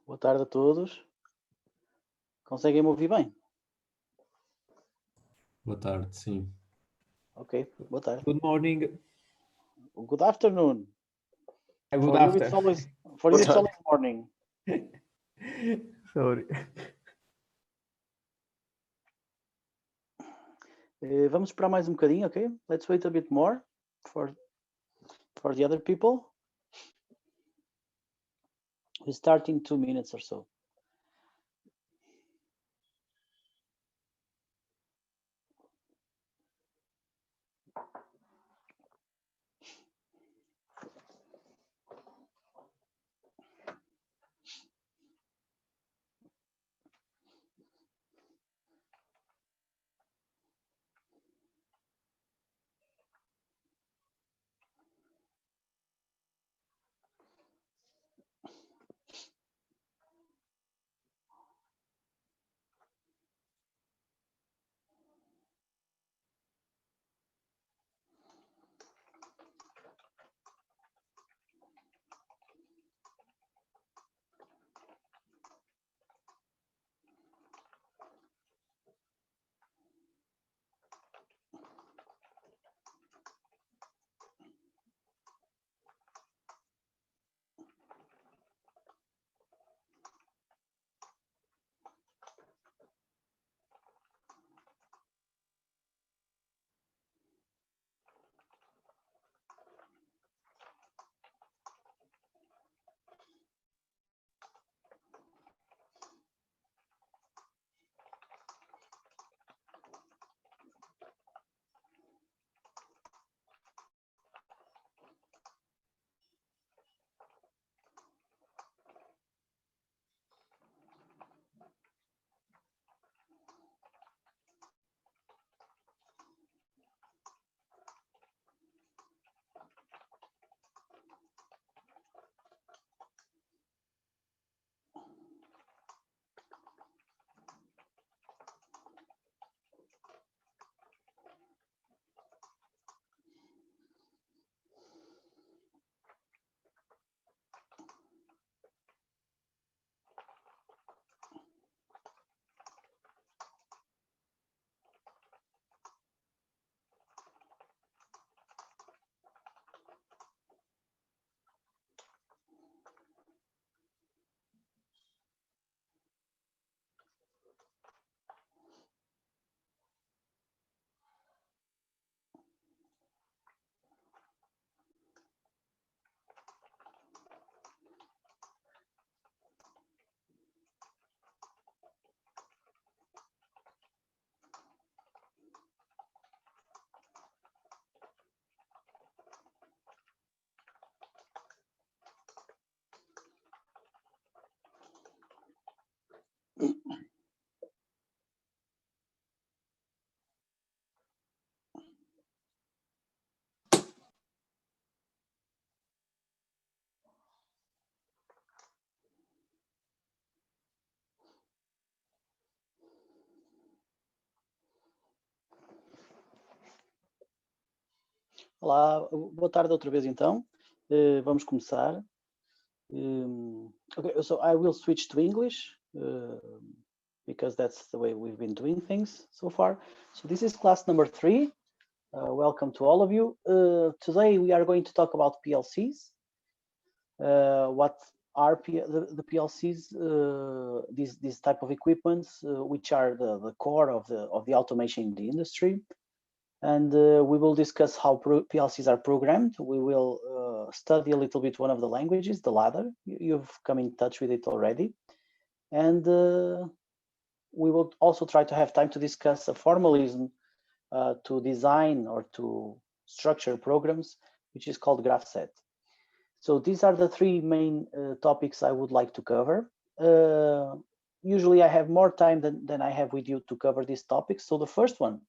Boa tarde a todos. Conseguem me ouvir bem? Boa tarde, sim. Ok, boa tarde. Good morning. Good afternoon. Good For you, after. it's always morning. Sorry. Vamos esperar mais um bocadinho, ok? Let's wait a bit more for the other people. We start in 2 minutes or so. Olá, boa tarde outra vez então. Vamos começar. Okay, so I will switch to English because that's the way we've been doing things so far. So this is class number 3. Welcome to all of you. Today we are going to talk about PLCs. What are the PLCs? These type of equipments, which are the core of the automation in the industry. And we will discuss how PLCs are programmed. We will study a little bit one of the languages, the ladder. You've come in touch with it already. And we will also try to have time to discuss a formalism to design or to structure programs, which is called graph set. So these are the 3 main topics I would like to cover. Usually I have more time than I have with you to cover these topics. So the first one,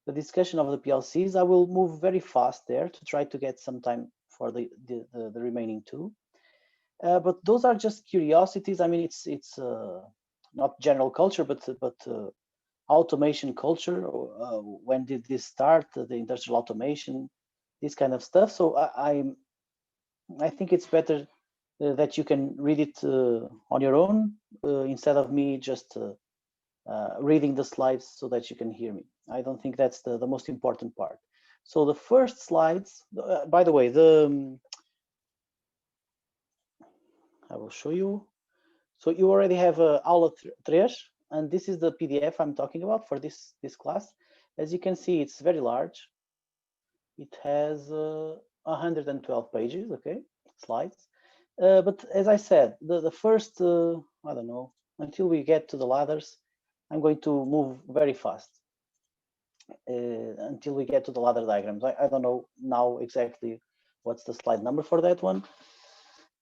the discussion of the PLCs, I will move very fast there to try to get some time for the remaining 2. But those are just curiosities. I mean, it's not general culture, but automation culture. When did this start? The industrial automation, this kind of stuff. So I think it's better that you can read it on your own instead of me just reading the slides so that you can hear me. I don't think that's the most important part. So the first slides, by the way, I will show you. So you already have Aula 3, and this is the PDF I'm talking about for this class. As you can see, it's very large. It has 112 pages, okay, slides. But as I said, the first, I don't know, until we get to the ladders, I'm going to move very fast until we get to the ladder diagrams. I don't know now exactly what's the slide number for that one.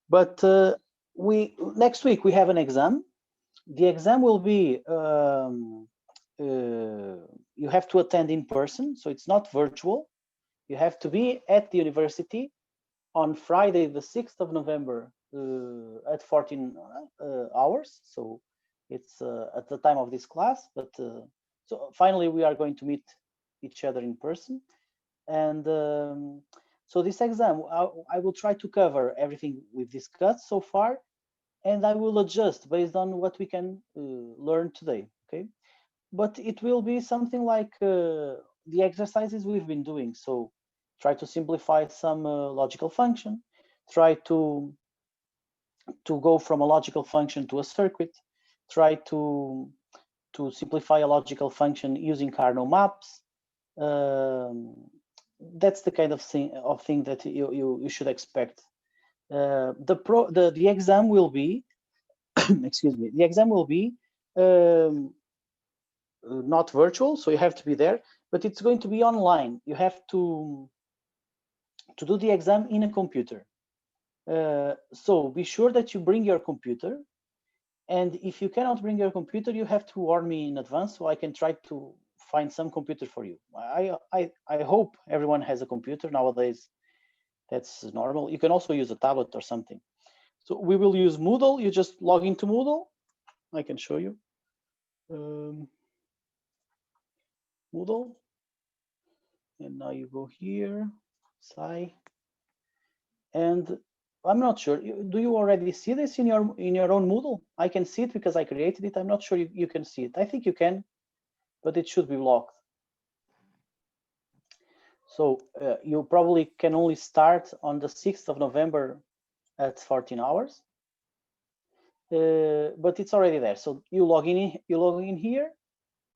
But next week we have an exam. The exam will be, you have to attend in person, so it's not virtual. You have to be at the university on Friday, the 6th of November at 14 hours. So it's at the time of this class, but so finally we are going to meet each other in person. And so this exam, I will try to cover everything we've discussed so far, and I will adjust based on what we can learn today, okay? But it will be something like the exercises we've been doing. So try to simplify some logical function, try to go from a logical function to a circuit, try to simplify a logical function using Carnot maps. That's the kind of thing that you should expect. The exam will be, excuse me, the exam will be not virtual, so you have to be there, but it's going to be online. You have to do the exam in a computer. So be sure that you bring your computer, and if you cannot bring your computer, you have to warn me in advance so I can try to find some computer for you. I hope everyone has a computer nowadays. That's normal. You can also use a tablet or something. So we will use Moodle. You just log into Moodle. I can show you. Moodle. And now you go here, SAI. And I'm not sure. Do you already see this in your own Moodle? I can see it because I created it. I'm not sure you can see it. I think you can, but it should be locked. So you probably can only start on the 6th of November at 14 hours. But it's already there. So you log in here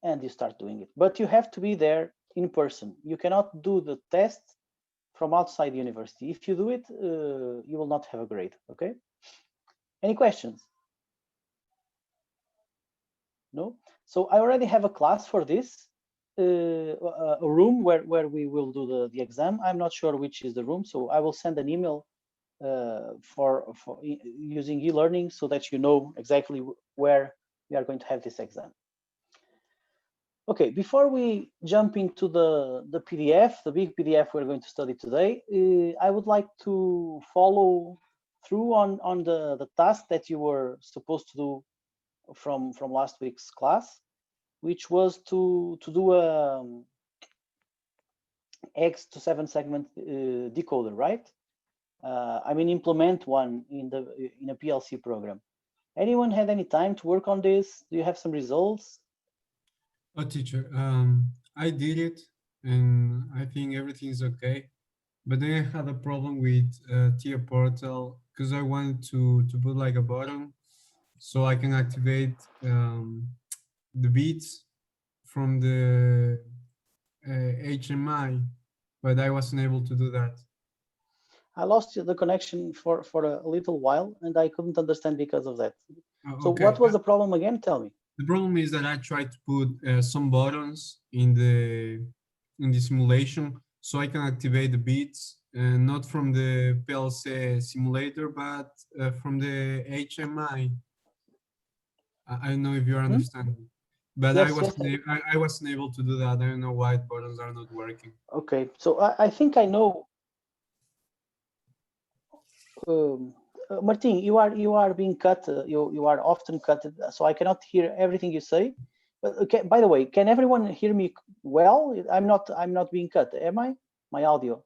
and you start doing it. But you have to be there in person. You cannot do the test from outside the university. If you do it, you will not have a grade, okay? Any questions? No? So I already have a class for this, a room where we will do the exam. I'm not sure which is the room, so I will send an email for using e-learning so that you know exactly where we are going to have this exam. Okay, before we jump into the PDF, the big PDF we're going to study today, I would like to follow through on the task that you were supposed to do from last week's class, which was to do a X to 7 segment decoder, right? I mean, implement one in a PLC program. Anyone had any time to work on this? Do you have some results? Oh, teacher, I did it, and I think everything's okay. But then I had a problem with Tia Portal because I wanted to put like a button so I can activate the beats from the HMI, but I wasn't able to do that. I lost the connection for a little while, and I couldn't understand because of that. So Okay. what was the problem again? Tell me. The problem is that I tried to put some buttons in the simulation so I can activate the beats, not from the PLC simulator, but from the HMI. I don't know if you're understanding, but Yes, I wasn't able to do that. I don't know why buttons are not working. Okay, so I think I know. Martin, you are being cut. You are often cut, so I cannot hear everything you say. But okay, by the way, can everyone hear me well? I'm not being cut, am I? My audio.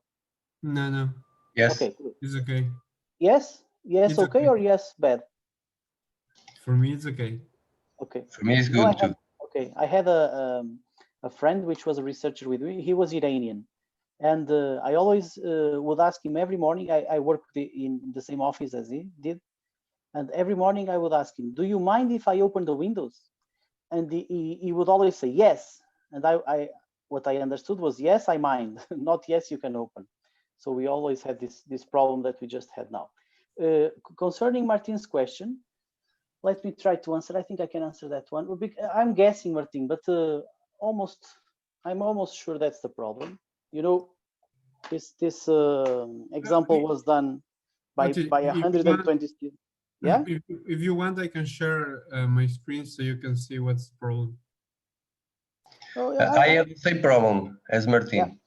No. Yes. Okay. It's okay. Yes. Yes, It's okay, okay. or yes, bad? For me, it's okay. Okay. For me, it's You know, good too. I had a friend which was a researcher with me. He was Iranian, and I always would ask him every morning. I worked in the same office as he did, and every morning I would ask him, "Do you mind if I open the windows?" And he would always say yes. And what I understood was yes, I mind, not yes, you can open. So we always had this problem that we just had now. Concerning Martin's question, let me try to answer. I think I can answer that one. I'm guessing, Martin, but I'm almost sure that's the problem. You know, this example was done by If you want, 120 students. Yeah. if you want, I can share my screen so you can see what's the problem. Oh, I have the same problem as Martin.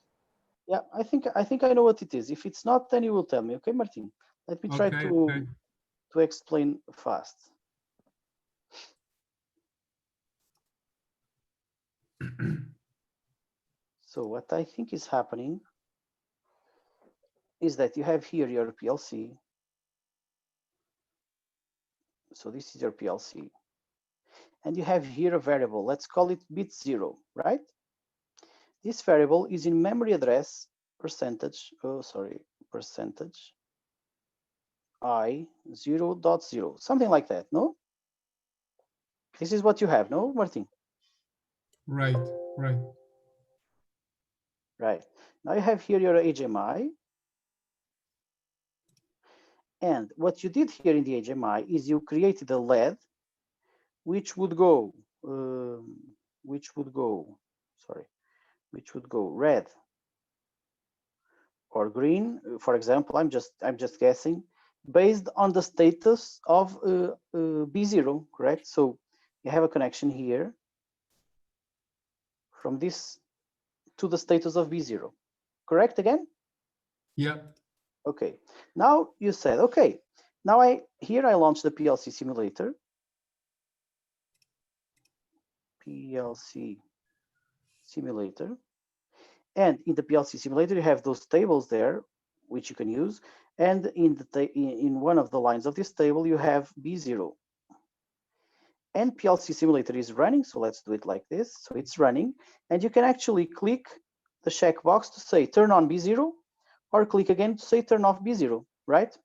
yeah, I think I know what it is. If it's not, then you will tell me. Okay, Martin. Let me try Okay, to explain fast. So what I think is happening is that you have here your PLC. So this is your PLC. And you have here a variable. Let's call it bit 0, right? This variable is in memory address percentage I 0.0, something like that, no? This is what you have, no, Martin? right. Right. Now you have here your HMI. And what you did here in the HMI is you created a LED which would go red or green. For example, I'm just guessing based on the status of B0, correct? So you have a connection here from this to the status of B0, correct again? Yeah. Okay. Now you said, okay, now I launched the PLC simulator. PLC simulator. And in the PLC simulator, you have those tables there, which you can use. And in one of the lines of this table, you have B0. And PLC simulator is running, so let's do it like this. So it's running, and you can actually click the checkbox to say turn on B0, or click again to say turn off B0, right?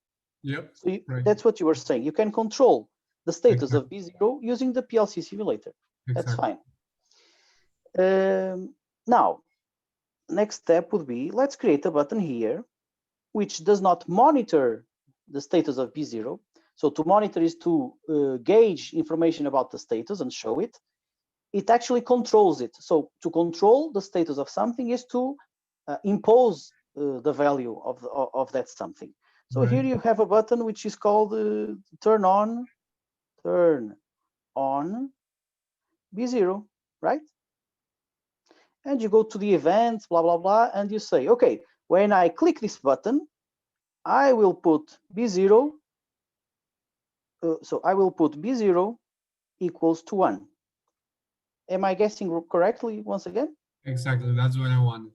Yep. So right. That's what you were saying. You can control the status of B0 using the PLC simulator. That's fine. Now, next step would be, let's create a button here, which does not monitor the status of B0. So to monitor is to gauge information about the status and show it. It actually controls it. So to control the status of something is to impose the value of that something. So here you have a button which is called turn on B0, right? And you go to the events, blah, blah, blah, and you say, okay, when I click this button, I will put B0, so I will put B0 equals to 1. Am I guessing correctly once again? Exactly, that's what I wanted.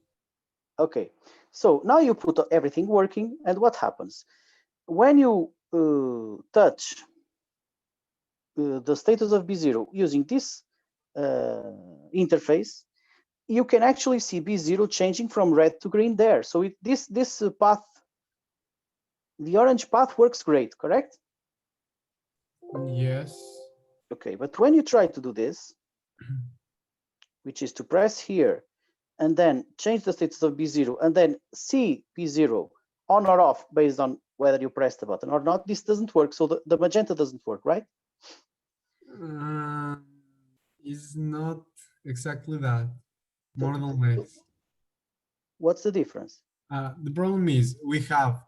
Okay, so now you put everything working, and what happens? When you touch the status of B0 using this interface, you can actually see B0 changing from red to green there. So this path, the orange path works great, correct? Yes. Okay, but when you try to do this, which is to press here and then change the status of B0 and then see B0 on or off based on whether you press the button or not, this doesn't work. So the magenta doesn't work, right? It's not exactly that, more than less. What's the difference? The problem is we have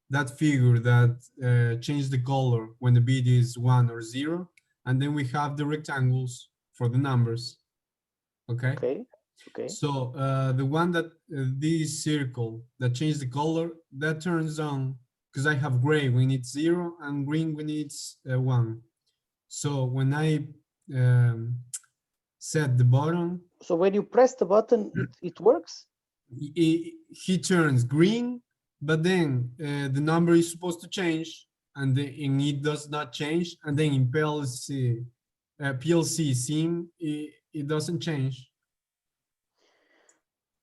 that figure that changes the color when the bit is 1 or 0, and then we have the rectangles for the numbers. Okay. So the one that this circle that changes the color, that turns on because I have gray when it's 0 and green when it's 1. So when I set the button, so when you press the button, it works? He turns green but then the number is supposed to change, and it does not change, and then in PLC sim it doesn't change.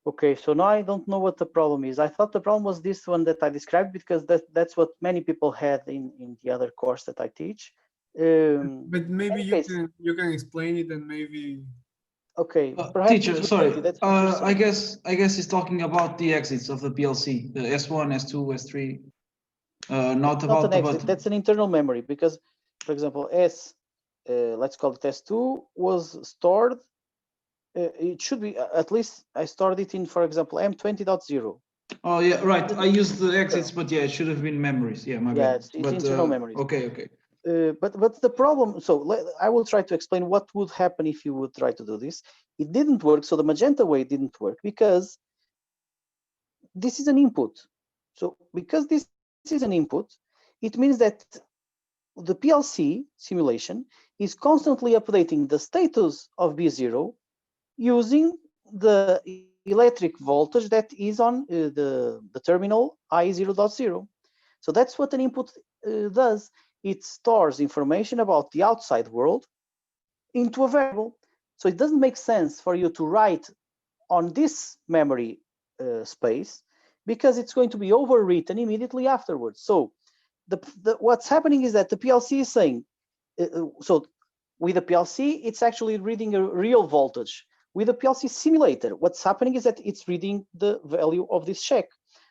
Okay, so now I don't know what the problem is. I thought the problem was this one that I described, because that's what many people had in the other course that I teach. But maybe anyways, you can explain it, and maybe. okay, perhaps Teacher, it's sorry. related. That's what you're saying. I guess he's talking about the exits of the PLC, the S1, S2, S3, not That's about not an the exit. button. That's an internal memory, because, for example, let's call it S2 was stored. It should be, at least I stored it in, for example, M20.0. Oh yeah, right. I used the exits, but yeah, it should have been memories. Yeah, my Yeah, bad. it's But internal memories. okay. But the problem, so I will try to explain what would happen if you would try to do this. It didn't work, so the magenta way didn't work, because this is an input. So because this is an input, it means that the PLC simulation is constantly updating the status of B0 using the electric voltage that is on the terminal I0.0. So that's what an input does. It stores information about the outside world into a variable. So it doesn't make sense for you to write on this memory space, because it's going to be overwritten immediately afterwards. So what's happening is that the PLC is saying, so with the PLC, it's actually reading a real voltage. With the PLC simulator, what's happening is that it's reading the value of this check.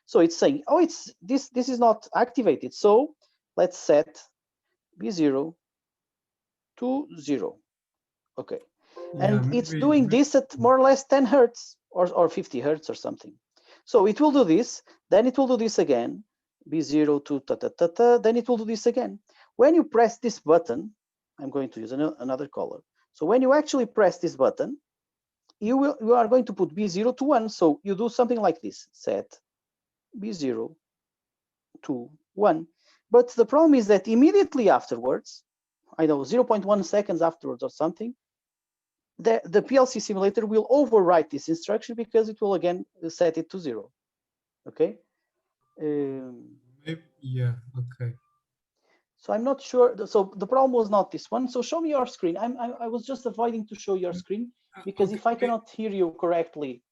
So it's saying, oh, it's this is not activated. So let's set B0 to 0. Okay. And it's doing this at more or less 10 hertz or 50 hertz or something. So it will do this, then it will do this again, B0 to then it will do this again. When you press this button, I'm going to use another color. So when you actually press this button, you are going to put B0 to 1. So you do something like this, set B0 to 1. But the problem is that immediately afterwards, I know 0.1 seconds afterwards or something, the PLC simulator will overwrite this instruction, because it will again set it to 0. Okay. Yeah. Okay. So I'm not sure. So the problem was not this one. So show me your screen. I was just avoiding to show your screen, because if I cannot hear you correctly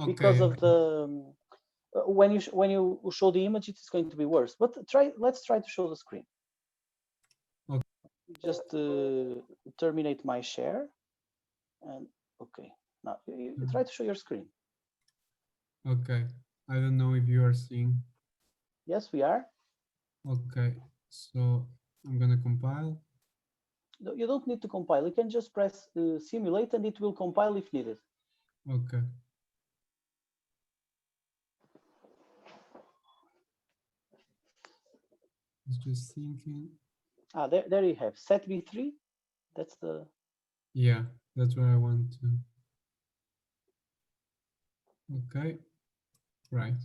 because of the when you show the image, it's going to be worse. But let's try to show the screen. Okay. Just terminate my share, and okay. Now you try to show your screen. Okay. I don't know if you are seeing. Yes, we are. Okay. So I'm gonna compile. No, you don't need to compile. You can just press simulate, and it will compile if needed. Okay. I was just thinking. Ah, there you have set B3. That's the. Yeah, that's what I want to. Okay. Right.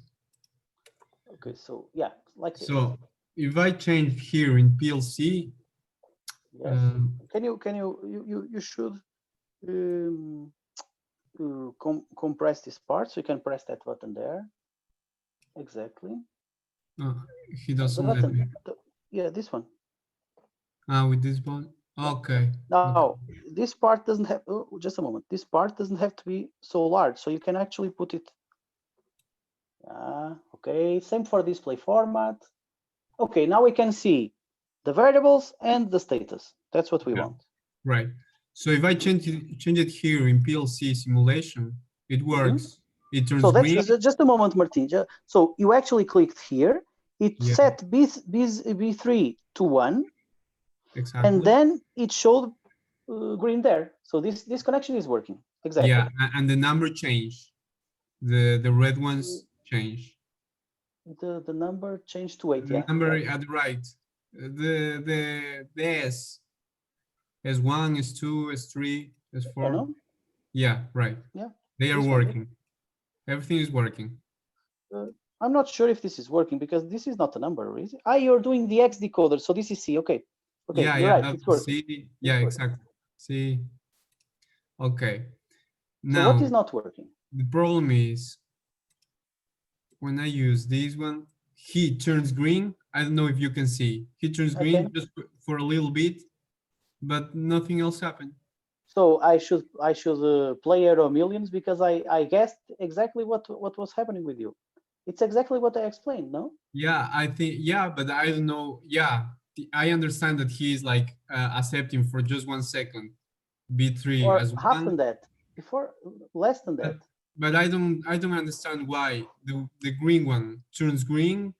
Okay, so yeah, like this. So if I change here in PLC, Yes. You should compress this part, so you can press that button there. Exactly. He doesn't the let button, me. yeah, this one. With this one. Okay. Now this part doesn't have. Oh, just a moment. This part doesn't have to be so large, so you can actually put it. Okay. Same for display format. Okay. Now we can see the variables and the status. That's what we want. Right. So if I change it here in PLC simulation, it works. It turns green. So that's just a moment, Martin. So you actually clicked here. It set B3 to 1. Exactly. And then it showed green there. So this connection is working. Exactly. Yeah, and the number changed. The red ones change. The number changed to 8. The number at the right. The S. S1, S2, S3, S4. I know. Yeah, right. Yeah. They are working. Everything is working. I'm not sure if this is working, because this is not a number, is it? You're doing the X decoder, so this is C. Okay. Okay, yeah, you're right. It's working. C. Yeah, exactly. C. Okay. Now, so what is not working? The problem is when I use this one he turns green. I don't know if you can see. He turns green Okay. just for a little bit, but nothing else happened. So I should play Euro Millions because I guessed exactly what was happening with you. It's exactly what I explained, no? Yeah, I think, yeah, but I don't know. Yeah, I understand that he is like accepting for just 1 second B3 Or as half than one, that, before less than but, that. but I don't understand why the green one turns green,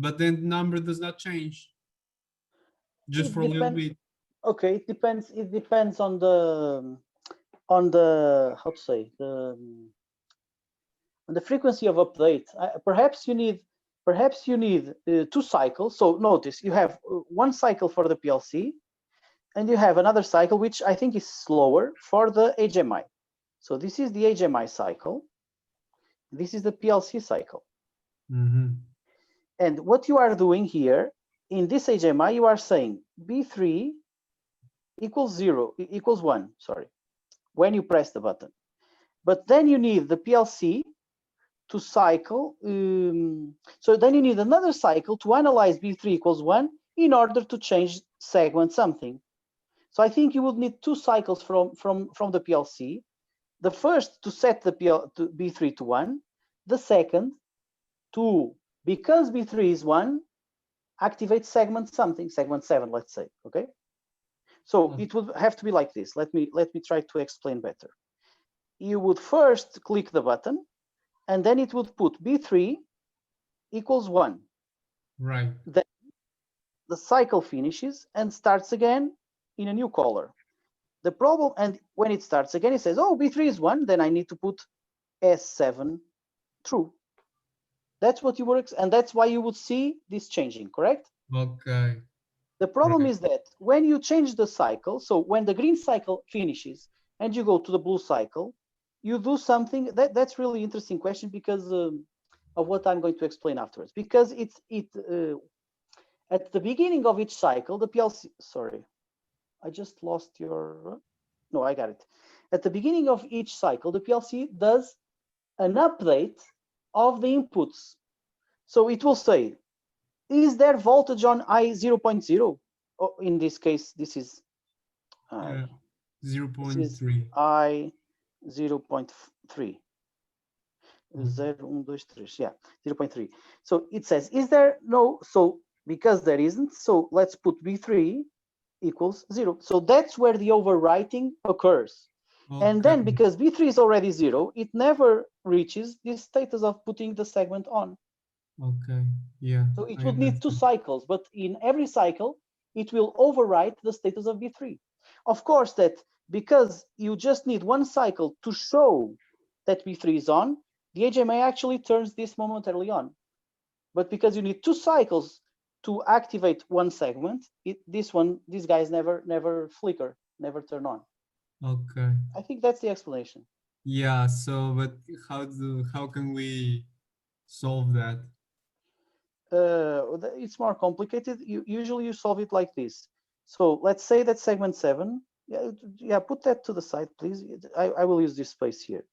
but then the number does not change just It for a little depends. bit. Okay, it depends. It depends on the how to say the frequency of update. Perhaps you need 2 cycles. So notice you have 1 cycle for the PLC, and you have another cycle which I think is slower for the HMI. So this is the HMI cycle. This is the PLC cycle. Mm-hmm. And what you are doing here in this HMI, you are saying B3 equals 1. Sorry, when you press the button. But then you need the PLC to cycle. So then you need another cycle to analyze B3 equals 1 in order to change segment something. So I think you would need 2 cycles from the PLC. The first to set the B3 to 1. The second to, because B3 is 1, activate segment something, segment 7, let's say. Okay. So it would have to be like this. Let me try to explain better. You would first click the button, and then it would put B3 equals 1. Right. Then the cycle finishes and starts again in a new color. The problem, and when it starts again, it says, oh, B3 is 1, then I need to put S7 true. That's what you were, and that's why you would see this changing, correct? Okay. The problem Right. is that when you change the cycle, so when the green cycle finishes and you go to the blue cycle, you do something that's really interesting question because of what I'm going to explain afterwards. Because at the beginning of each cycle, the PLC, sorry, I just lost your, no, I got it. At the beginning of each cycle, the PLC does an update of the inputs. So it will say, is there voltage on I 0.0? Oh, in this case, this is I. 0.3. I 0.3. 0, Mm-hmm. 1, 2, 3, yeah, 0.3. So it says, is there no, so because there isn't, so let's put B3 equals 0. So that's where the overwriting occurs. And then Okay. because B3 is already 0, it never reaches this status of putting the segment on. Okay. Yeah. So it I would need 2 understand. cycles, but in every cycle, it will overwrite the status of B3. Of course, that because you just need 1 cycle to show that B3 is on, the HMI actually turns this momentarily on. But because you need 2 cycles to activate 1 segment, these guys never flicker, never turn on. Okay. I think that's the explanation. Yeah. So, but how can we solve that? It's more complicated. Usually you solve it like this. So let's say that segment 7, yeah, put that to the side, please. I will use this space here.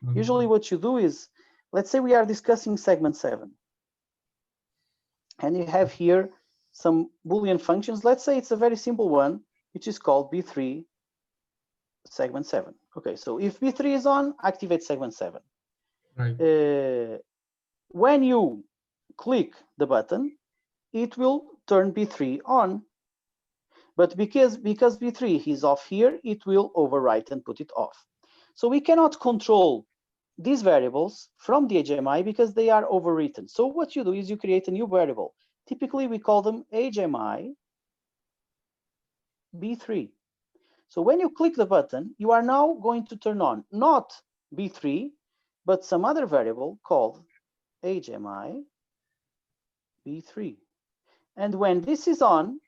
Okay. Usually what you do is, let's say we are discussing segment 7. And you have here some Boolean functions. Let's say it's a very simple one, which is called B3 segment 7. Okay, so if B3 is on, activate segment 7. Right. When you click the button, it will turn B3 on. But because B3 is off here, it will overwrite and put it off. So we cannot control these variables from the HMI because they are overwritten. So what you do is you create a new variable. Typically, we call them HMI B3. So when you click the button, you are now going to turn on not B3, but some other variable called HMI B3. And when this is on,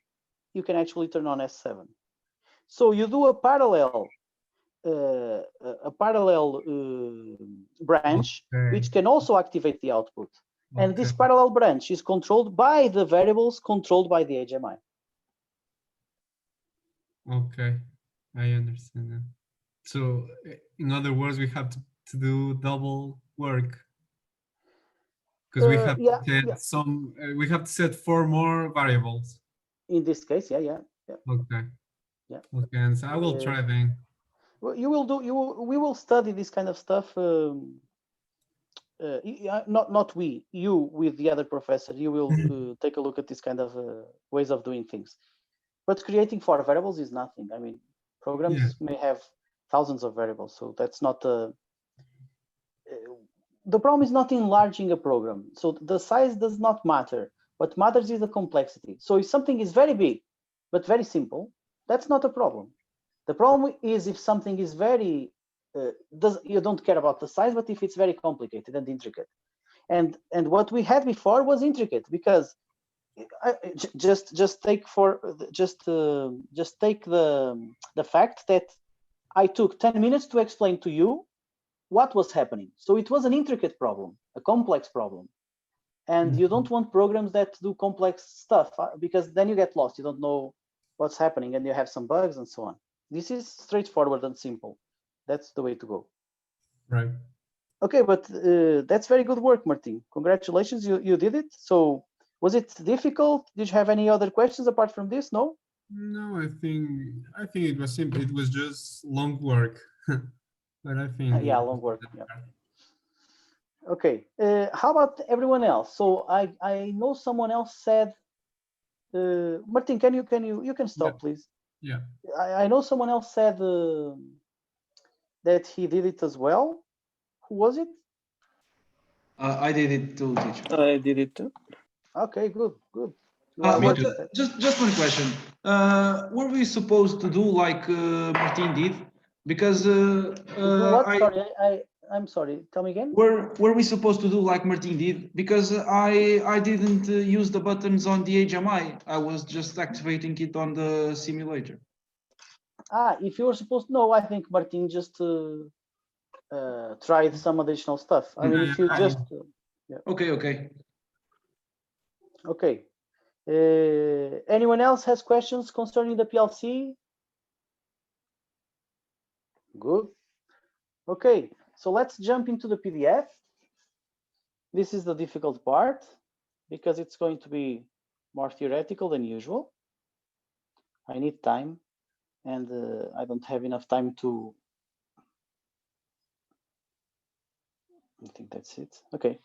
you can actually turn on S7. So you do a parallel branch, Okay. which can also activate the output. And this Okay. parallel branch is controlled by the variables controlled by the HMI. Okay. I understand that. So, in other words, we have to do double work. because we have Yeah, to set some. We have to set 4 more variables. in this case, yeah. Okay. Yeah. Okay, and so I will try then. Well, we will study this kind of stuff. Not we, you with the other professor. You will take a look at this kind of ways of doing things. But creating 4 variables is nothing. I mean, programs may have thousands of variables, so that's not the problem is not enlarging a program. So the size does not matter. What matters is the complexity. So if something is very big but very simple, that's not a problem. The problem is if something is very you don't care about the size, but if it's very complicated and intricate. And what we had before was intricate, because just take the fact that I took 10 minutes to explain to you what was happening. So it was an intricate problem, a complex problem. And you don't want programs that do complex stuff, because then you get lost. You don't know what's happening and you have some bugs and so on. This is straightforward and simple. That's the way to go. Right. Okay, but that's very good work, Martin. Congratulations, you did it. So was it difficult? Did you have any other questions apart from this? No? No, I think it was simple. It was just long work. But I think Yeah, long work. Yeah. Okay. How about everyone else? So I know someone else said, Martin, you can stop, please. Yeah. I know someone else said that he did it as well. Who was it? I did it too, teacher. I did it too. Okay, good. But just one question. Were we supposed to do like Martin did? Because what? Sorry, I'm sorry. Tell me again. Were we supposed to do like Martin did? Because I didn't use the buttons on the HMI. I was just activating it on the simulator. If you were supposed to know, I think Martin just tried some additional stuff. I mean, if you just Okay. Anyone else has questions concerning the PLC? Good. Okay, so let's jump into the PDF. This is the difficult part because it's going to be more theoretical than usual. I need time, and I don't have enough time to. I think that's it. Okay.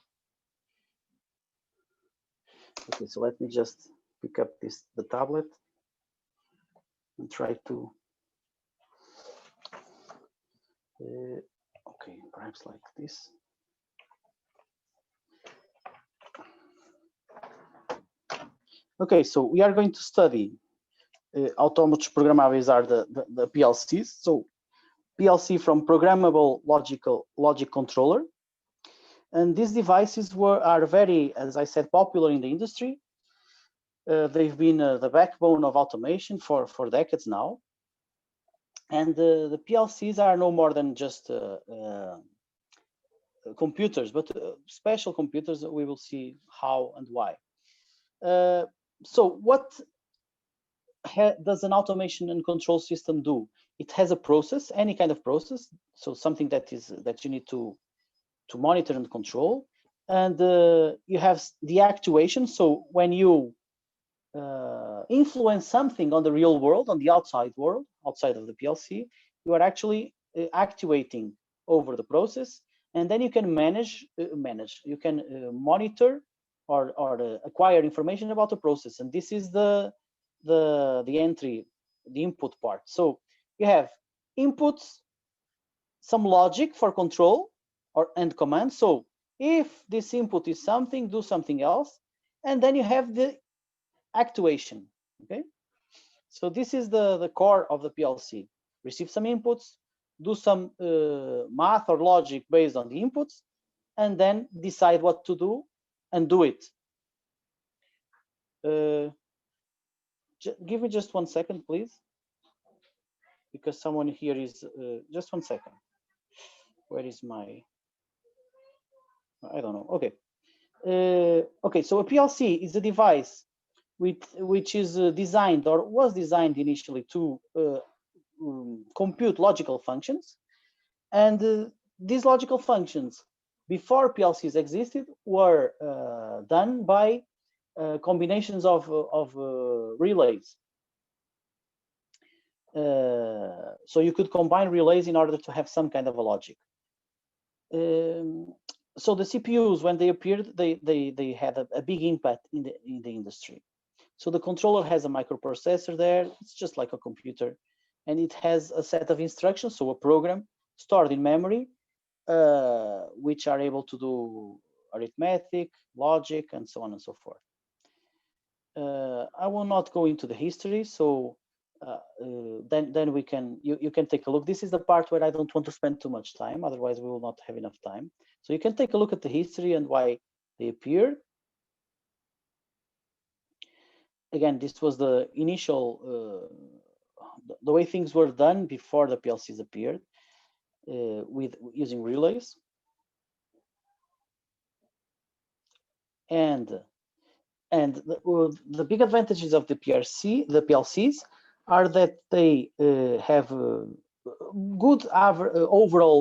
Okay, so let me just pick up the tablet and try to. Okay, perhaps like this. Okay, so we are going to study automóveis programáveis are the PLCs. So PLC from programmable logic controller. And these devices are very, as I said, popular in the industry. They've been the backbone of automation for decades now. And the PLCs are no more than just computers, but special computers. We will see how and why. So what does an automation and control system do? It has a process, any kind of process. So something that you need to monitor and control. And you have the actuation. So when you influence something on the real world, on the outside world, outside of the PLC, you are actually actuating over the process, and then you can manage. You can monitor or acquire information about the process, and this is the entry, the input part. So you have inputs, some logic for control and command. So if this input is something, do something else, and then you have the actuation. Okay, so this is the core of the PLC. Receive some inputs, do some math or logic based on the inputs, and then decide what to do and do it. Give me just 1 second, please, because someone here is just 1 second. Where is my? I don't know. Okay. Okay, so a PLC is a device which is designed or was designed initially to compute logical functions, and these logical functions before PLCs existed were done by combinations of relays. So you could combine relays in order to have some kind of a logic. So the CPUs, when they appeared, they had a big impact in the industry. So the controller has a microprocessor there. It's just like a computer, and it has a set of instructions, so a program stored in memory, which are able to do arithmetic, logic, and so on and so forth. I will not go into the history, so then we can you can take a look. This is the part where I don't want to spend too much time, otherwise we will not have enough time. So you can take a look at the history and why they appeared. Again, this was the initial the way things were done before the PLCs appeared, with using relays. And the big advantages of the PLCs are that they have good overall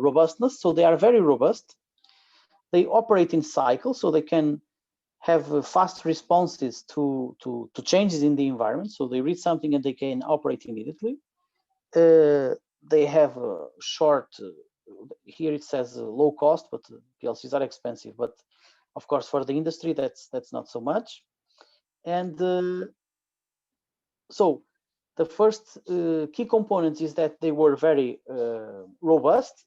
robustness, so they are very robust. They operate in cycles, so they can have fast responses to changes in the environment. So they read something and they can operate immediately. They have a short, here it says low cost, but PLCs are expensive. But of course, for the industry, that's not so much. And so the first key component is that they were very robust.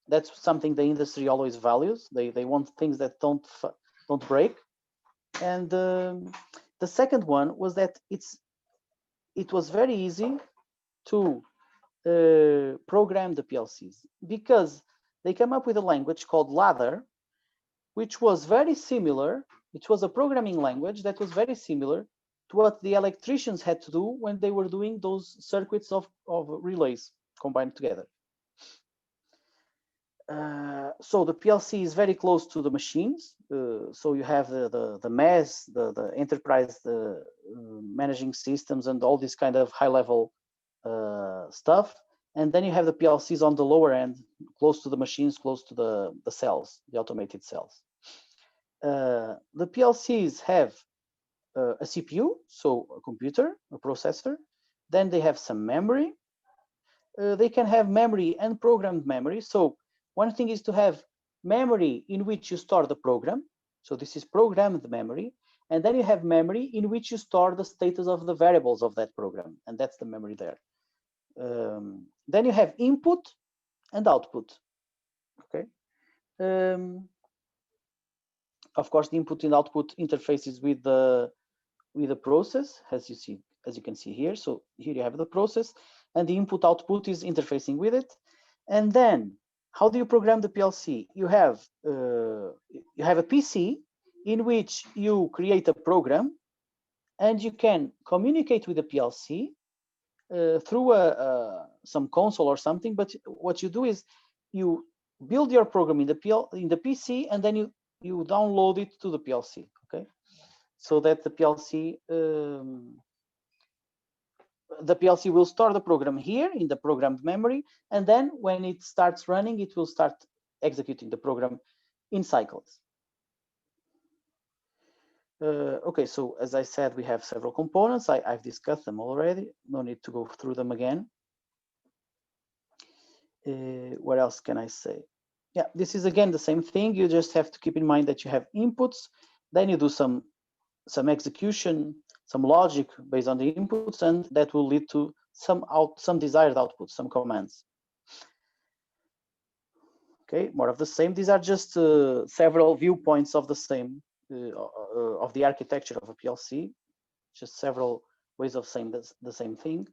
That's something the industry always values. They want things that don't break. And the second one was that it was very easy to program the PLCs, because they came up with a language called ladder, which was very similar. It was a programming language that was very similar to what the electricians had to do when they were doing those circuits of relays combined together. So the PLC is very close to the machines. So you have the MES, the enterprise, managing systems, and all this kind of high-level stuff. And then you have the PLCs on the lower end, close to the machines, close to the cells, the automated cells. The PLCs have a CPU, so a computer, a processor. Then they have some memory. They can have memory and programmed memory. So one thing is to have memory in which you store the program. So this is programmed memory. And then you have memory in which you store the status of the variables of that program. And that's the memory there. Then you have input and output. Okay. Of course, the input and output interfaces with the process, as you can see here. So here you have the process, and the input output is interfacing with it. And then, how do you program the PLC? You have a PC in which you create a program, and you can communicate with the PLC through some console or something. But what you do is you build your program in the PC, and then you download it to the PLC. Okay, so that the PLC will store the program here in the programmed memory, and then when it starts running, it will start executing the program in cycles. Okay, so as I said, we have several components. I've discussed them already. No need to go through them again. What else can I say? Yeah, this is again the same thing. You just have to keep in mind that you have inputs, then you do some execution, some logic based on the inputs, and that will lead to some desired outputs, some commands. Okay, more of the same. These are just several viewpoints of the same of the architecture of a PLC, just several ways of saying the same thing.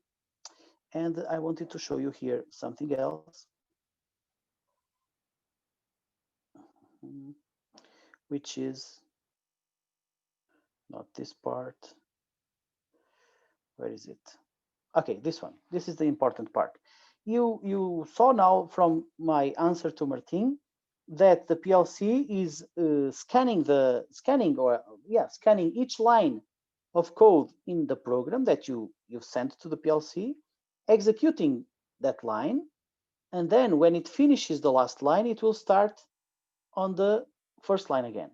And I wanted to show you here something else, which is not this part. Where is it? Okay, this one. This is the important part. You saw now from my answer to Martin that the PLC is scanning each line of code in the program that you've sent to the PLC, executing that line, and then when it finishes the last line, it will start on the first line again.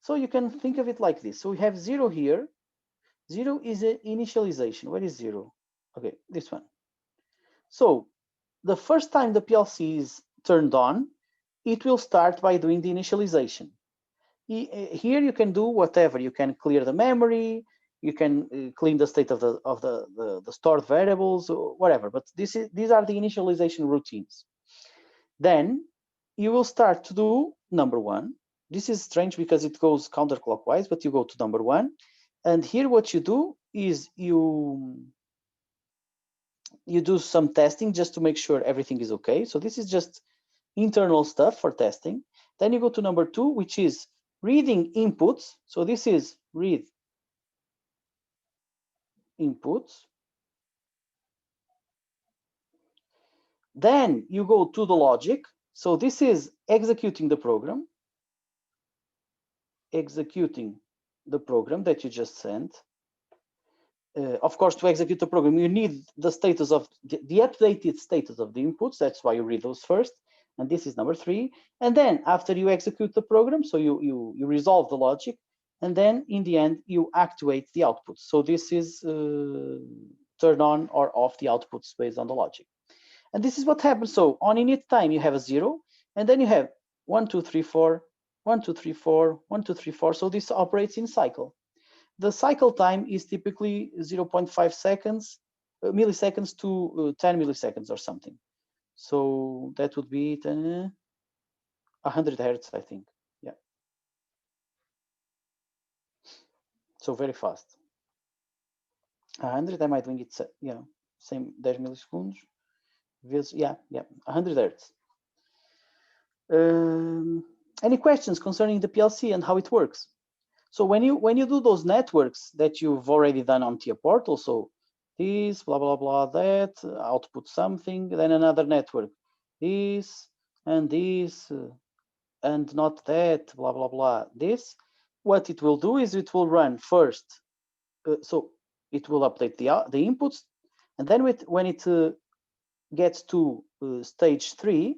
So you can think of it like this. So we have 0 here. 0 is an initialization. Where is 0? Okay, this one. So the first time the PLC is turned on, it will start by doing the initialization. Here you can do whatever. You can clear the memory, you can clean the state of the stored variables, or whatever. But these are the initialization routines. Then you will start to do number 1. This is strange because it goes counterclockwise, but you go to number 1. And here what you do is you do some testing just to make sure everything is okay. So this is just internal stuff for testing. Then you go to number 2, which is reading inputs. So this is read inputs. Then you go to the logic. So this is executing the program. Executing the program that you just sent. Of course, to execute the program, you need the status of the updated status of the inputs. That's why you read those first. And this is number 3. And then after you execute the program, so you resolve the logic, and then in the end, you actuate the outputs. So this is turn on or off the outputs based on the logic. And this is what happens. So on init time, you have a 0, and then you have 1, 2, 3, 4, 1, 2, 3, 4, 1, 2, 3, 4. So this operates in cycle. The cycle time is typically 0.5 seconds, milliseconds to 10 milliseconds or something. So that would be 100 hertz, I think. Yeah. So very fast. 100, I might wing it, yeah, same 10 milliseconds. Yeah, 100 hertz. Any questions concerning the PLC and how it works? So when you do those networks that you've already done on TIA Portal, so this, blah, blah, blah, that, output something, then another network, this, and not that, blah, blah, blah, this, what it will do is it will run first. So it will update the inputs, and then when it gets to stage 3,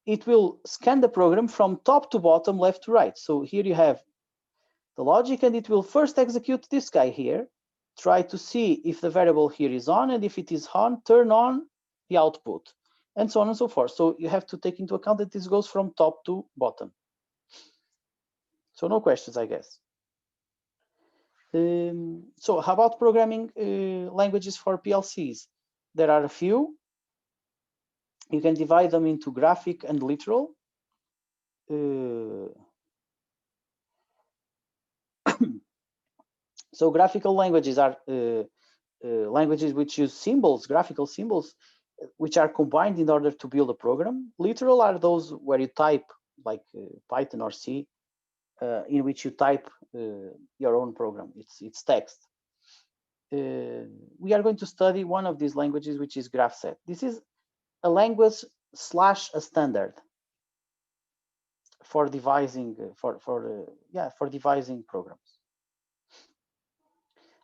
it will scan the program from top to bottom, left to right. So here you have the logic, and it will first execute this guy here, try to see if the variable here is on, and if it is on, turn on the output, and so on and so forth. So you have to take into account that this goes from top to bottom. So no questions, I guess. So how about programming languages for PLCs? There are a few. You can divide them into graphic and literal. So graphical languages are languages which use symbols, graphical symbols, which are combined in order to build a program. Literal are those where you type, like Python or C, in which you type your own program. It's text. We are going to study one of these languages, which is GraphSet. This is a language / a standard for devising for devising programs.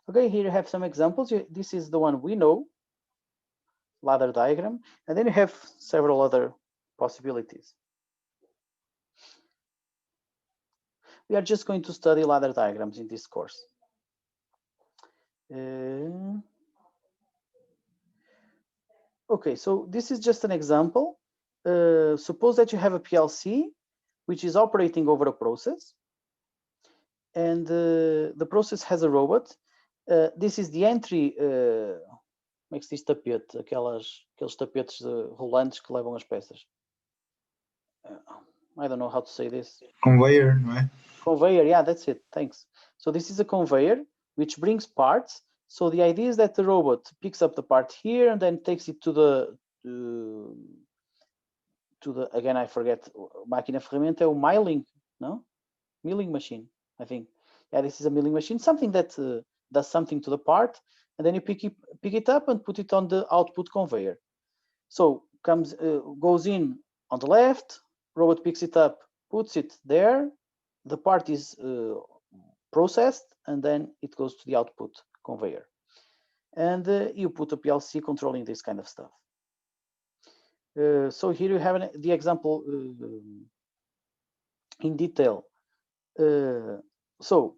Okay, here you have some examples. This is the one we know, ladder diagram, and then you have several other possibilities. We are just going to study ladder diagrams in this course. Okay, so this is just an example. Suppose that you have a PLC which is operating over a process, and the process has a robot. This is the entry. Como é que se diz tapete? Aqueles tapetes rolantes que levam as peças. I don't know how to say this. Conveyor, right? Conveyor, yeah, that's it. Thanks. So this is a conveyor which brings parts. So the idea is that the robot picks up the part here and then takes it to the again, I forget. Máquina ferramenta é o milling, no? Milling machine, I think. Yeah, this is a milling machine, something that does something to the part, and then you pick it up and put it on the output conveyor. So goes in on the left, robot picks it up, puts it there, the part is processed, and then it goes to the output conveyor. And you put a PLC controlling this kind of stuff. So here you have the example in detail. So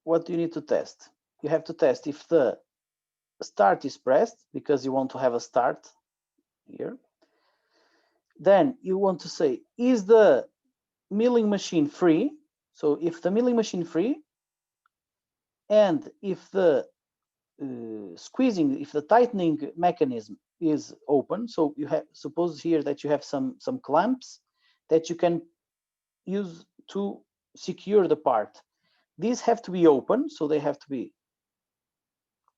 what do you need to test? You have to test if the start is pressed, because you want to have a start here. Then you want to say, is the milling machine free? So if the milling machine free, and if the squeezing, if the tightening mechanism is open, so you have, suppose here that you have some clamps that you can use to secure the part. These have to be open, so they have to be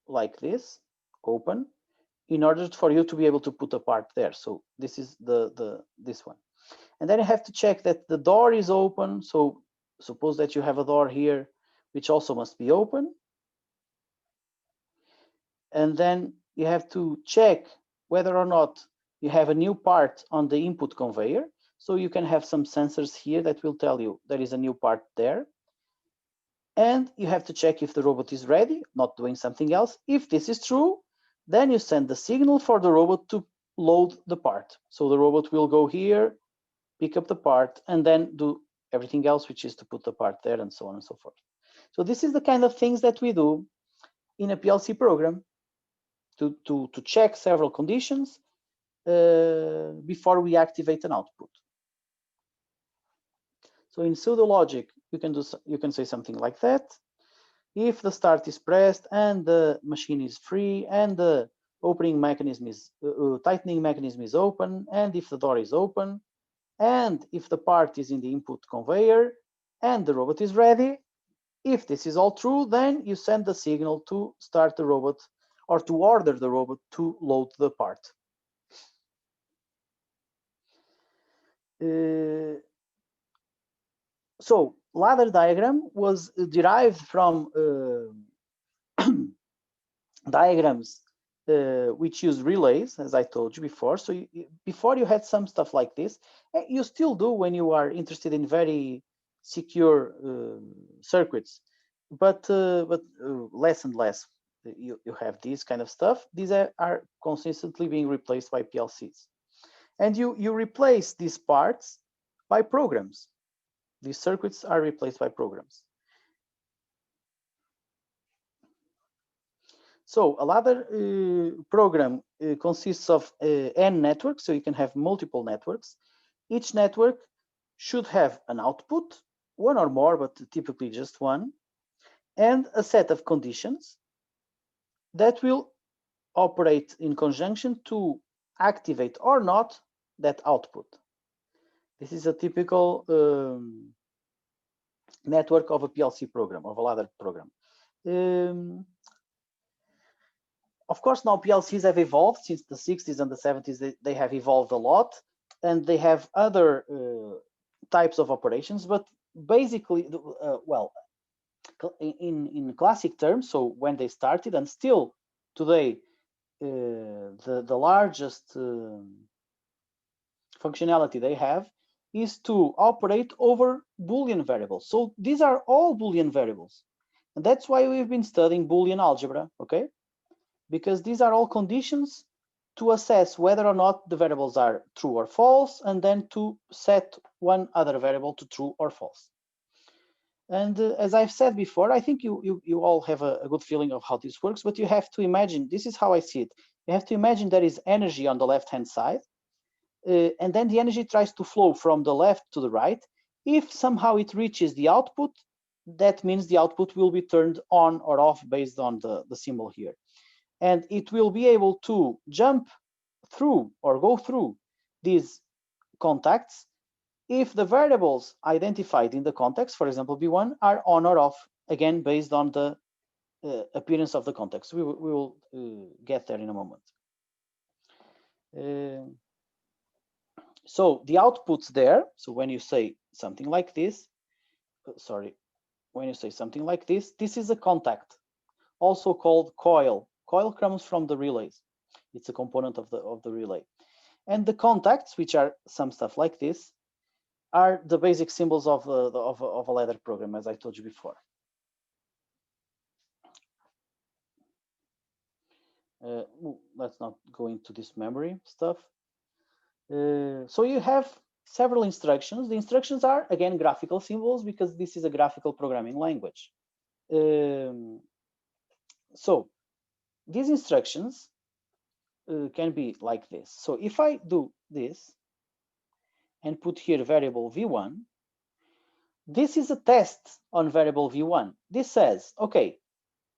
like this, open, in order for you to be able to put a part there. So this is this one. And then you have to check that the door is open. So suppose that you have a door here, which also must be open. And then you have to check whether or not you have a new part on the input conveyor. So you can have some sensors here that will tell you there is a new part there. And you have to check if the robot is ready, not doing something else. If this is true, then you send the signal for the robot to load the part. So the robot will go here, pick up the part, and then do everything else, which is to put the part there, and so on and so forth. So this is the kind of things that we do in a PLC program to check several conditions before we activate an output. So in pseudo logic, you can say something like that. If the start is pressed and the machine is free and the opening mechanism is tightening mechanism is open, and if the door is open, and if the part is in the input conveyor and the robot is ready, if this is all true, then you send the signal to start the robot or to order the robot to load the part. So ladder diagram was derived from diagrams which use relays, as I told you before. So before you had some stuff like this. You still do when you are interested in very secure circuits, but less and less you have this kind of stuff. These are consistently being replaced by PLCs, and you replace these parts by programs. These circuits are replaced by programs. So a ladder program consists of n networks, so you can have multiple networks. Each network should have an output, one or more, but typically just one, and a set of conditions that will operate in conjunction to activate or not that output. This is a typical network of a PLC program, of a ladder program. Of course, now PLCs have evolved since the 60s and the 70s. They have evolved a lot, and they have other types of operations. But basically, well, in classic terms, so when they started and still today, the largest functionality they have is to operate over Boolean variables. So these are all Boolean variables, and that's why we've been studying Boolean algebra, okay? Because these are all conditions to assess whether or not the variables are true or false, and then to set one other variable to true or false. And as I've said before, I think you all have a good feeling of how this works, but you have to imagine, this is how I see it. You have to imagine there is energy on the left-hand side, and then the energy tries to flow from the left to the right. If somehow it reaches the output, that means the output will be turned on or off based on the symbol here. And it will be able to jump through or go through these contacts if the variables identified in the context, for example, B1, are on or off, again, based on the appearance of the context. We will get there in a moment. So the outputs there, so when you say something like this, when you say something like this is a contact, also called coil. Coil comes from the relays. It's a component of the relay. And the contacts, which are some stuff like this, are the basic symbols of a ladder program, as I told you before. Let's not go into this memory stuff. So you have several instructions. The instructions are, again, graphical symbols because this is a graphical programming language. So these instructions can be like this. So if I do this and put here variable v1, this is a test on variable v1. This says, okay,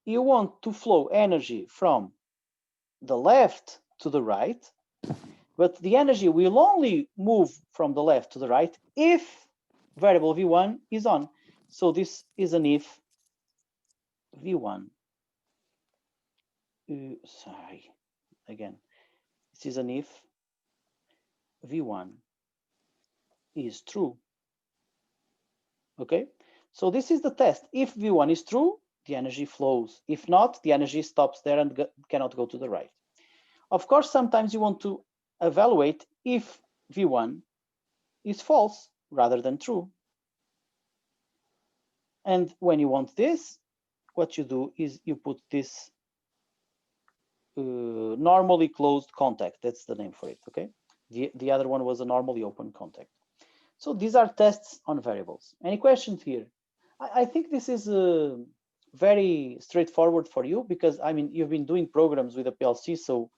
you want to flow energy from the left to the right, but the energy will only move from the left to the right if variable v1 is on. So this is an if v1. Sorry, again, this is an if v1 is true. Okay, so this is the test. If v1 is true, the energy flows. If not, the energy stops there and cannot go to the right. Of course, sometimes you want to evaluate if v1 is false rather than true. And when you want this, what you do is you put this normally closed contact. That's the name for it, okay? The other one was a normally open contact. So these are tests on variables. Any questions here? I think this is very straightforward for you because, I mean, you've been doing programs with a PLC, so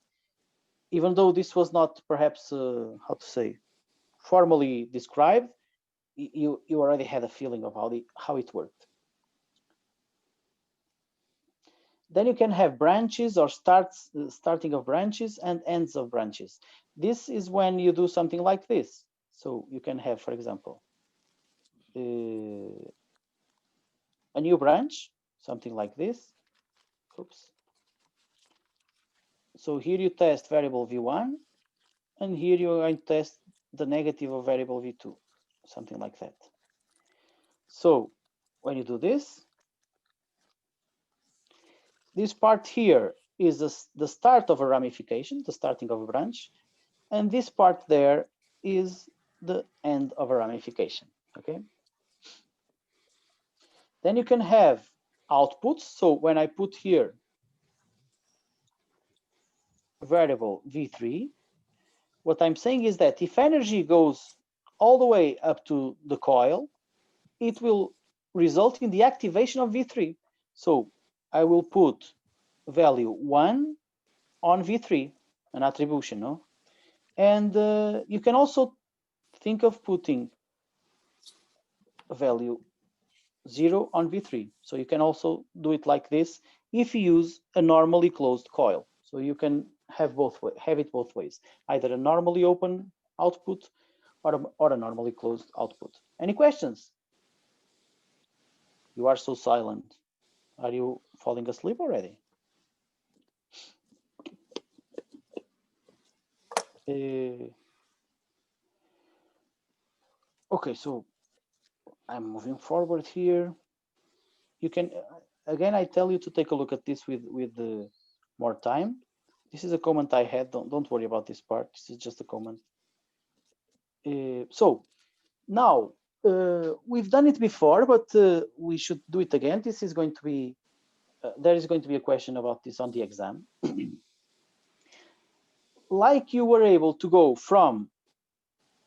even though this was not perhaps, how to say, formally described, you already had a feeling of how it worked. Then you can have branches or starting of branches and ends of branches. This is when you do something like this. So you can have, for example, a new branch, something like this. Oops. So here you test variable v1, and here you're going to test the negative of variable v2, something like that. So when you do this part here is the start of a ramification, the starting of a branch, and this part there is the end of a ramification, okay? Then you can have outputs. So when I put here variable v3, what I'm saying is that if energy goes all the way up to the coil, it will result in the activation of v3. So I will put value 1 on v3, an attribution, no? And you can also think of putting a value 0 on v3. So you can also do it like this if you use a normally closed coil. So you can have it both ways, either a normally open output or a normally closed output. Any questions? You are so silent. Are you falling asleep already? Okay, so I'm moving forward here. You can, again, I tell you to take a look at this with more time. This is a comment I had. Don't worry about this part. This is just a comment. So now we've done it before, but we should do it again. This is going to be, there is going to be a question about this on the exam. Like you were able to go from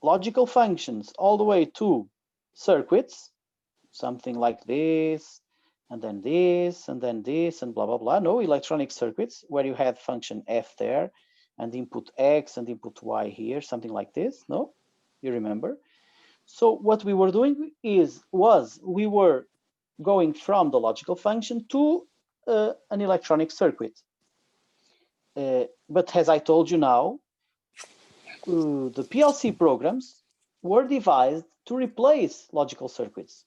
logical functions all the way to circuits, something like this, and then this, and then this, and blah, blah, blah. No, electronic circuits where you had function f there, and input x and input y here, something like this. No, you remember? So what we were doing was we were going from the logical function to an electronic circuit. But as I told you now, the PLC programs were devised to replace logical circuits.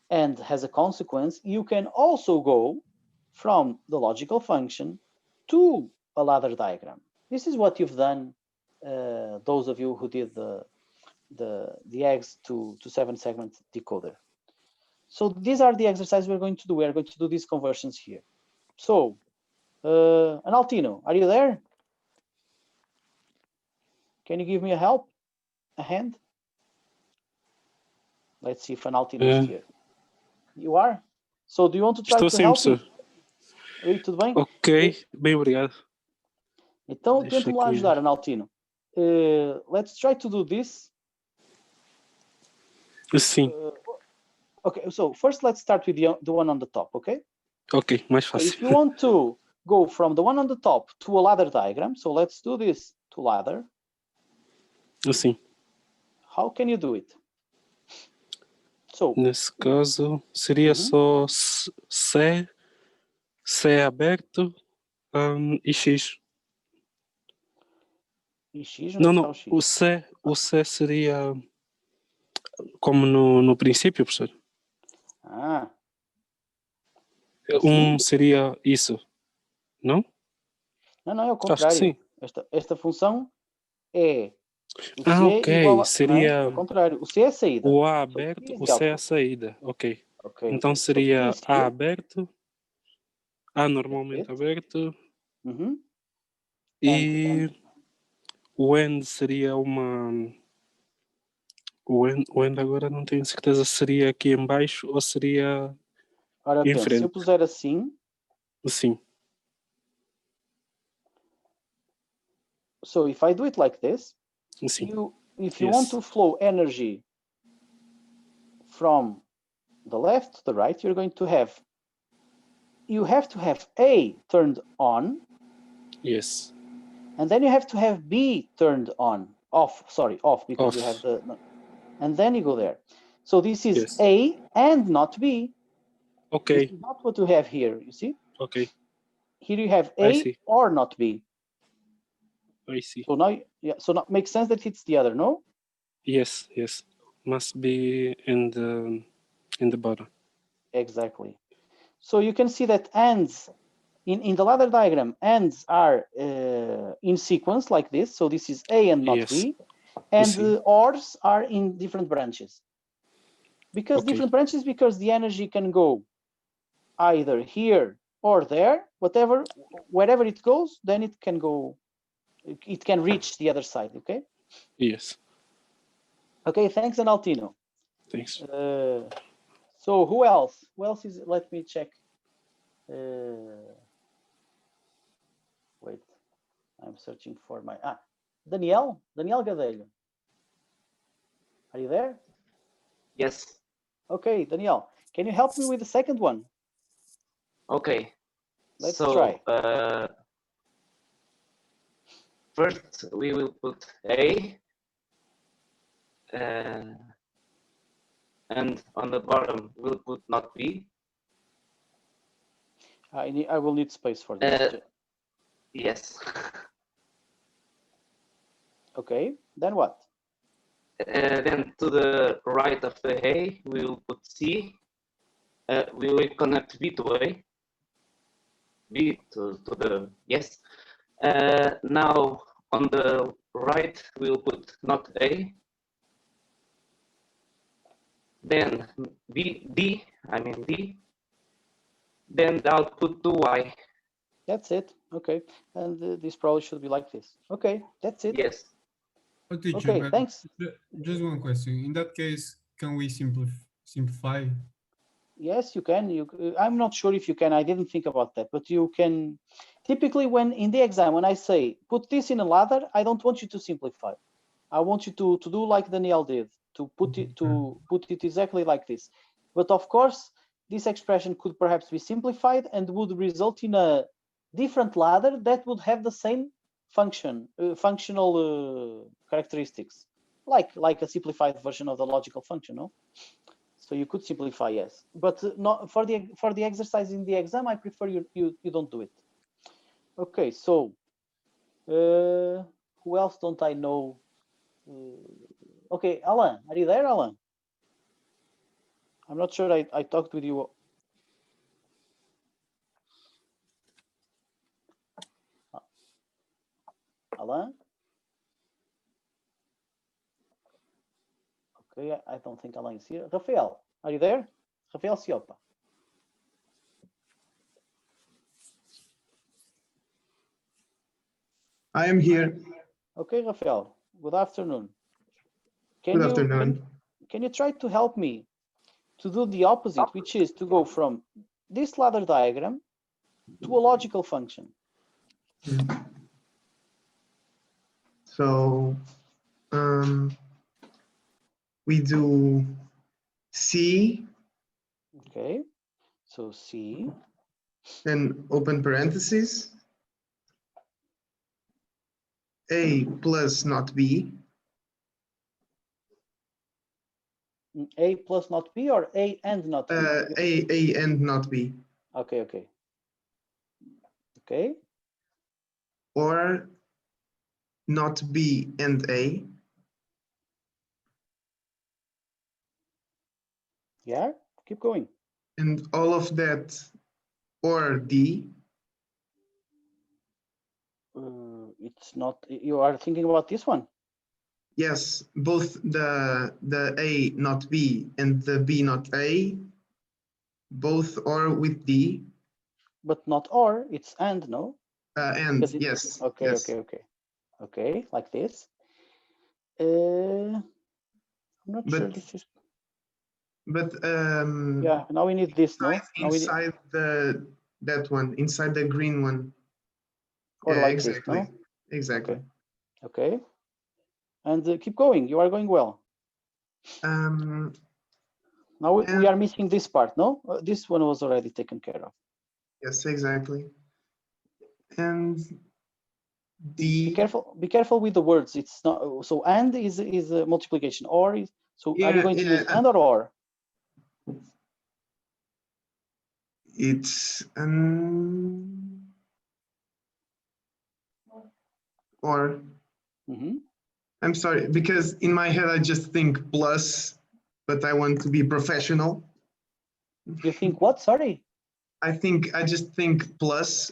And as a consequence, you can also go from the logical function to a ladder diagram. This is what you've done, those of you who did the eggs to 7-segment decoder. So these are the exercises we're going to do. We are going to do these conversions here. So, Analtino, are you there? Can you give me a hand? Let's see if Analtino is here. You are? So do you want to try to help me? Oi, tudo bem? Ok, bem obrigado. Então, tenta-me lá ajudar, Analtino. Let's try to do this Sim. Okay, so first let's start with the one on the top, okay? Ok, mais So if you fácil. want to go from the one on the top to a ladder diagram, so let's do this to ladder. Assim, How can you do it? So, nesse caso, seria só C aberto e X. e X, onde Não, é que está não, o X? o C seria como no princípio, professor. Ah. Assim? Seria isso, não? Não, é o Acho que contrário. sim. Esta função é o Ah, C ok, igual a... Não é? seria É o contrário. O C é a saída. o A So, aberto, P is o the C é a output. saída, ok. Okay. Então So P seria is A here. aberto, A normalmente aberto, e o AND seria uma... O AND agora não tenho certeza se seria aqui em baixo ou seria Ora, em pensa, se eu frente. puser assim, Sim, so if I do it like this, sim. if you want to flow energy from the left to the right, you're going to have, you have to have A turned on. Yes. And then you have to have B turned on, off, because you have the, and then you go there. So this is A and not B. Okay. This is not what you have here, you see? Okay. Here you have A or not B. I see. So now, yeah, so now makes sense that it's the other, no? Yes, yes. Must be in the bottom. Exactly. So you can see that ANDs, in the ladder diagram, ANDs are in sequence like this. So this is A and not B. And the ORs are in different branches. Because different branches, because the energy can go either here or there, wherever it goes, then it can go, it can reach the other side, okay? Yes. Okay, thanks, Analtino. Thanks. So who else? Who else is, let me check. Wait, I'm searching for my, Daniel Gadelho. Are you there? Yes. Okay, Daniel, can you help me with the second one? Okay. Let's try. First, we will put A, and on the bottom, we'll put not B. I will need space for this. Yes. Okay, then what? Then to the right of the A, we will put C. We will connect B to A. B to the, yes. Now on the right, we'll put not A. Then D. Then the output to Y. That's it. Okay, and this probably should be like this. Okay, that's it. Yes. Oh, teacher, okay, thanks. Just one question. In that case, can we simplify? Yes, you can. I'm not sure if you can. I didn't think about that, but you can. Typically, when in the exam, when I say put this in a ladder, I don't want you to simplify. I want you to do like Daniel did, to put it exactly like this. But of course, this expression could perhaps be simplified and would result in a different ladder that would have the same functional characteristics, like a simplified version of the logical function, no? So you could simplify, yes, but not for the exercise in the exam. I prefer you don't do it. Okay, so who else don't I know? Okay, Alan, are you there, Alan? I'm not sure I talked with you. Alan? Okay, I don't think Alan is here. Rafael, are you there? Rafael Siopa. I am here. Okay, Rafael, good afternoon. Good afternoon. Can you try to help me to do the opposite, which is to go from this ladder diagram to a logical function? So we do C, Okay. So C. and open parentheses, A plus not B, A plus not B or A and not B? A and not B, Okay, okay. Okay. or not B and A, Yeah, keep going. and all of that, or D. It's not, you are thinking about this one? Yes, both the A not B and the B not A, both or with D, But not or, it's and, no? and Because yes. Okay, yes. okay, okay. Okay, like this. I'm not sure But this is, yeah, now we need this, no? Now we need, inside that one, inside the green one. or Yeah, like exactly. this, no? Exactly. Okay. And keep going, you are going well. Now we are missing this part, no? This one was already taken care of. Yes, exactly. And Be D. careful with the words. It's not, so and is a multiplication, or is, so are you going to use and or? It's or. I'm sorry, because in my head I just think plus, but I want to be professional. You think what? Sorry. I just think plus.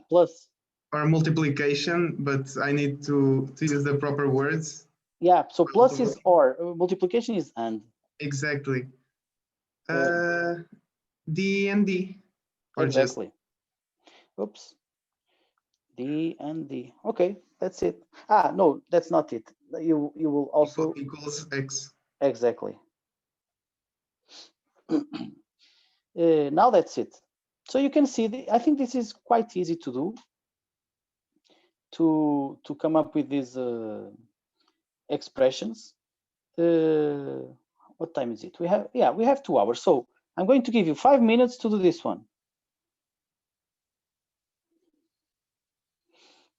Plus. Or multiplication, but I need to use the proper words. Yeah. So plus is or, multiplication is and. Exactly. D and D. Or exactly. Oops. D and D. Okay, that's it. No, that's not it. You will also equals X. Exactly. Now that's it. So you can see, I think this is quite easy to do, to come up with these expressions. What time is it? We have 2 hours. So I'm going to give you 5 minutes to do this one.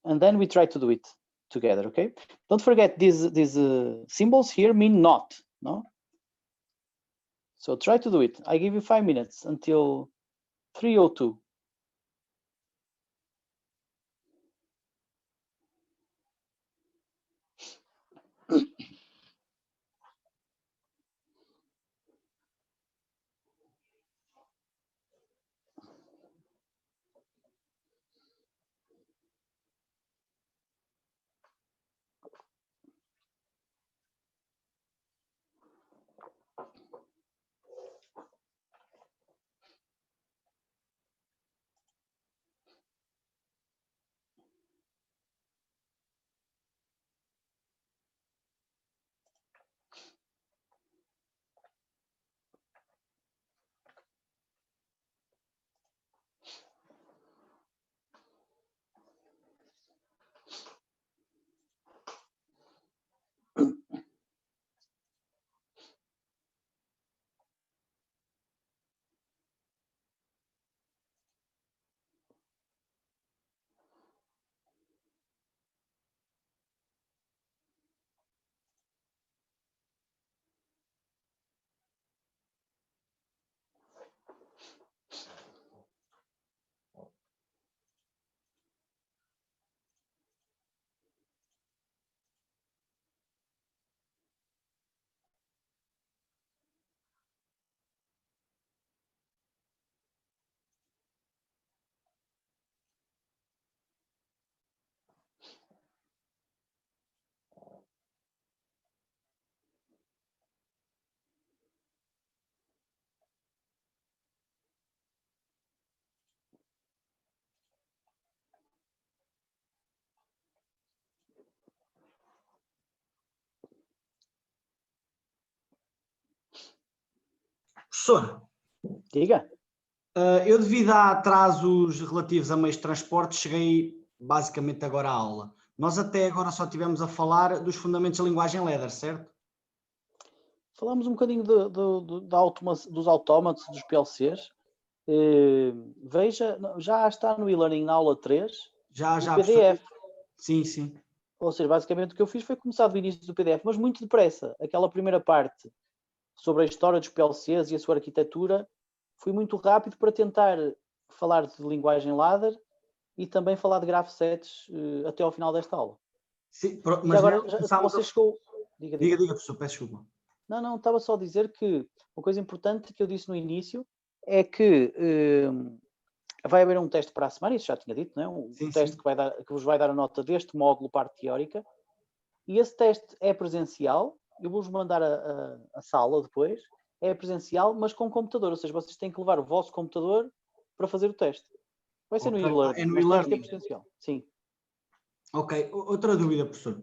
And then we try to do it together, okay? Don't forget these symbols here mean not, no? So try to do it. I give you 5 minutes until 3:02. Professor, diga. Eu devido a atrasos relativos a meios de transporte, cheguei basicamente agora à aula. Nós até agora só tivemos a falar dos fundamentos da linguagem ladder, certo? Falamos um bocadinho dos autómatos, dos PLCs. Veja, já está no e-learning na aula 3, Já, o já PDF. Sim, sim. Ou seja, basicamente o que eu fiz foi começar do início do PDF, mas muito depressa. Aquela primeira parte sobre a história dos PLCs e a sua arquitetura, fui muito rápido para tentar falar de linguagem ladder e também falar de graph sets até ao final desta aula. Sim, E mas agora, nela já, começámos você a- chegou... Diga, professor, peço desculpa. Não, estava só a dizer que uma coisa importante que eu disse no início é que vai haver um teste para a semana, isso já tinha dito, não é? Um Sim, teste sim. que vos vai dar a nota deste módulo parte teórica, e esse teste é presencial. Eu vou-vos mandar a sala depois, é presencial, mas com computador, ou seja, vocês têm que levar o vosso computador para fazer o teste. Vai ser no Ok. e-learning, É no mas tem que ser e-learning. presencial. Sim. Ok, outra dúvida, professor.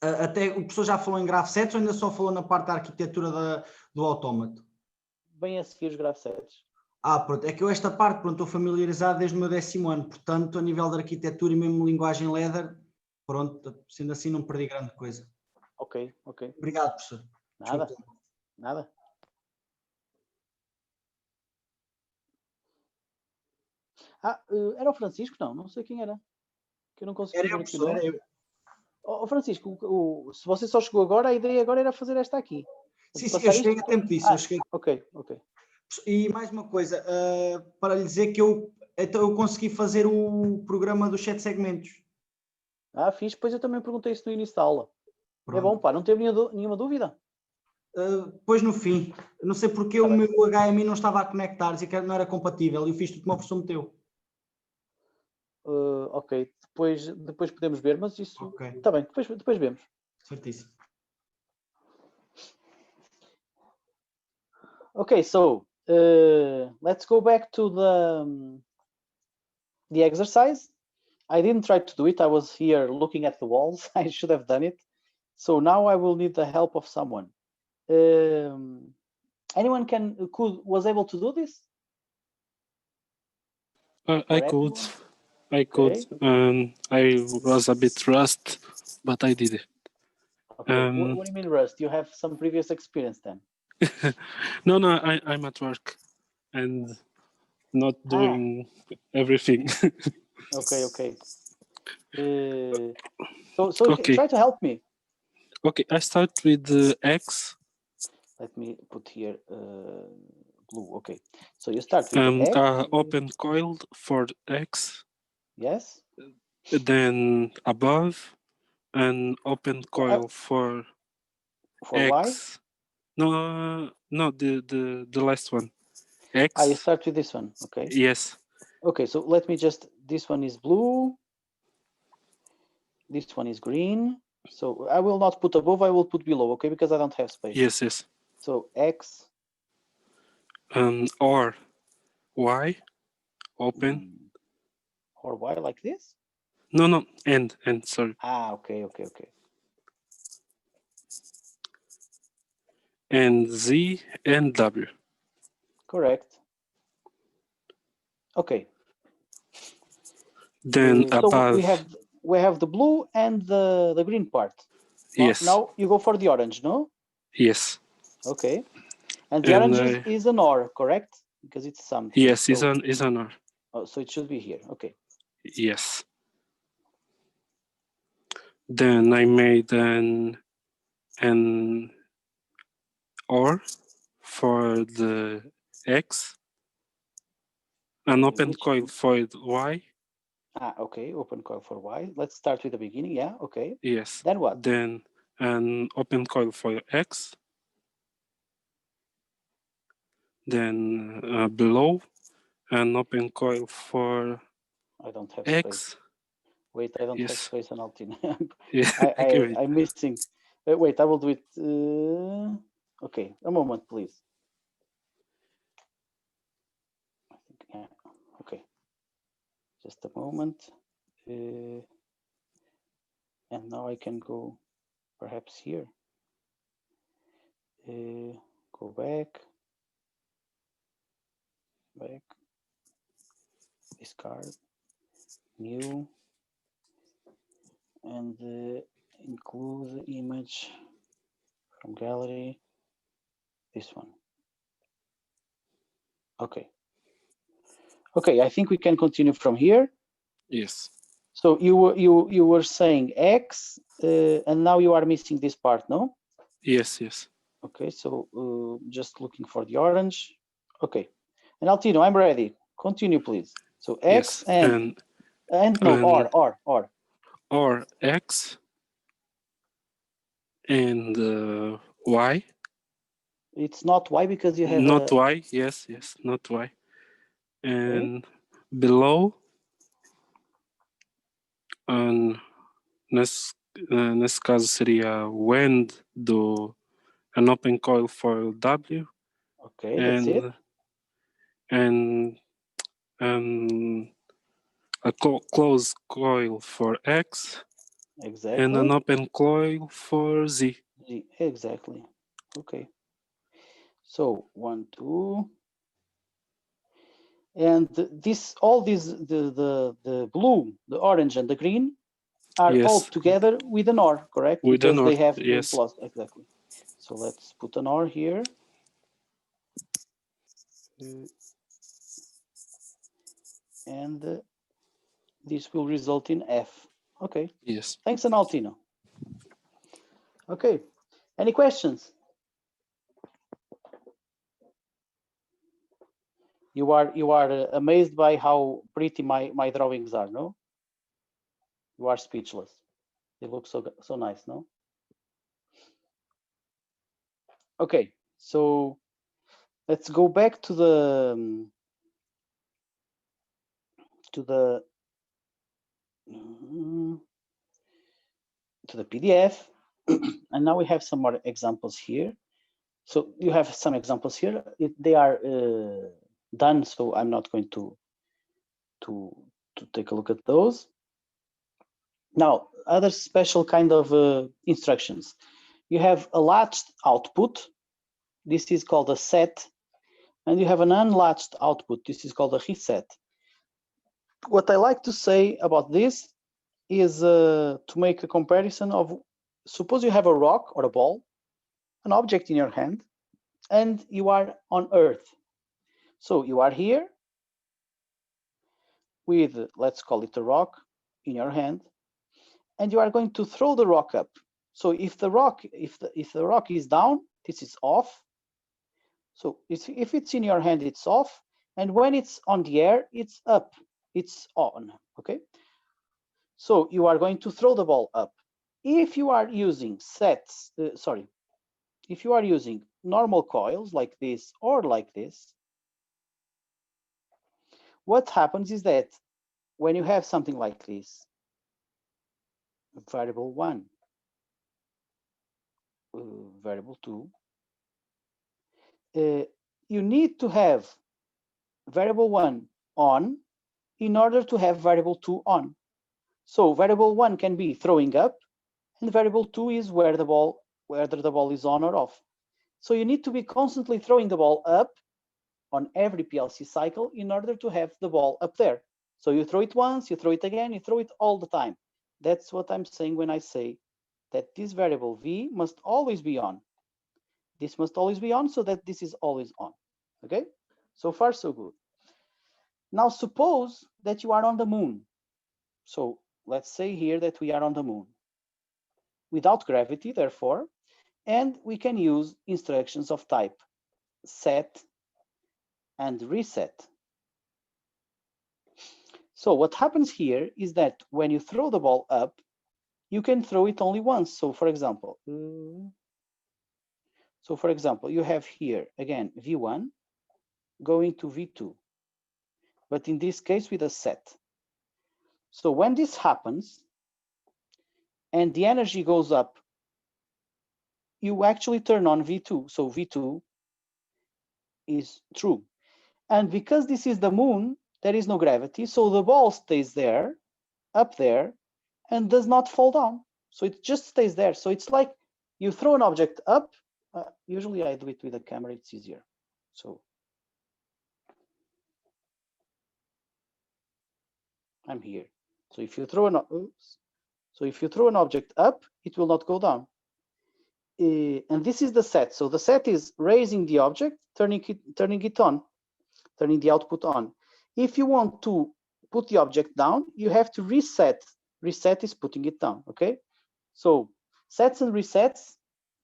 Até o professor já falou em graph sets ou ainda só falou na parte da arquitetura do autómato? Bem a seguir os graph sets. Pronto, é que eu esta parte, pronto, estou familiarizado desde o meu 10º ano, portanto, a nível de arquitetura e mesmo linguagem ladder, pronto, sendo assim não perdi grande coisa. Ok. Obrigado, professor. Nada. Desculpa. Nada. Era o Francisco? Não sei quem era. Que eu não consegui Era ver eu, aqui o professor, nome. era eu. Francisco, se você só chegou agora, a ideia agora era fazer esta aqui. Sim, eu Passar cheguei isto a tempo disso. Eu cheguei. Ok. E mais uma coisa, para lhe dizer que então eu consegui fazer o programa dos 7 segmentos. Fiz, pois eu também perguntei isso no início da aula. Pronto. É bom, pá, não teve nenhuma dúvida? Depois no fim, não sei porque Tá o bem. meu HMI não estava a conectar, dizia que não era compatível, e eu fiz tudo como o professor meteu. Ok, depois podemos ver, mas isso... Ok. Está bem, depois vemos. Certíssimo. Okay, so let's go back to the exercise. I didn't try to do it. I was here looking at the walls. I should have done it. So now I will need the help of someone. Anyone was able to do this? I could. Everyone? I could. I was a bit rust, but I did it. Okay. What do you mean, Rust? You have some previous experience then? No, I'm at work and not doing everything. Okay. So Okay. try to help me. Okay, I start with the X. Let me put here blue. Okay. So you start with X. Open coil for X. Yes. Then above, an open coil for X. Y? No, the last one. X. You start with this one. Okay. Yes. Okay, so let me this one is blue. This one is green. So I will not put above, I will put below, okay? Because I don't have space. Yes. So X. Or Y, open. Or Y like this? No, and sorry. Okay. And Z and W. Correct. Okay. Then above. So we have the blue and the green part. Yes. Now you go for the orange, no? Yes. Okay. And the orange is an OR, correct? Because it's something. Yes, is an OR. Oh, so it should be here. Okay. Yes. Then I made an OR for the X, an open coil for the Y. Okay, open coil for Y. Let's start with the beginning, yeah, okay. Yes. Then what? Then an open coil for X. Then below, an open coil for I don't have X. space. Wait, I don't have space on Altin. Yeah, I'm missing. Wait, I will do it. Okay, a moment, please. I think, yeah, okay. Just a moment. And now I can go perhaps here. Go back. Discard. New. And include the image from gallery. This one. Okay. Okay, I think we can continue from here. Yes. So you were saying X, and now you are missing this part, no? Yes, yes. Okay, so just looking for the orange. Okay, and Altino, I'm ready. Continue, please. So X Yes. and no, or X and Y. It's not Y because you have Not Y. Yes, yes, not Y. And below, nesse caso seria when do an open coil for W. Okay, that's it. And a closed coil for X. Exactly. And an open coil for Z. Exactly. Okay. So 1, 2. And all these, the blue, the orange, and the green are all together with an OR, correct? With because an OR, they have yes. plus, exactly. So let's put an OR here. And this will result in F. Okay. Yes. Thanks, Analtino. Okay. Any questions? You are amazed by how pretty my drawings are, no? You are speechless. They look so nice, no? Okay, so let's go back to the PDF, and now we have some more examples here. So you have some examples here. They are done, so I'm not going to take a look at those. Now, other special kind of instructions. You have a latched output. This is called a set. And you have an unlatched output. This is called a reset. What I like to say about this is to make a comparison of, suppose you have a rock or a ball, an object in your hand, and you are on Earth. So you are here with, let's call it a rock in your hand, and you are going to throw the rock up. So if the rock is down, this is off. So if it's in your hand, it's off, and when it's on the air, it's up, it's on. Okay. So you are going to throw the ball up. If you are using if you are using normal coils like this or like this, what happens is that when you have something like this, variable 1, variable 2, you need to have variable 1 on in order to have variable 2 on. So variable 1 can be throwing up, and variable 2 is whether the ball is on or off. So you need to be constantly throwing the ball up on every PLC cycle in order to have the ball up there. So you throw it once, you throw it again, you throw it all the time. That's what I'm saying when I say that this variable V must always be on. This must always be on so that this is always on. Okay, so far so good. Now suppose that you are on the moon. So let's say here that we are on the moon without gravity, therefore, and we can use instructions of type set and reset. So what happens here is that when you throw the ball up, you can throw it only once. So for example, you have here again V1 going to V2, but in this case with a set. So when this happens and the energy goes up, you actually turn on V2. So V2 is true. And because this is the moon, there is no gravity. So the ball stays there, up there, and does not fall down. So it just stays there. So it's like you throw an object up. Usually I do it with a camera, it's easier. So I'm here. So if you throw an object up, it will not go down. and this is the set. So the set is raising the object, turning it on, turning the output on. If you want to put the object down, you have to reset. Reset is putting it down. Okay. So sets and resets.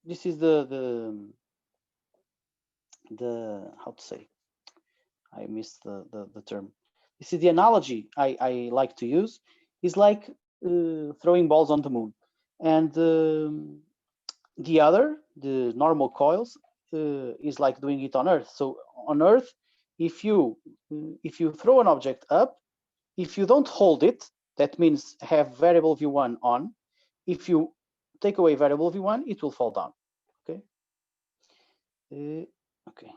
This is the how to say. I missed the term. This is the analogy I like to use. Is like throwing balls on the moon, and the other, the normal coils, is like doing it on Earth. So on Earth, if you throw an object up, if you don't hold it, that means have variable v1 on. If you take away variable v1, it will fall down. Okay. Okay.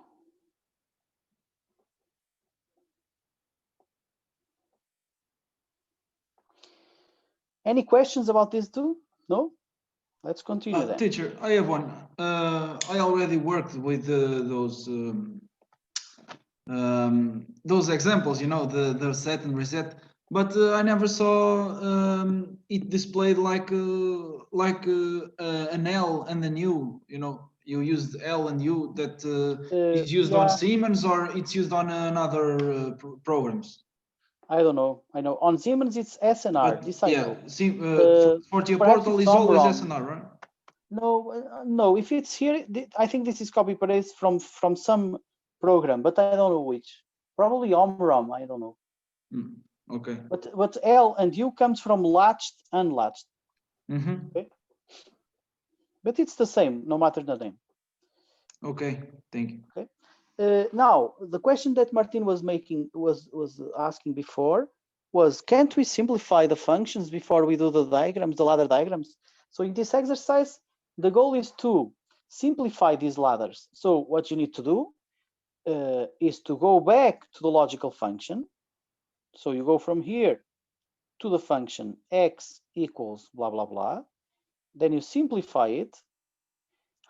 Any questions about this too? No? Let's continue then. Teacher, I have one. I already worked with those examples, you know, the set and reset, but I never saw it displayed like an L and a U. You know, you used L and U that is used on Siemens, or it's used on another programs. I don't know. I know on Siemens it's SNR. This I know. For TIA Portal is always SNR, right? No, no. If it's here, I think this is copy paste from some program, but I don't know which. Probably Omrom. I don't know. Okay. But L and U comes from latched, unlatched. Okay. But it's the same, no matter the name. Okay. Thank you. Okay. Now the question that Martin was making was asking before was, can't we simplify the functions before we do the diagrams, the ladder diagrams? So in this exercise, the goal is to simplify these ladders. So what you need to do is to go back to the logical function. So you go from here to the function x equals blah, blah, blah. Then you simplify it.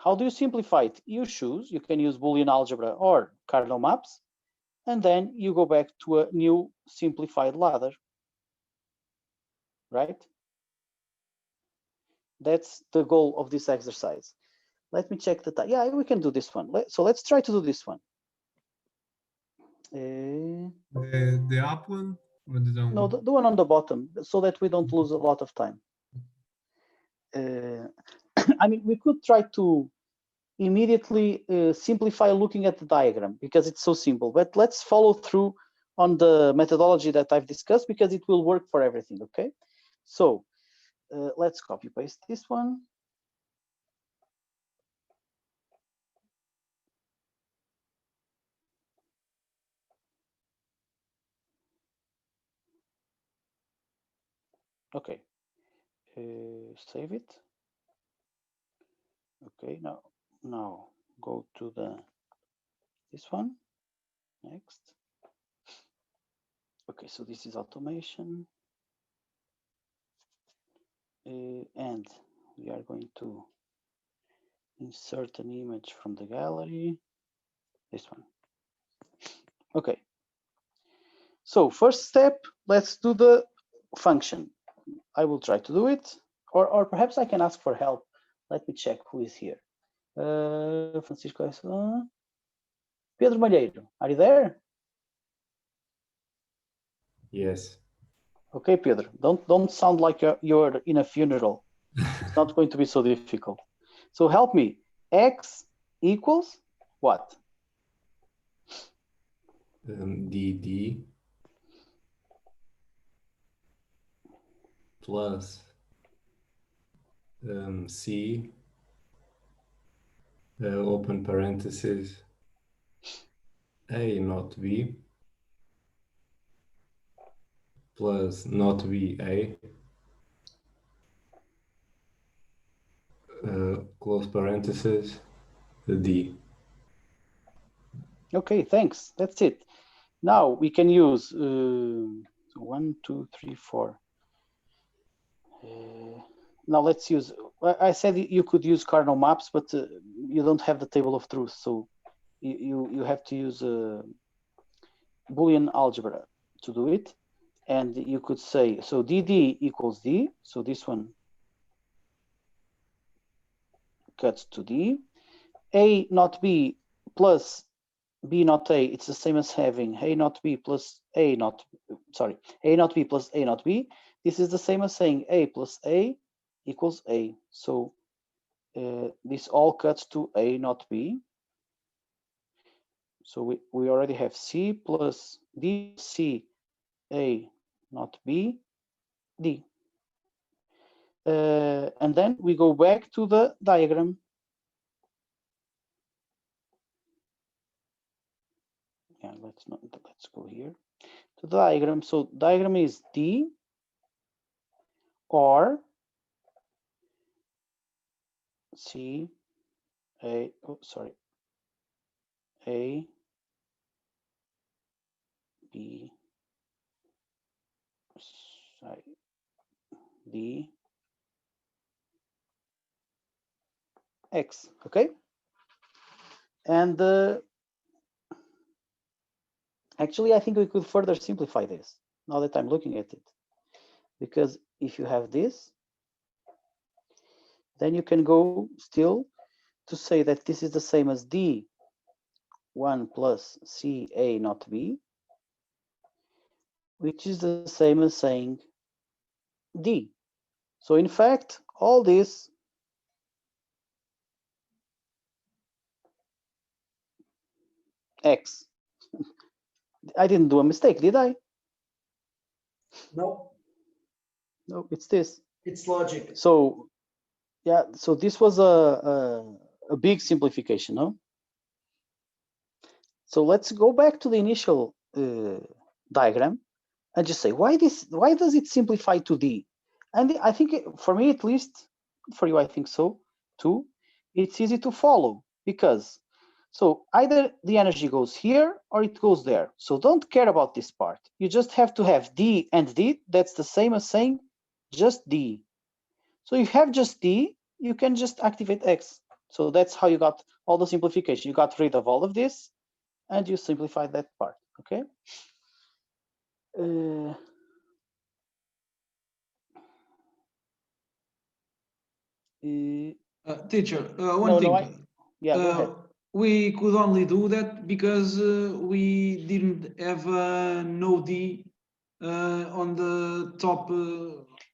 How do you simplify it? You choose, you can use Boolean algebra or Cardinal maps, and then you go back to a new simplified ladder, right? That's the goal of this exercise. Let me check the time. Yeah, we can do this one. So let's try to do this one. The up one or the down no, one? the one on the bottom, so that we don't lose a lot of time. I mean, we could try to immediately simplify looking at the diagram because it's so simple, but let's follow through on the methodology that I've discussed because it will work for everything, okay? So let's copy paste this one. Okay, save it. Okay, now go to this one, next. Okay, so this is automation. And we are going to insert an image from the gallery, this one. Okay, so first step, let's do the function. I will try to do it, or perhaps I can ask for help. Let me check who is here. Francisco, Pedro Malheiro, are you there? Yes. Okay, Pedro, don't sound like you're in a funeral. It's not going to be so difficult. So help me. X equals what? DD plus C open parentheses A not V plus not VA close parentheses D. Okay, thanks. That's it. Now we can use 1, 2, 3, 4. Now let's use, I said you could use cardinal maps, but you don't have the table of truth. So you have to use Boolean algebra to do it. And you could say, so DD equals D. So this one cuts to D. A not B plus B not A, it's the same as having A not B plus A not, sorry, A not B plus A not B. This is the same as saying A plus A equals A. So this all cuts to A not B. So we already have C plus D, C, A not B, D. And then we go back to the diagram. Yeah, let's go here to the diagram. So diagram is D or C, A, oh, sorry, A, B, sorry, D, X, okay? And actually, I think we could further simplify this now that I'm looking at it. Because if you have this, then you can go still to say that this is the same as D1 plus CA not B, which is the same as saying D. So in fact, all this X. I didn't do a mistake, did I? No, No, it's this. it's logic. So yeah, so this was a big simplification, no? So let's go back to the initial diagram and just say why does it simplify to D? And I think for me at least, for you I think so too, it's easy to follow because so either the energy goes here or it goes there. So don't care about this part. You just have to have D and D. That's the same as saying just D. So you have just D, you can just activate X. So that's how you got all the simplification. You got rid of all of this and you simplified that part, okay? Teacher, one thing. Yeah, go ahead. We could only do that because we didn't have no D on the top.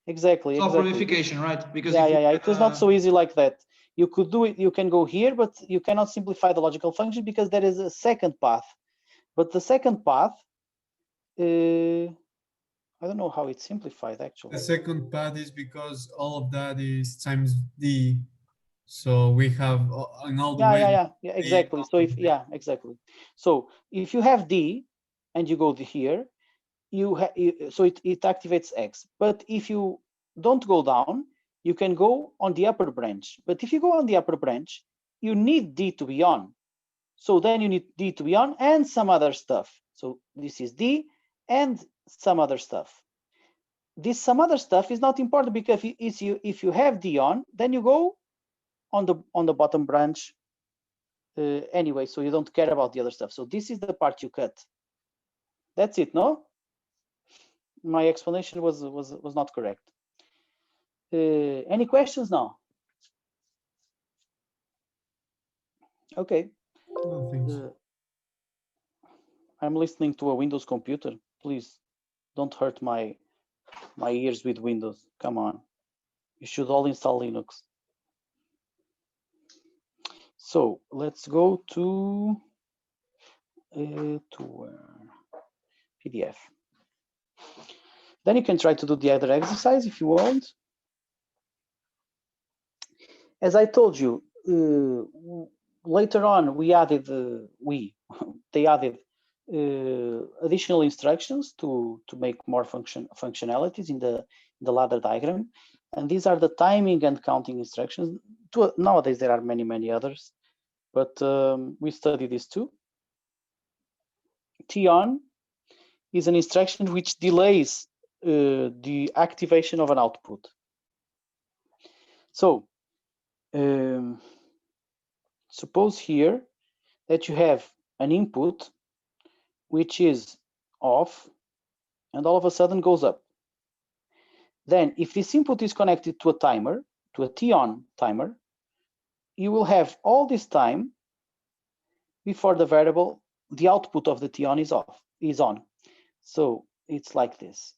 Exactly. Verification, right? Because yeah. It was not so easy like that. You could do it. You can go here, but you cannot simplify the logical function because there is a second path. But the second path, I don't know how it's simplified actually. The second path is because all of that is times D. So we have in all the ways. Yeah, exactly. So if exactly. So if you have D and you go here, so it activates X. But if you don't go down, you can go on the upper branch. But if you go on the upper branch, you need D to be on. So then you need D to be on and some other stuff. So this is D and some other stuff. This some other stuff is not important because if you have D on, then you go on the bottom branch anyway, so you don't care about the other stuff. So this is the part you cut. That's it, no? My explanation was not correct. Any questions now? Okay. I'm listening to a Windows computer. Please don't hurt my ears with Windows. Come on. You should all install Linux. So let's go to PDF. Then you can try to do the other exercise if you want. As I told you, later on we added they added additional instructions to make more functionalities in the ladder diagram, and these are the timing and counting instructions. Nowadays there are many others, but we study this too. T on is an instruction which delays the activation of an output. So suppose here that you have an input which is off and all of a sudden goes up. Then if this input is connected to a timer, to a T-on timer, you will have all this time before the variable, the output of the T-on is on. So it's like this.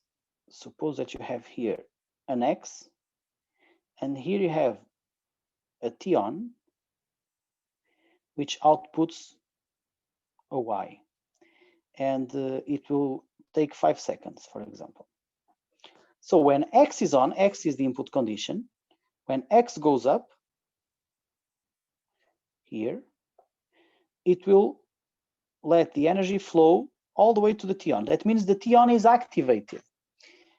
Suppose that you have here an X, and here you have a T-on, which outputs a Y. And it will take 5 seconds, for example. So when X is on, X is the input condition. When X goes up here, it will let the energy flow all the way to the T-on. That means the T-on is activated.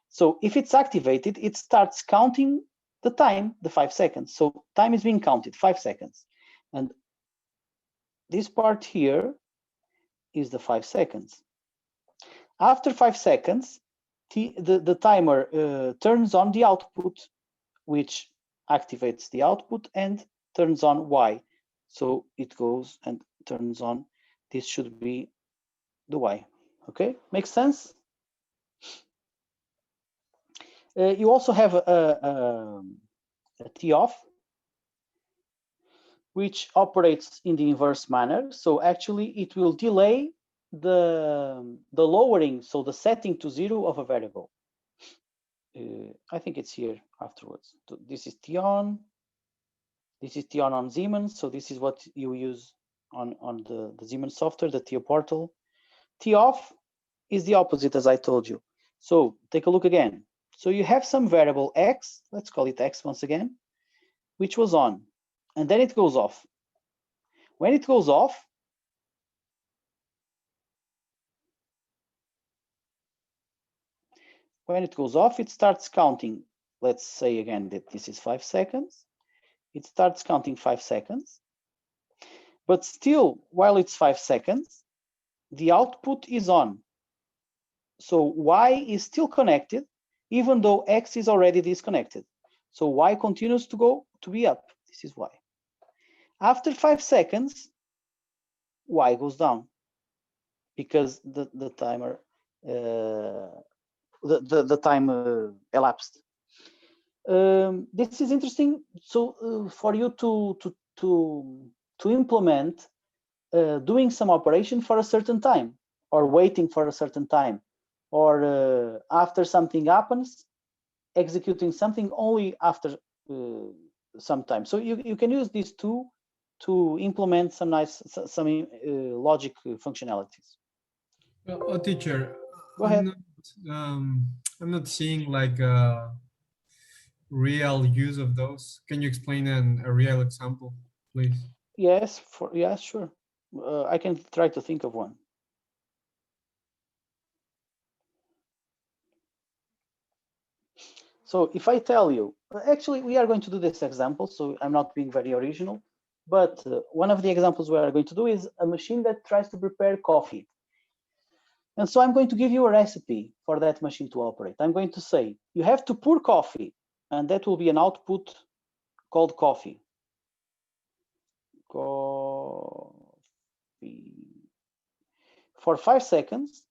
So if it's activated, it starts counting the time, the 5 seconds. So time is being counted, 5 seconds. And this part here is the 5 seconds. After 5 seconds, the timer turns on the output, which activates the output and turns on Y. So it goes and turns on. This should be the Y. Okay, makes sense? You also have a T-off, which operates in the inverse manner. So actually it will delay the lowering, so the setting to 0 of a variable. I think it's here afterwards. So this is T-on. This is T-on on Siemens. So this is what you use on the Siemens software, the TIA portal. T-off is the opposite, as I told you. So take a look again. So you have some variable X, let's call it X once again, which was on, and then it goes off. When it goes off, it starts counting. Let's say again that this is 5 seconds. It starts counting 5 seconds. But still, while it's 5 seconds, the output is on. So Y is still connected, even though X is already disconnected. So Y continues to be up. This is Y. After 5 seconds, Y goes down because the timer the time elapsed. This is interesting. So for you to implement doing some operation for a certain time, or waiting for a certain time, or after something happens, executing something only after some time. So you can use these two to implement some nice logic functionalities. Well, teacher, Go ahead. I'm not seeing like a real use of those. Can you explain a real example, please? Yes, sure. I can try to think of one. So if I tell you, actually, we are going to do this example, so I'm not being very original, but one of the examples we are going to do is a machine that tries to prepare coffee. And so I'm going to give you a recipe for that machine to operate. I'm going to say, you have to pour coffee, and that will be an output called coffee. Coffee. For 5 seconds.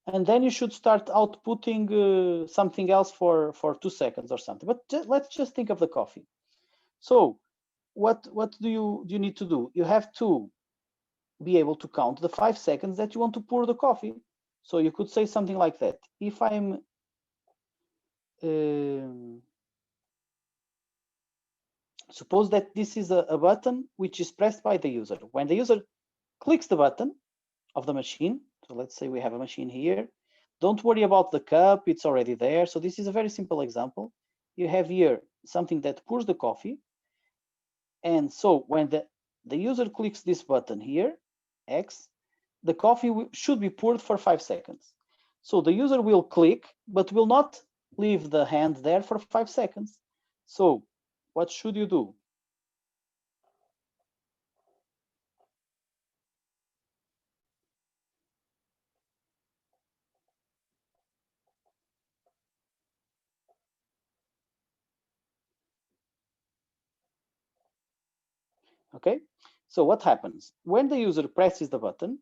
And then you should start outputting something else for 2 seconds or something. But let's just think of the coffee. So what do you need to do? You have to be able to count the 5 seconds that you want to pour the coffee. So you could say something like that. If I'm suppose that this is a button which is pressed by the user. When the user clicks the button of the machine, so let's say we have a machine here. Don't worry about the cup, it's already there. So this is a very simple example. You have here something that pours the coffee. And so when the user clicks this button here, X, the coffee should be poured for 5 seconds. So the user will click, but will not leave the hand there for 5 seconds. So what should you do? Okay, so what happens? When the user presses the button,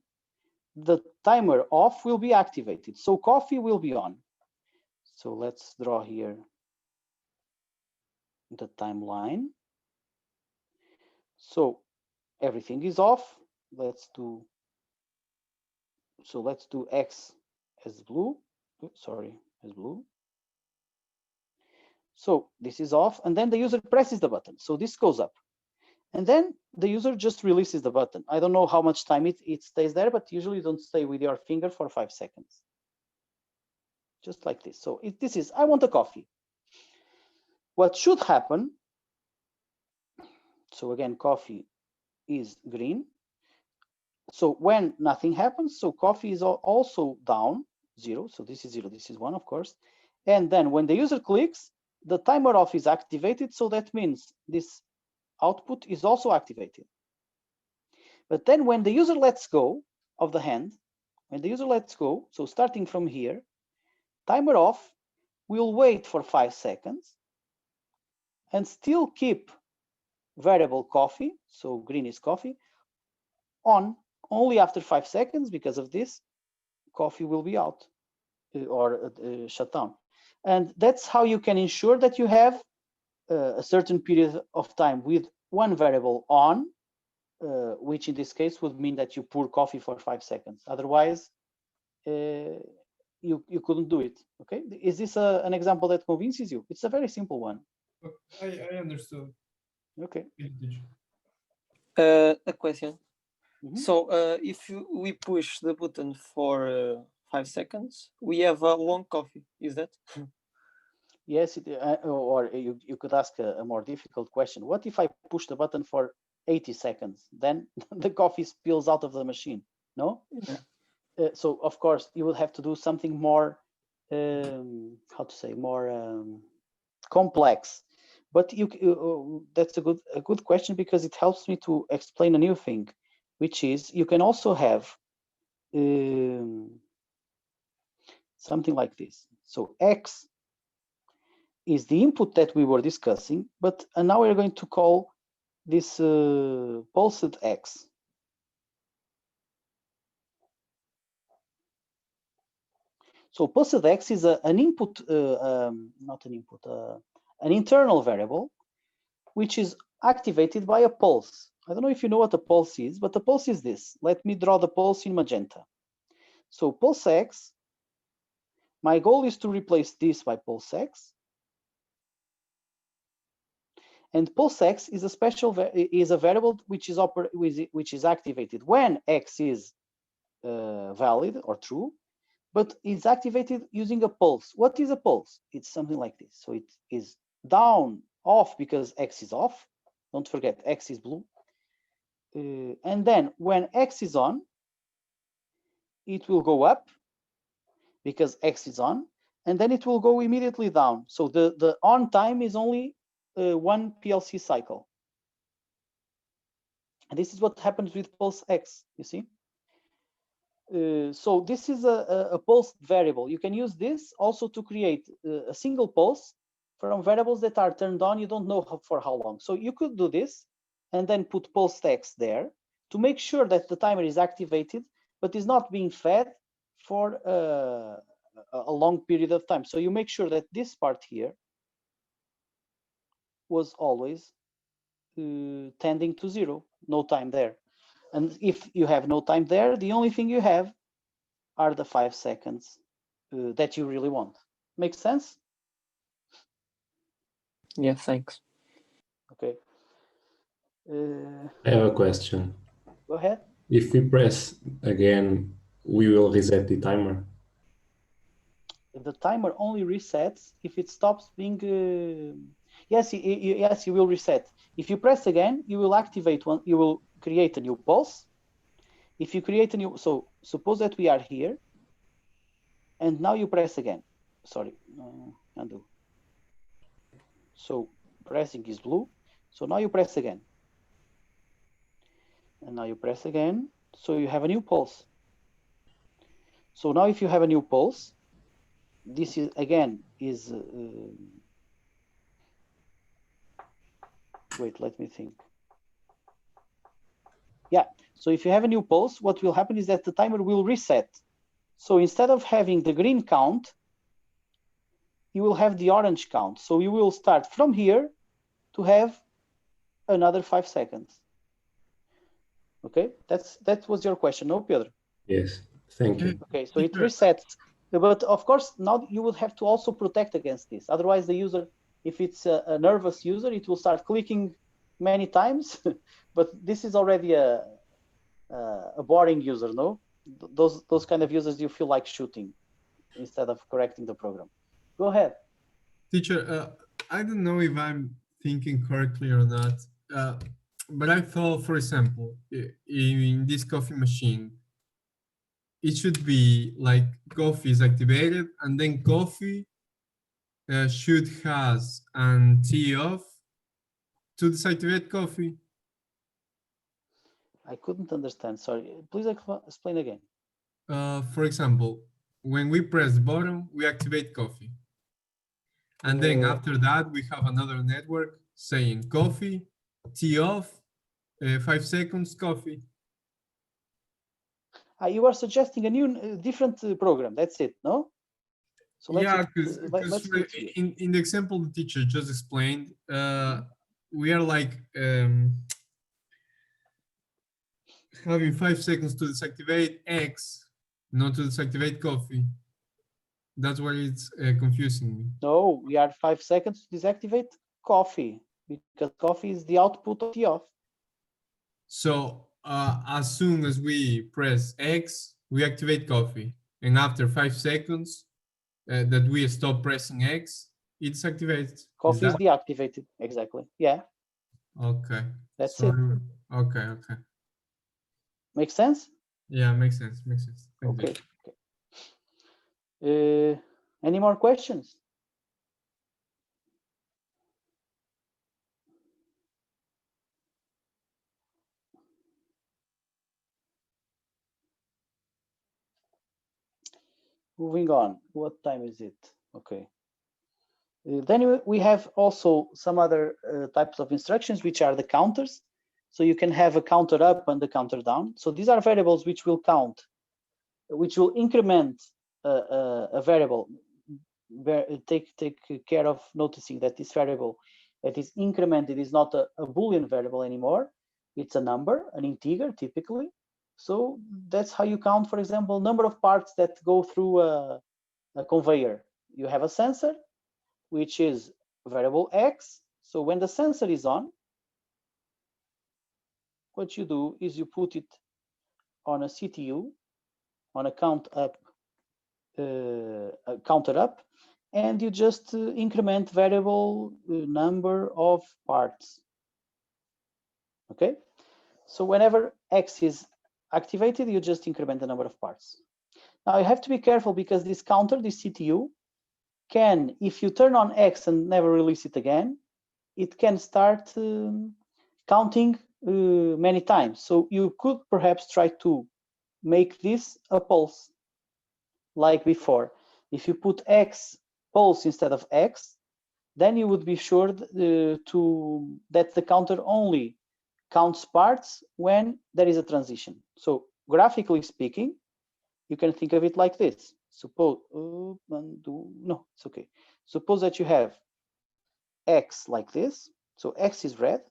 the timer off will be activated. So coffee will be on. So let's draw here the timeline. So everything is off. Let's do X as blue. Sorry, as blue. So this is off, and then the user presses the button. So this goes up. And then the user just releases the button. I don't know how much time it stays there, but usually don't stay with your finger for 5 seconds. Just like this. So this is, I want a coffee. What should happen, so again, coffee is green. So when nothing happens, so coffee is also down, 0. So this is 0, this is 1, of course. And then when the user clicks, the timer off is activated. So that means this output is also activated. But then when the user lets go of the hand, when the user lets go, so starting from here, timer off will wait for 5 seconds and still keep variable coffee, so green is coffee, on. Only after 5 seconds, because of this, coffee will be out or shut down. And that's how you can ensure that you have a certain period of time with one variable on, which in this case would mean that you pour coffee for 5 seconds. Otherwise, you couldn't do it. Okay, is this an example that convinces you? It's a very simple one. I understood. Okay. A question. Mm-hmm. So if we push the button for 5 seconds, we have a long coffee, is that? Yes, or you could ask a more difficult question. What if I push the button for 80 seconds? Then the coffee spills out of the machine, no? Yeah. So of course you will have to do something more, how to say, more complex. But that's a good question, because it helps me to explain a new thing, which is you can also have something like this. So X is the input that we were discussing, but now we're going to call this pulsed X. So pulsed X is an input, not an input, an internal variable, which is activated by a pulse. I don't know if you know what a pulse is, but the pulse is this. Let me draw the pulse in magenta. So pulse X, my goal is to replace this by pulse X. And pulse X is a variable which is activated when X is valid or true, but it's activated using a pulse. What is a pulse? It's something like this. So it is down, off, because X is off. Don't forget, X is blue. And then when X is on, it will go up because X is on, and then it will go immediately down. So the on time is only one PLC cycle. And this is what happens with pulse X, you see? So this is a pulse variable. You can use this also to create a single pulse from variables that are turned on. You don't know for how long. So you could do this and then put pulse X there to make sure that the timer is activated, but is not being fed for a long period of time. So you make sure that this part here was always tending to 0, no time there. And if you have no time there, the only thing you have are the 5 seconds that you really want. Makes sense? Yeah, thanks. Okay. I have a question. Go ahead. If we press again, we will reset the timer. The timer only resets if it stops being. Yes, yes, you will reset. If you press again, you will activate one. You will create a new pulse. If you create a new, so suppose that we are here, and now you press again. Sorry, undo. So pressing is blue. So now you press again. And now you press again. So you have a new pulse. So now if you have a new pulse, this is again is, wait, let me think. Yeah, so if you have a new pulse, what will happen is that the timer will reset. So instead of having the green count, you will have the orange count. So you will start from here to have another 5 seconds. Okay, that was your question, no, Pedro? Yes, thank you. Okay, so it resets, but of course now you will have to also protect against this. Otherwise, the user, if it's a nervous user, it will start clicking many times. But this is already a boring user, no? Those kind of users you feel like shooting instead of correcting the program. Go ahead. Teacher, I don't know if I'm thinking correctly or not, but I thought, for example, in this coffee machine, it should be like coffee is activated and then coffee should has and tea off to deactivate coffee. I couldn't understand, sorry. Please explain again. For example, when we press the button, we activate coffee. And then after that, we have another network saying coffee, tea off, 5 seconds, coffee. You are suggesting a new, different program. That's it, no? So Yeah, let's because do it here. in the example the teacher just explained, we are like having 5 seconds to deactivate X, not to deactivate coffee. That's why it's confusing me. No, we are 5 seconds to deactivate coffee because coffee is the output of tea off. So as soon as we press X, we activate coffee. And after 5 seconds that we stop pressing X, it's activated. Coffee is deactivated, exactly. Yeah. Okay. That's so, it. Okay. Makes sense? Yeah, makes sense. Thank okay. Any more questions? Moving on. What time is it? Okay. Then we have also some other types of instructions, which are the counters. So you can have a counter up and a counter down. So these are variables which will count, which will increment a variable. Take care of noticing that this variable that is incremented is not a Boolean variable anymore. It's a number, an integer typically. So that's how you count, for example, number of parts that go through a conveyor. You have a sensor, which is variable X. So when the sensor is on, what you do is you put it on a CTU, on a counter up, and you just increment variable number of parts. Okay, so whenever X is activated, you just increment the number of parts. Now you have to be careful because this counter, this CTU, can, if you turn on X and never release it again, it can start counting many times. So you could perhaps try to make this a pulse like before. If you put X pulse instead of X, then you would be sure that the counter only counts parts when there is a transition. So graphically speaking, you can think of it like this. Suppose, no, it's okay. Suppose that you have X like this. So X is red.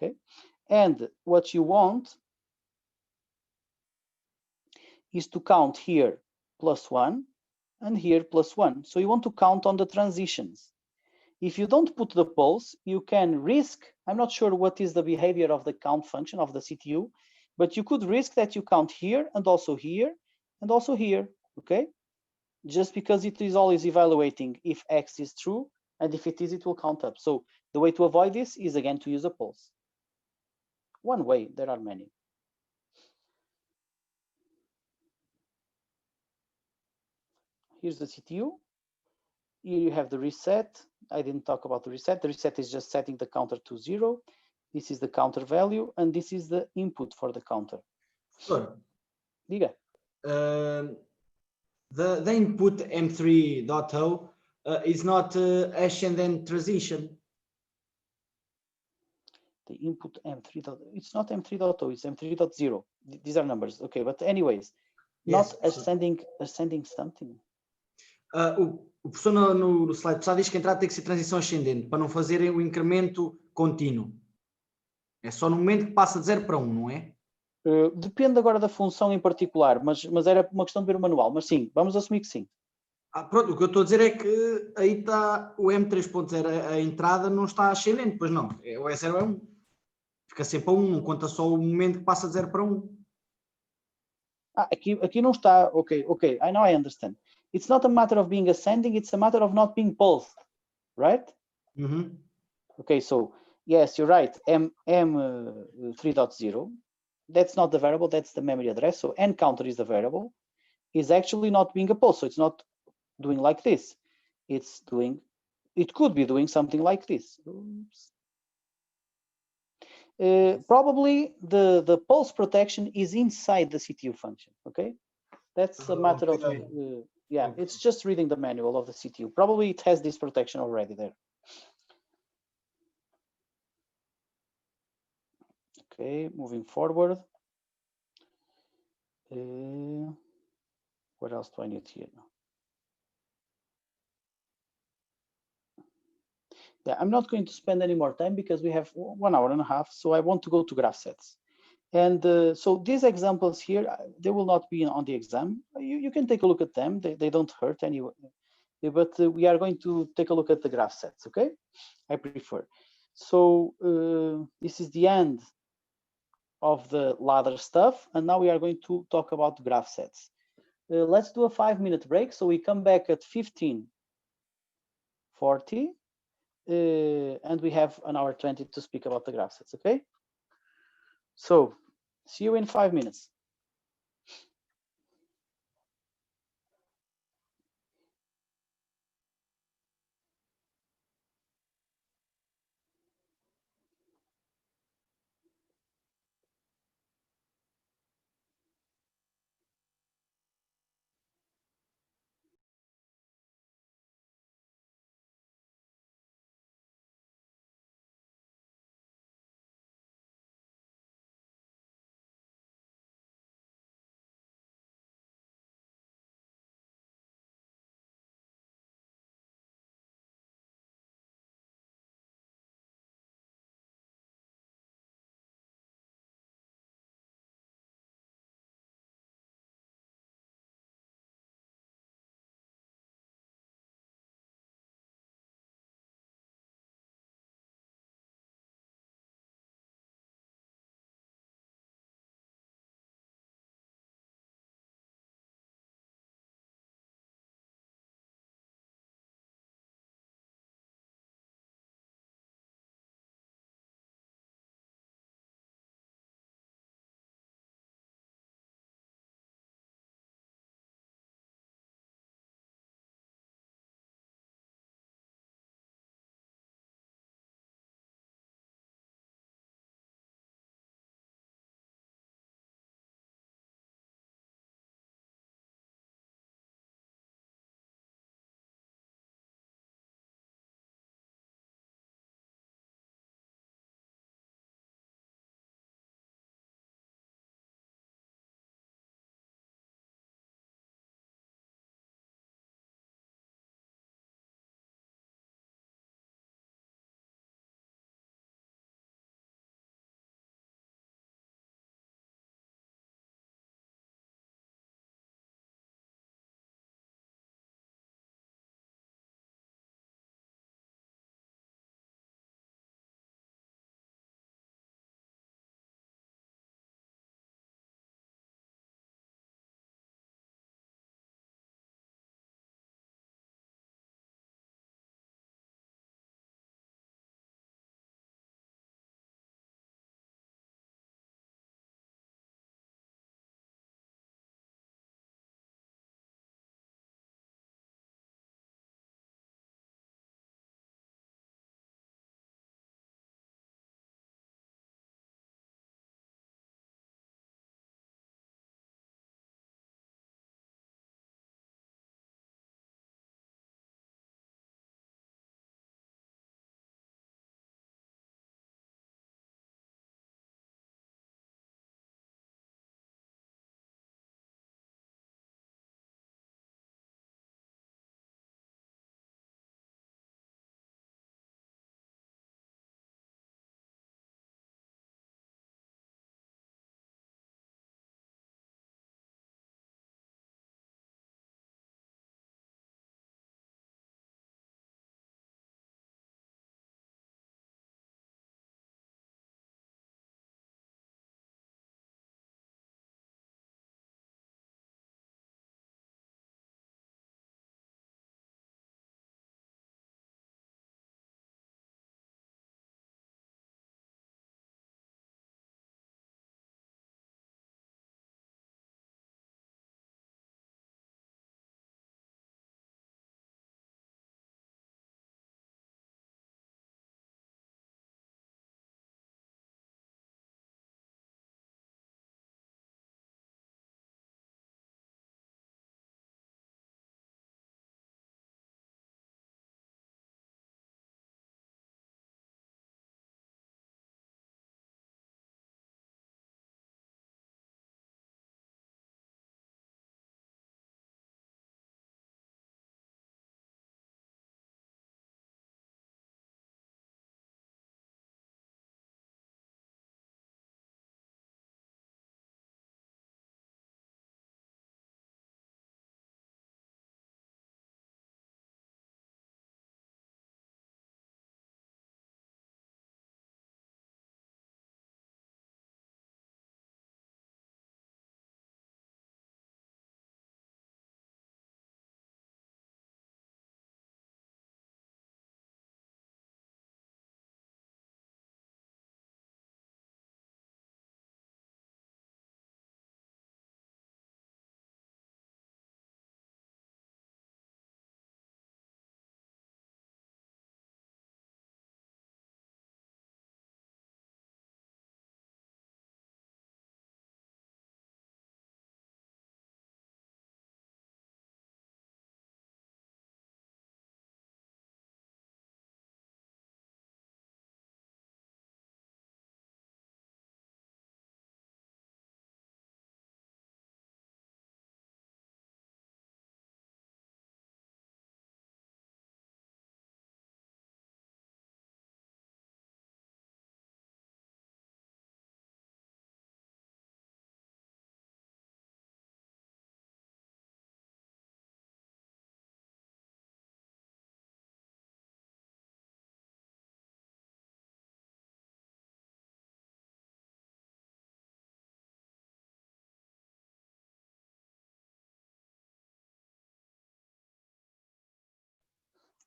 Okay. And what you want is to count here +1 and here +1. So you want to count on the transitions. If you don't put the pulse, you can risk, I'm not sure what is the behavior of the count function of the CTU, but you could risk that you count here and also here and also here, okay? Just because it is always evaluating if X is true, and if it is, it will count up. So the way to avoid this is again to use a pulse. One way, there are many. Here's the CTU. Here you have the reset. I didn't talk about the reset. The reset is just setting the counter to 0. This is the counter value, and this is the input for the counter. Sure. Diga. The input M3.0 is not hash and then transition. The input M3. It's not M3.0. It's M3.0. These are numbers. Okay, but anyways, Yes, not ascending something. O professor no slide passado diz que a entrada tem que ser transição ascendente, para não fazerem o incremento contínuo. É só no momento que passa de 0 para 1, não é? Depende agora da função em particular, mas era uma questão de ver o manual. Mas sim, vamos assumir que sim. Pronto, o que eu estou a dizer é que aí está o M3.0, a entrada não está ascendente, pois não. Ou é 0 ou é 1. Fica sempre a 1, não conta só o momento que passa de 0 para 1. Aqui não está. Ok, I know, I understand. It's not a matter of being ascending, it's a matter of not being pulsed, right? Okay, so yes, you're right. M 3.0, that's not the variable, that's the memory address. So n counter is the variable, is actually not being a pulse. So it's not doing like this. It could be doing something like this. Probably the pulse protection is inside the CTU function. Okay, that's a matter of yeah. Okay. It's just reading the manual of the CTU. Probably it has this protection already there. Okay, moving forward. What else do I need here now? Yeah, I'm not going to spend any more time because we have 1 hour and a half. So I want to go to graph sets. And so these examples here, they will not be on the exam. You can take a look at them. They don't hurt anyway. But we are going to take a look at the graph sets, okay? I prefer. So this is the end of the ladder stuff. And now we are going to talk about graph sets. Let's do a 5-minute break. So we come back at 15:40. And we have an hour 20 to speak about the graph sets, okay? So see you in 5 minutes.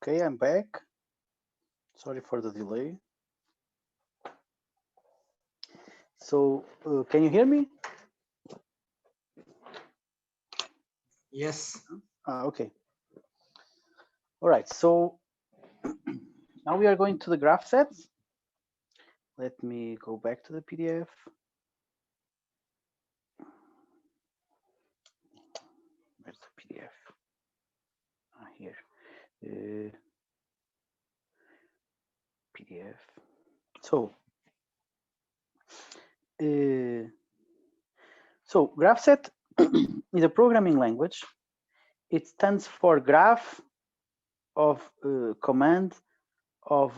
Okay, I'm back. Sorry for the delay. So, can you hear me? Yes. Okay. All right, so now we are going to the graph sets. Let me go back to the PDF. Where's the PDF? Here. PDF. So graph set is a programming language. It stands for graph of command of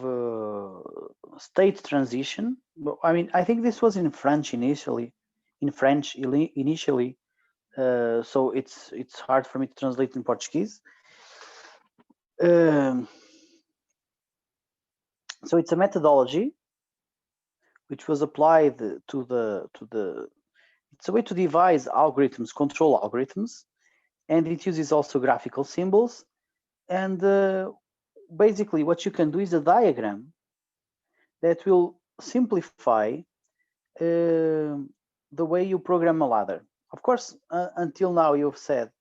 state transition. I mean, I think this was in French initially. So it's hard for me to translate in Portuguese. So it's a methodology which was applied to the. It's a way to devise algorithms, control algorithms, and it uses also graphical symbols. And basically, what you can do is a diagram that will simplify the way you program a ladder. Of course, until now you've said,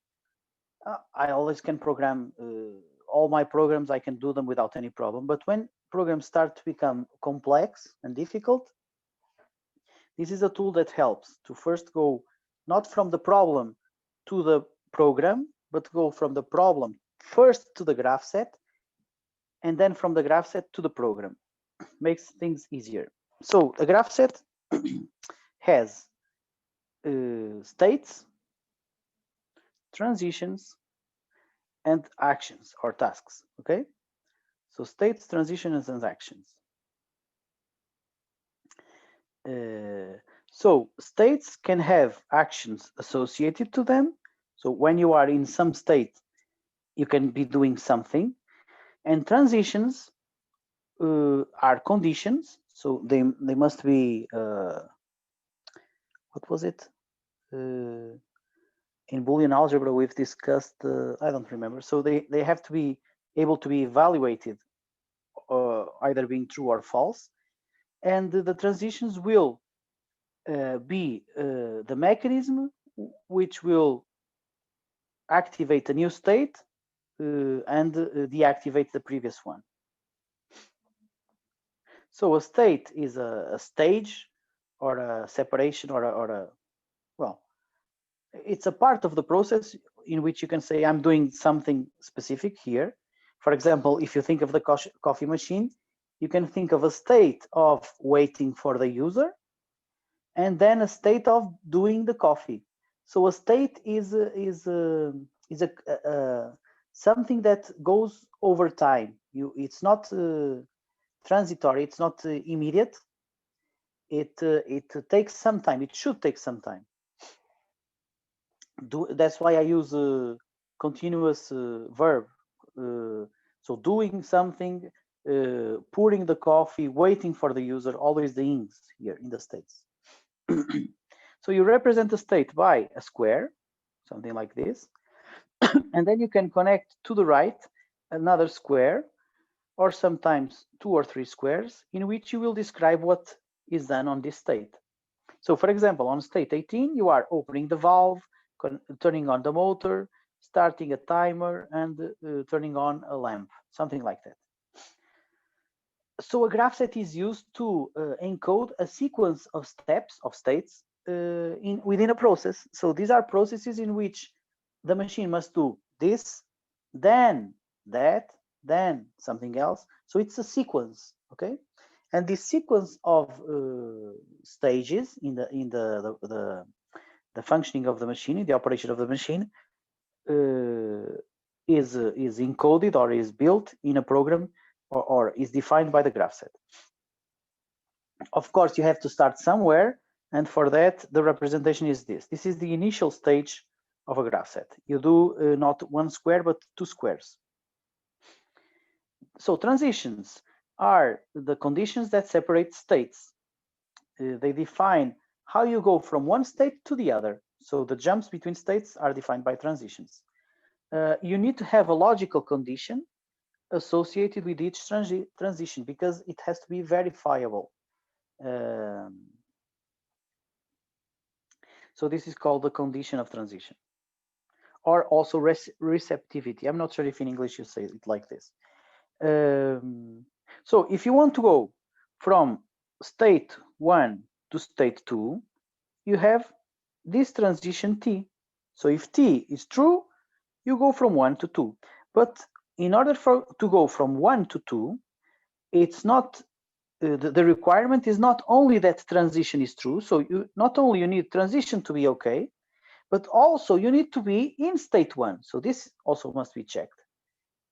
I always can program all my programs, I can do them without any problem. But when programs start to become complex and difficult, this is a tool that helps to first go not from the problem to the program, but go from the problem first to the graph set, and then from the graph set to the program. Makes things easier. So a graph set has states, transitions, and actions or tasks. Okay, so states, transitions, and actions. So states can have actions associated to them. So when you are in some state, you can be doing something. And transitions are conditions. So they must be, what was it? In Boolean algebra, we've discussed, I don't remember. So they have to be able to be evaluated, either being true or false. And the transitions will be the mechanism which will activate a new state and deactivate the previous one. So a state is a stage or a separation or a well, it's a part of the process in which you can say I'm doing something specific here. For example, if you think of the coffee machine, you can think of a state of waiting for the user and then a state of doing the coffee. So a state is something that goes over time. It's not transitory. It's not immediate. It takes some time. It should take some time. That's why I use continuous verb. So doing something, pouring the coffee, waiting for the user, always the ings here in the states. So you represent the state by a square, something like this. And then you can connect to the right another square, or sometimes 2 or 3 squares, in which you will describe what is done on this state. So for example, on state 18, you are opening the valve, turning on the motor, starting a timer, and turning on a lamp, something like that. So a graph set is used to encode a sequence of steps, of states, within a process. So these are processes in which the machine must do this, then that, then something else. So it's a sequence, okay? And this sequence of stages in the functioning of the machine, in the operation of the machine, is encoded or is built in a program or is defined by the graph set. Of course, you have to start somewhere, and for that, the representation is this. This is the initial stage of a graph set. You do not 1 square, but 2 squares. So transitions are the conditions that separate states. They define how you go from one state to the other. So the jumps between states are defined by transitions. You need to have a logical condition associated with each transition because it has to be verifiable. So this is called the condition of transition, or also receptivity. I'm not sure if in English you say it like this. So if you want to go from state 1 to state 2, you have this transition T. So if T is true, you go from 1 to 2. But in order to go from 1 to 2, it's not the requirement is not only that transition is true. So you not only you need transition to be okay, but also you need to be in state 1. So this also must be checked.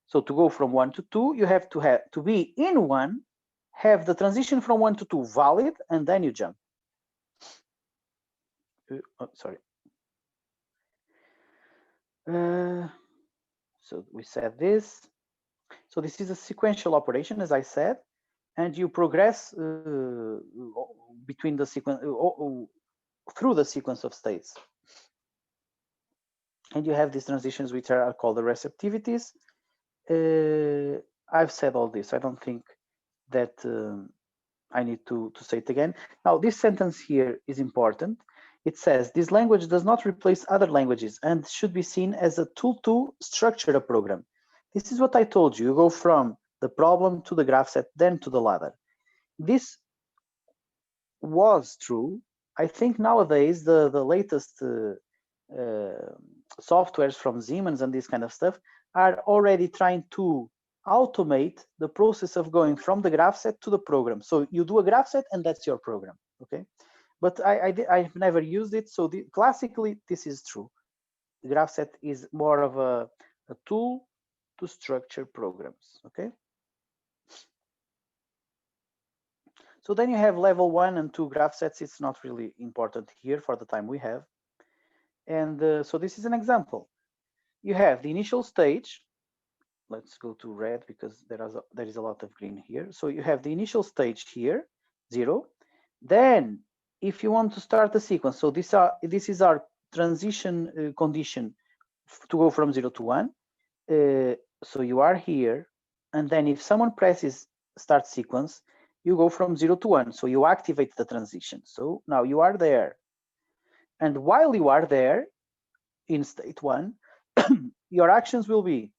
So to go from 1 to 2, you have to be in 1, have the transition from 1 to 2 valid, and then you jump. Sorry. So we said this. So this is a sequential operation, as I said, and you progress between the sequence through the sequence of states. And you have these transitions which are called the receptivities. I've said all this. I don't think that I need to say it again. Now, this sentence here is important. It says, this language does not replace other languages and should be seen as a tool to structure a program. This is what I told you. You go from the problem to the graph set, then to the ladder. This was true. I think nowadays the latest softwares from Siemens and this kind of stuff are already trying to automate the process of going from the graph set to the program. So you do a graph set and that's your program, okay? But I've never used it, so classically this is true. The graph set is more of a tool to structure programs, okay? So then you have level 1 and 2 graph sets. It's not really important here for the time we have. And so this is an example. You have the initial stage. Let's go to red because there is a lot of green here. So you have the initial stage here, 0. Then if you want to start the sequence, so this is our transition condition to go from 0 to 1. So you are here, and then if someone presses start sequence, you go from 0 to 1. So you activate the transition. So now you are there. And while you are there in state 1, your actions will be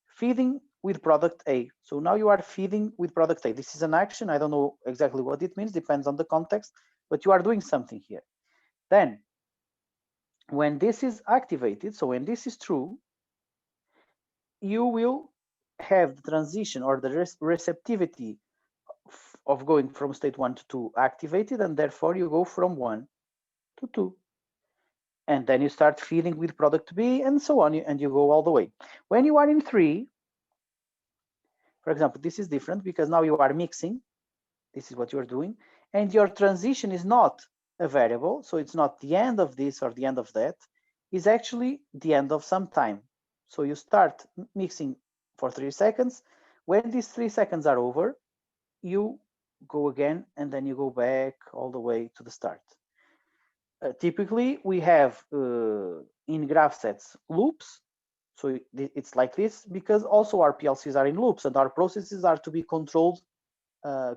feeding with product A. So now you are feeding with product A. This is an action. I don't know exactly what it means, depends on the context, but you are doing something here. Then when this is activated, so when this is true, you will have the transition or the receptivity of going from state 1 to 2 activated, and therefore you go from 1 to 2. And then you start feeding with product B and so on, and you go all the way. When you are in 3, for example, this is different because now you are mixing. This is what you are doing. And your transition is not a variable. So it's not the end of this or the end of that. It's actually the end of some time. So you start mixing for 3 seconds. When these 3 seconds are over, you go again, and then you go back all the way to the start. Typically, we have in graph sets loops. So it's like this because also our PLCs are in loops and our processes are to be controlled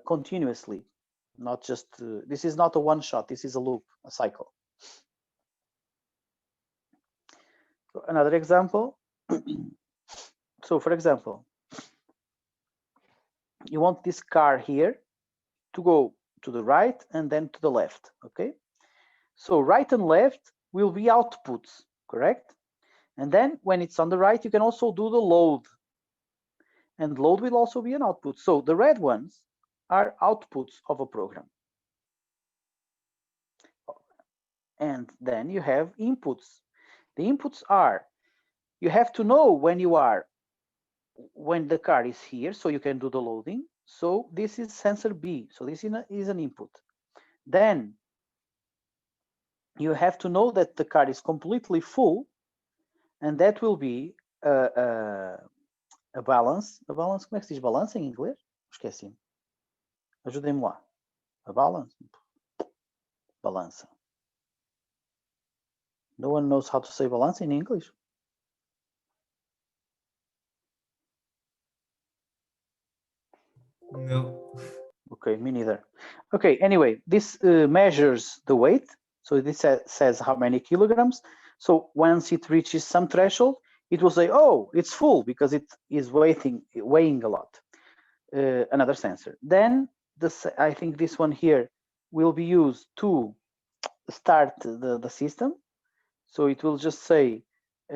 continuously. Not just, this is not a one shot, this is a loop, a cycle. So another example. So for example, you want this car here to go to the right and then to the left, okay? So right and left will be outputs, correct? And then when it's on the right, you can also do the load. And load will also be an output. So the red ones are outputs of a program. And then you have inputs. The inputs are, you have to know when the car is here, so you can do the loading. So this is sensor B. So this is an input. Then you have to know that the car is completely full, and that will be a balance. A balance, como é que se diz balance em inglês? Esqueci-me. Ajudem-me lá. A balance? Balança. No one knows how to say balance in English. No. Okay, me neither. Okay, anyway, this measures the weight. So this says how many kilograms. So once it reaches some threshold, it will say, oh, it's full because it is weighing a lot. Another sensor. Then I think this one here will be used to start the system. So it will just say, I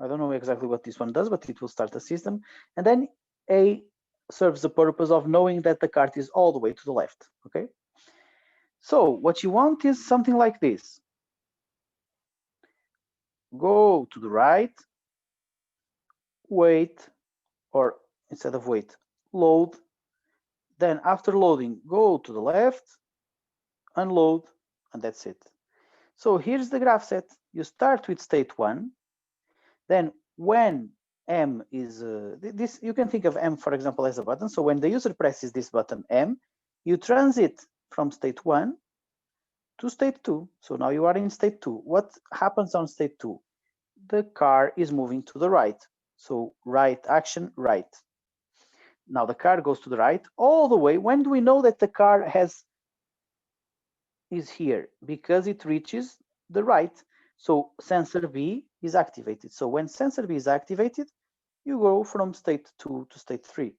don't know exactly what this one does, but it will start the system. And then A serves the purpose of knowing that the cart is all the way to the left, okay? So what you want is something like this. Go to the right, wait, or instead of wait, load. Then after loading, go to the left, unload, and that's it. So here's the graph set. You start with state 1. Then when M is, this, you can think of M, for example, as a button. So when the user presses this button M, you transit from state 1 to state 2. So now you are in state 2. What happens on state 2? The car is moving to the right. So right action, right. Now the car goes to the right all the way. When do we know that the car is here? Because it reaches the right. So sensor B is activated. So when sensor B is activated, you go from state 2 to state 3.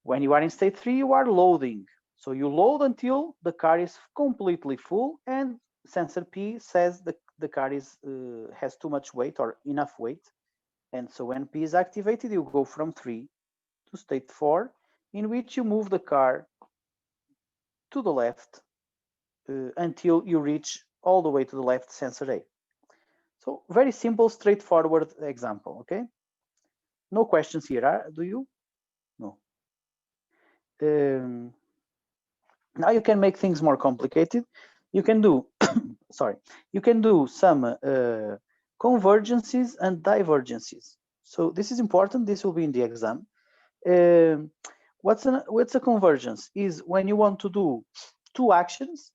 When you are in state 3, you are loading. So you load until the car is completely full and sensor P says the car is has too much weight or enough weight. And so when P is activated, you go from 3 to state 4, in which you move the car to the left until you reach all the way to the left sensor A. So very simple, straightforward example, okay? No questions here, do you? No. Now you can make things more complicated. You can do, sorry, you can do some convergences and divergences. So this is important. This will be in the exam. What's a convergence? Is when you want to do two actions,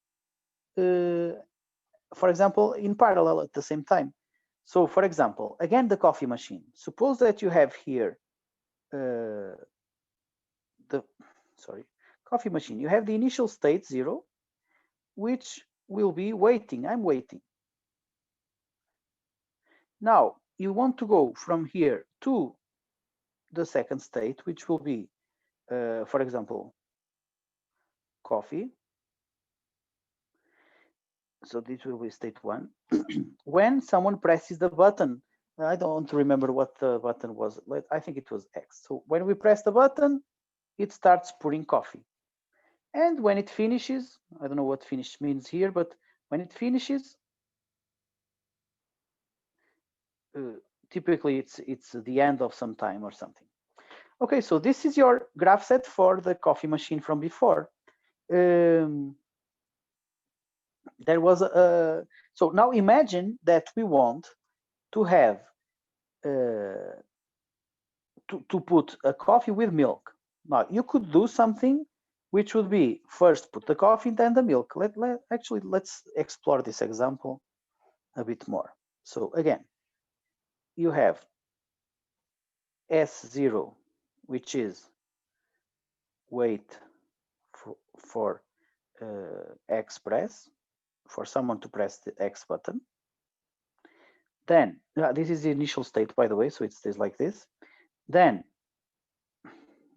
for example, in parallel at the same time. So for example, again, the coffee machine. Suppose that you have here coffee machine. You have the initial state 0, which will be waiting. I'm waiting. Now you want to go from here to the second state, which will be, for example, coffee. So this will be state 1. When someone presses the button, I don't remember what the button was. I think it was X. So when we press the button, it starts pouring coffee. And when it finishes, I don't know what finish means here, but when it finishes, typically it's the end of some time or something. Okay, so this is your graph set for the coffee machine from before. There was so now imagine that we want to have to put a coffee with milk. Now you could do something which would be first put the coffee, then the milk. Let's explore this example a bit more. So again, you have S0, which is wait for X press, for someone to press the X button. Then this is the initial state, by the way, so it stays like this. Then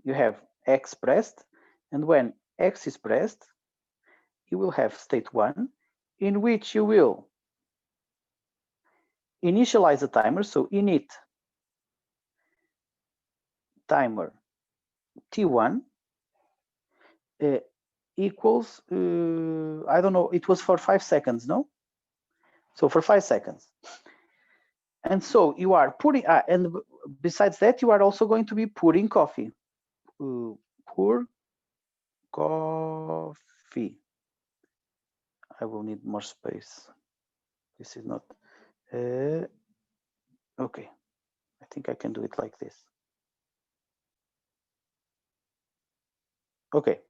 you have X pressed, and when X is pressed, you will have state 1, in which you will initialize a timer. So init timer T1 equals, I don't know, it was for 5 seconds, no? So for 5 seconds. And so you are putting, and besides that, you are also going to be pouring coffee. Pour coffee. I will need more space. This is not, okay. I think I can do it like this. Okay.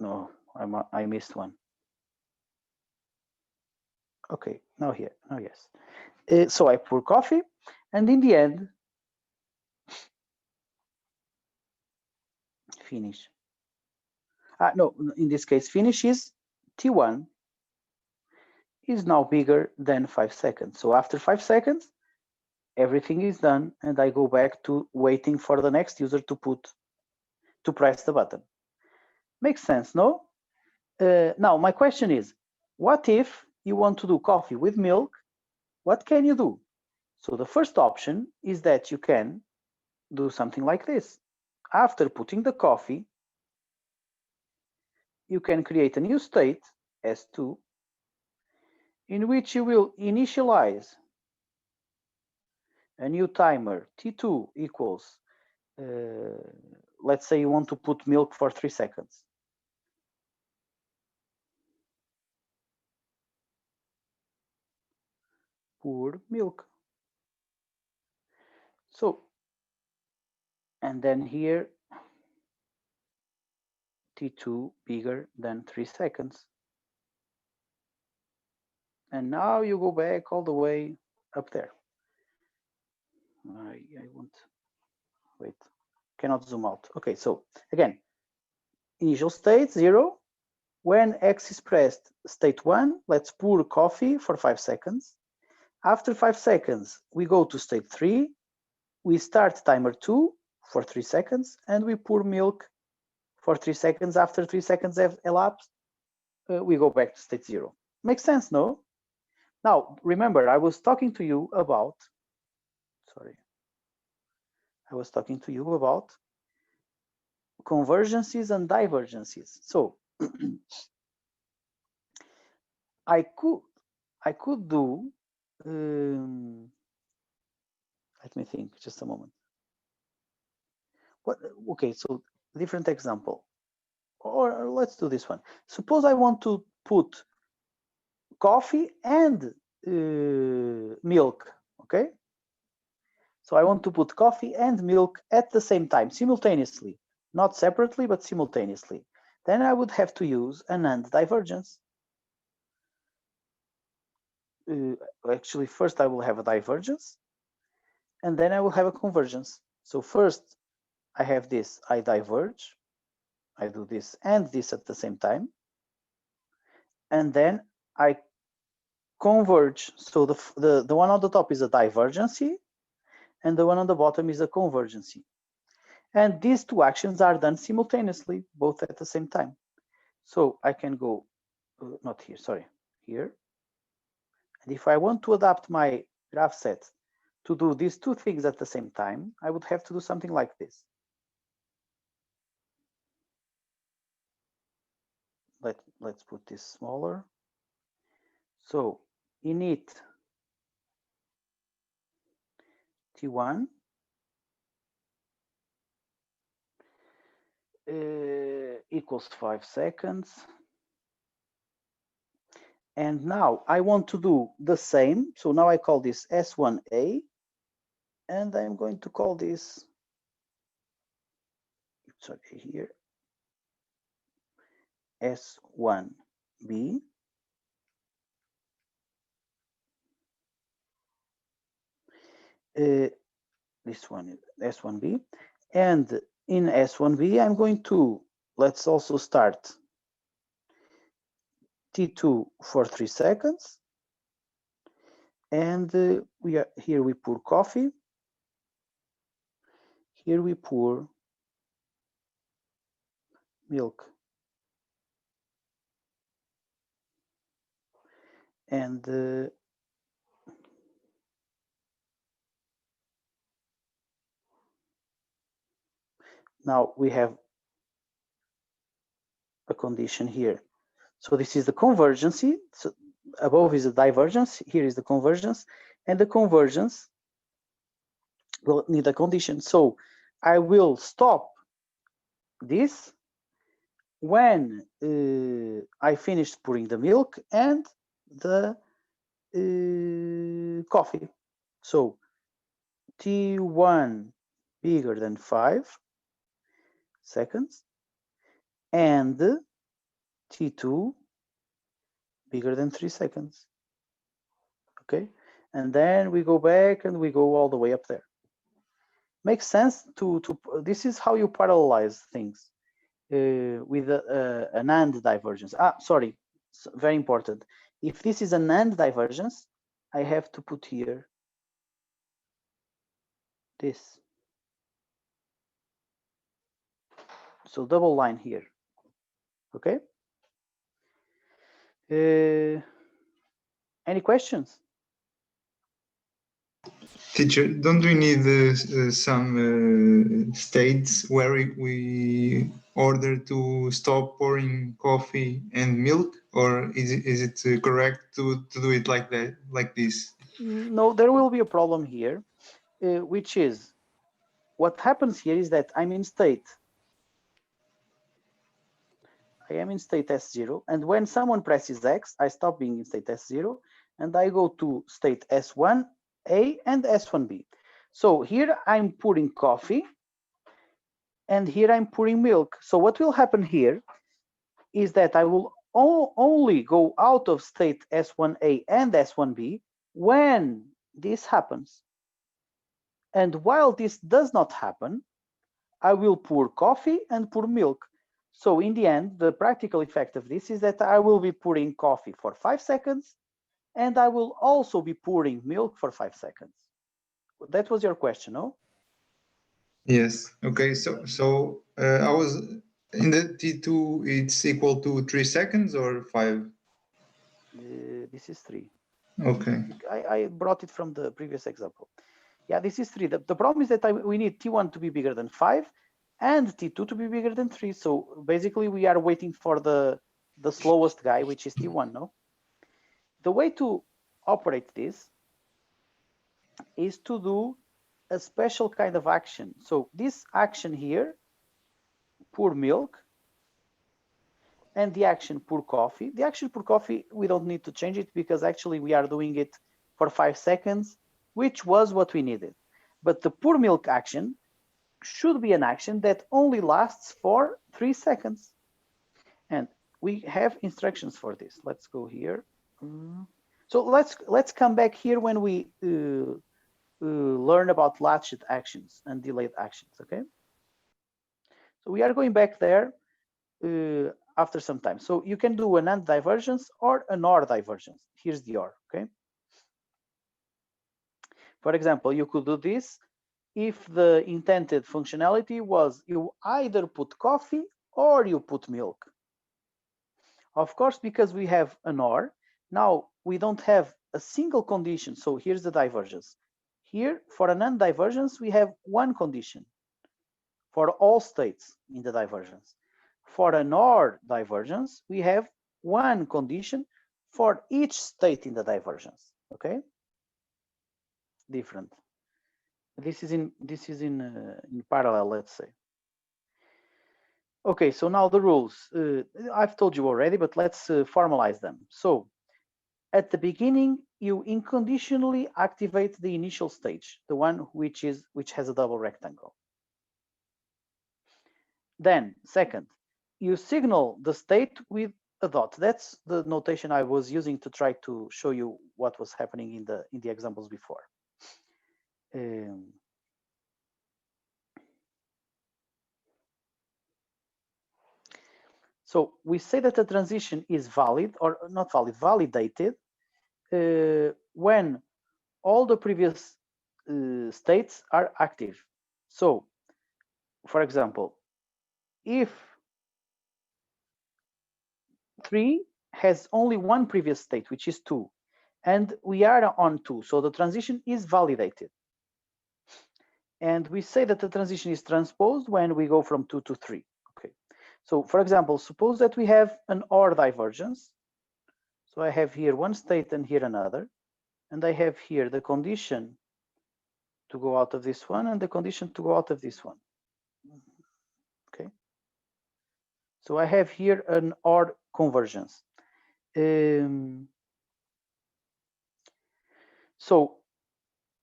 No, I missed one. Okay, now here, now yes. So I pour coffee, and in the end, finish. No, in this case, finish is T1 is now bigger than 5 seconds. So after 5 seconds, everything is done, and I go back to waiting for the next user to press the button. Makes sense, no? Now, my question is, what if you want to do coffee with milk? What can you do? So the first option is that you can do something like this. After putting the coffee, you can create a new state, S2, in which you will initialize a new timer, T2 equals, let's say you want to put milk for 3 seconds. Pour milk. So, and then here, T2 bigger than 3 seconds. And now you go back all the way up there. I want, wait, cannot zoom out. Okay, so again, initial state 0. When X is pressed, state 1, let's pour coffee for 5 seconds. After 5 seconds, we go to state 3. We start timer 2 for 3 seconds, and we pour milk for 3 seconds. After 3 seconds have elapsed, we go back to state 0. Makes sense, no? Now, remember, I was talking to you about, convergences and divergences. So I could do, let me think just a moment. Okay, so different example, or let's do this one. Suppose I want to put coffee and milk, okay? So I want to put coffee and milk at the same time, simultaneously, not separately, but simultaneously. Then I would have to use an AND divergence. Actually, first I will have a divergence, and then I will have a convergence. So first I have this, I diverge, I do this and this at the same time, and then I converge. So the one on the top is a divergency, and the one on the bottom is a convergency. And these two actions are done simultaneously, both at the same time. So I can go, not here, sorry, here. And if I want to adapt my graph set to do these two things at the same time, I would have to do something like this. Let's put this smaller. So init T1 equals 5 seconds. And now I want to do the same. So now I call this S1A, and I'm going to call this, sorry, here, S1B. This one is S1B. And in S1B, I'm going to, let's also start T2 for 3 seconds. And we are here, we pour coffee. Here we pour milk. And now we have a condition here. So this is the convergency. So above is the divergence, here is the convergence, and the convergence will need a condition. So I will stop this when I finished pouring the milk and the coffee. So T1 bigger than 5 seconds and T2 bigger than 3 seconds. Okay, and then we go back and we go all the way up there. Makes sense to this is how you parallelize things. with an AND divergence. Sorry, very important. If this is an AND divergence, I have to put here this. So double line here, okay? Any questions? Teacher, don't we need some states where we order to stop pouring coffee and milk, or is it correct to do it like that, like this? No, there will be a problem here, which is what happens here is that I'm in state. I am in state S0, and when someone presses X, I stop being in state S0, and I go to state S1A and S1B. So here I'm pouring coffee, and here I'm pouring milk. So what will happen here is that I will only go out of state S1A and S1B when this happens. And while this does not happen, I will pour coffee and pour milk. So in the end, the practical effect of this is that I will be pouring coffee for 5 seconds, and I will also be pouring milk for 5 seconds. That was your question, no? Yes. Okay. So I was in the T2. It's equal to 3 seconds or 5. This is 3. Okay. I brought it from the previous example. Yeah, this is 3. The problem is that we need T1 to be bigger than 5 and T2 to be bigger than 3. So basically we are waiting for the slowest guy, which is T1, no? The way to operate this is to do a special kind of action. So this action here, pour milk, and the action pour coffee. The action pour coffee, we don't need to change it because actually we are doing it for 5 seconds, which was what we needed. But the pour milk action should be an action that only lasts for 3 seconds. And we have instructions for this. Let's go here. So let's come back here when we learn about latched actions and delayed actions, okay? So we are going back there after some time. So you can do an AND divergence or an OR divergence. Here's the OR, okay? For example, you could do this if the intended functionality was you either put coffee or you put milk. Of course, because we have an OR, now we don't have a single condition. So here's the divergence. Here, for an AND divergence, we have one condition for all states in the divergence. For an OR divergence, we have one condition for each state in the divergence, okay? Different. This is in parallel, let's say. Okay, so now the rules. I've told you already, but let's formalize them. So at the beginning, you unconditionally activate the initial stage, the one which has a double rectangle. Then, second, you signal the state with a dot. That's the notation I was using to try to show you what was happening in the examples before. So we say that the transition is valid or not valid, validated when all the previous states are active. So, for example, if 3 has only one previous state, which is 2, and we are on 2, so the transition is validated. And we say that the transition is transposed when we go from 2 to 3. Okay. So, for example, suppose that we have an OR divergence. So I have here one state and here another, and I have here the condition to go out of this one and the condition to go out of this one. Okay. So I have here an OR convergence. So,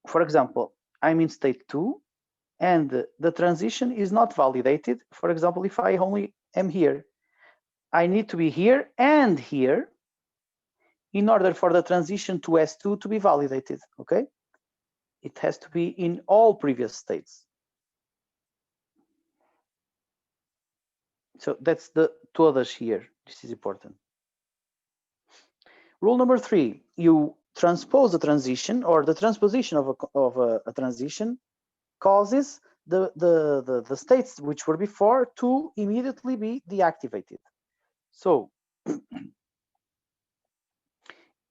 for example, I'm in state 2 and the transition is not validated. For example, if I only am here, I need to be here and here in order for the transition to S2 to be validated, okay? It has to be in all previous states. So that's the todas here. This is important. Rule number 3, you transpose a transition, or the transposition of a transition causes the states which were before to immediately be deactivated. So,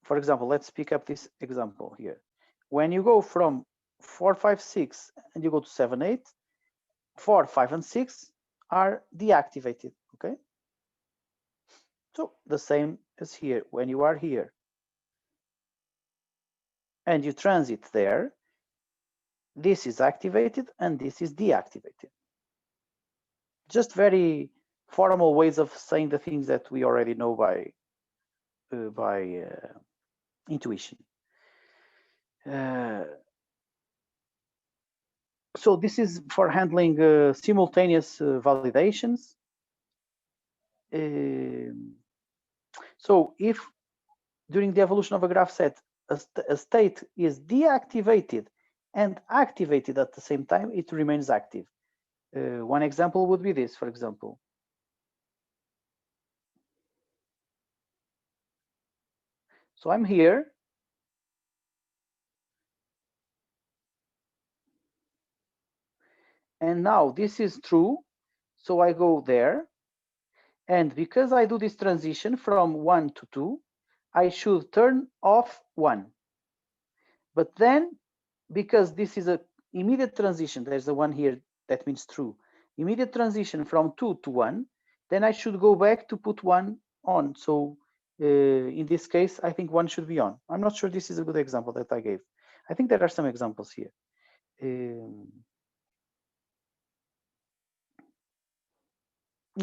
for example, let's pick up this example here. When you go from 4, 5, 6 and you go to 7, 8, 4, 5, and 6 are deactivated, okay? So the same as here. When you are here and you transit there, this is activated and this is deactivated. Just very formal ways of saying the things that we already know by intuition. So this is for handling simultaneous validations. So if during the evolution of a graph set, a state is deactivated and activated at the same time, it remains active. One example would be this, for example. So I'm here. And now this is true. So I go there. And because I do this transition from 1 to 2, I should turn off 1. But then, because this is an immediate transition, there's the 1 here, that means true. Immediate transition from 2 to 1, then I should go back to put 1 on. So in this case, I think 1 should be on. I'm not sure this is a good example that I gave. I think there are some examples here.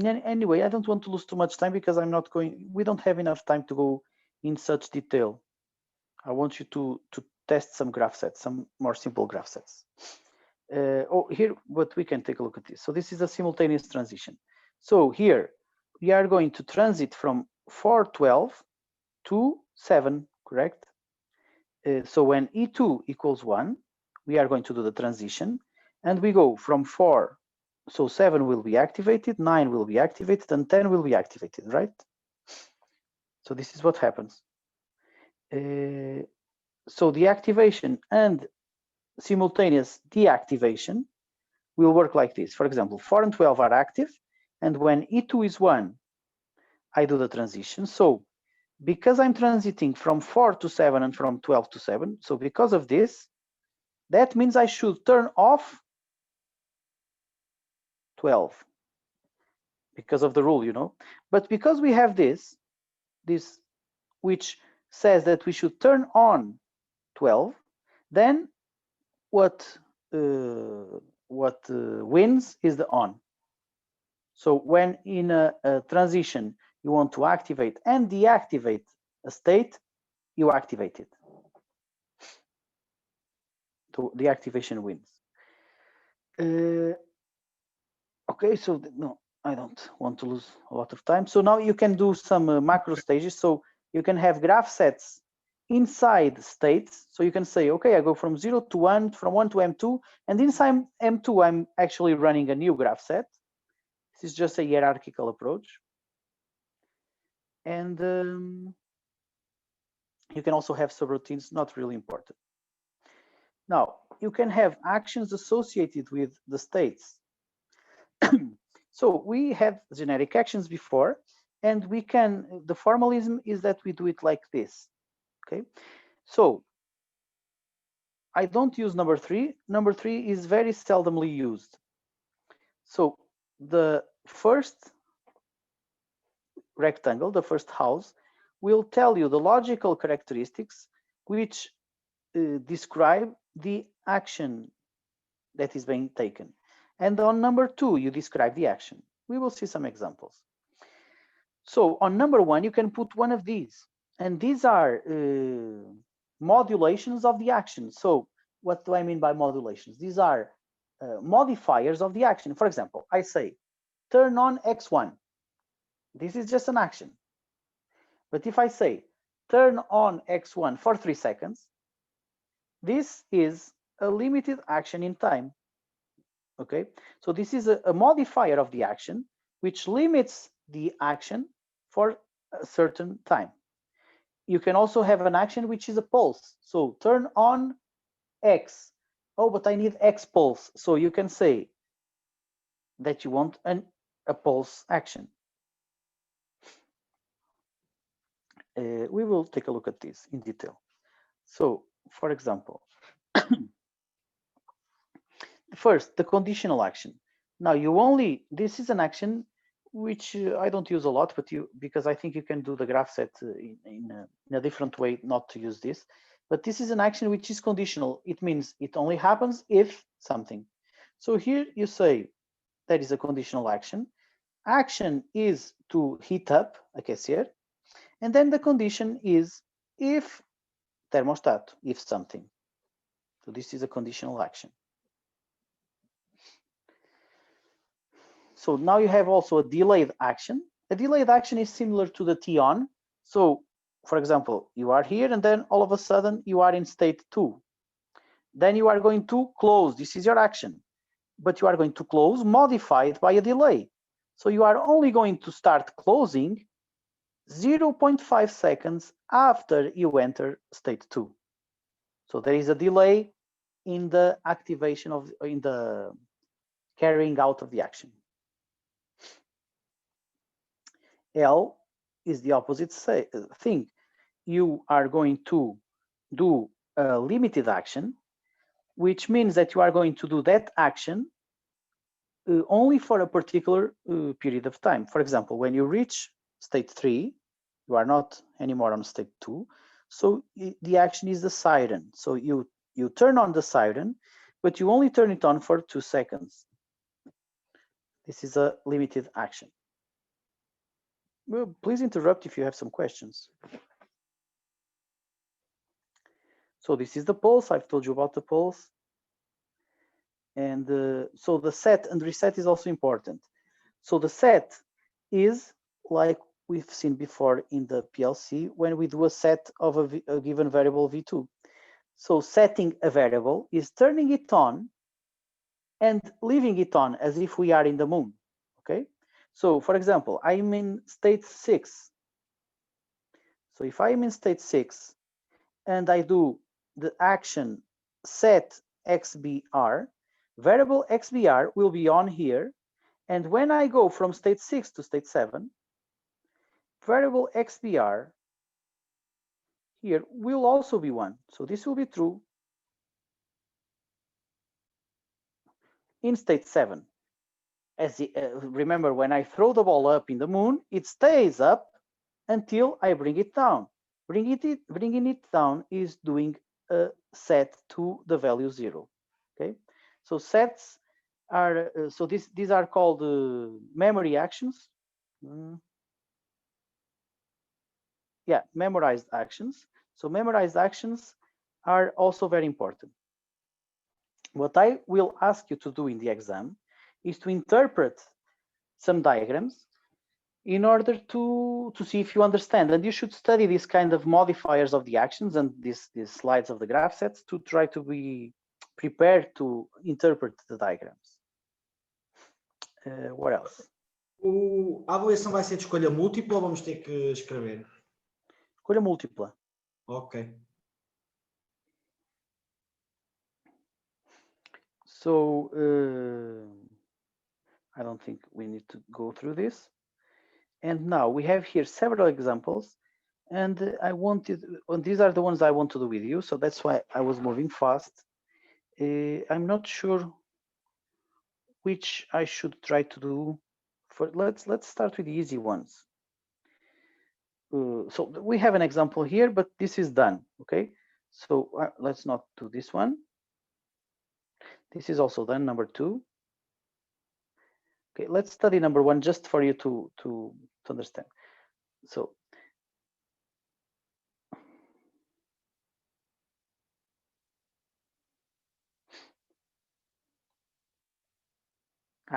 Anyway, I don't want to lose too much time because we don't have enough time to go in such detail. I want you to test some graph sets, some more simple graph sets. Here, but we can take a look at this. So this is a simultaneous transition. So here we are going to transit from 412 to 7, correct? So when E2 equals 1, we are going to do the transition, and we go from 4. So 7 will be activated, 9 will be activated, and 10 will be activated, right? So this is what happens. So the activation and simultaneous deactivation will work like this. For example, 4 and 12 are active, and when E2 is 1, I do the transition. So because I'm transiting from 4 to 7 and from 12 to 7, so because of this, that means I should turn off 12 because of the rule, you know. But because we have this which says that we should turn on 12, then what wins is the on. So when in a transition you want to activate and deactivate a state, you activate it. So the activation wins. Okay, so no, I don't want to lose a lot of time. So now you can do some macro stages. So you can have graph sets inside states. So you can say, okay, I go from 0 to 1, from 1 to M2, and inside M2, I'm actually running a new graph set. This is just a hierarchical approach. And you can also have subroutines, not really important. Now, you can have actions associated with the states. So we had generic actions before, and we can, the formalism is that we do it like this, okay? So I don't use number 3. Number 3 is very seldomly used. So the first rectangle, the first house, will tell you the logical characteristics which describe the action that is being taken. And on number 2, you describe the action. We will see some examples. So on number 1, you can put one of these. And these are modulations of the action. So what do I mean by modulations? These are modifiers of the action. For example, I say, turn on X1. This is just an action. But if I say, turn on X1 for 3 seconds, this is a limited action in time. Okay, so this is a modifier of the action which limits the action for a certain time. You can also have an action which is a pulse. So turn on X. Oh, but I need X pulse. So you can say that you want a pulse action. We will take a look at this in detail. So, for example, first, the conditional action. Now this is an action which I don't use a lot, but because I think you can do the graph set in a different way not to use this. But this is an action which is conditional. It means it only happens if something. So here you say that is a conditional action. Action is to heat up a caissière, and then the condition is if thermostat, if something. So this is a conditional action. So now you have also a delayed action. A delayed action is similar to the T-on. So for example, you are here and then all of a sudden you are in state 2. Then you are going to close. This is your action, but you are going to close modified by a delay. So you are only going to start closing 0.5 seconds after you enter state 2. So there is a delay in the activation in the carrying out of the action. L is the opposite thing. You are going to do a limited action, which means that you are going to do that action only for a particular period of time. For example, when you reach state 3, you are not anymore on state 2. So the action is the siren. So you turn on the siren, but you only turn it on for 2 seconds. This is a limited action. Well, please interrupt if you have some questions. So this is the pulse. I've told you about the pulse. And so the set and reset is also important. So the set is like we've seen before in the PLC when we do a set of a given variable V2. So setting a variable is turning it on and leaving it on as if we are in the moon, okay? So for example, I'm in state 6. So if I'm in state 6 and I do the action set XBR, variable XBR will be on here. And when I go from state 6 to state 7, variable XBR here will also be 1. So this will be true in state 7. As remember, when I throw the ball up in the moon, it stays up until I bring it down. Bringing it down is doing a set to the value 0. Okay, so sets are so these are called memory actions. Yeah, memorized actions. So memorized actions are also very important. What I will ask you to do in the exam is to interpret some diagrams in order to see if you understand. And you should study these kind of modifiers of the actions and these slides of the graph sets to try to be prepared to interpret the diagrams. What else? A avaliação vai ser de escolha múltipla ou vamos ter que escrever? Escolha múltipla. Ok. So I don't think we need to go through this. And now we have here several examples, and these are the ones I want to do with you. So that's why I was moving fast. I'm not sure which I should try to do. Let's start with the easy ones. So we have an example here, but this is done. Okay, so let's not do this one. This is also done, number 2. Okay, let's study number 1 just for you to understand. So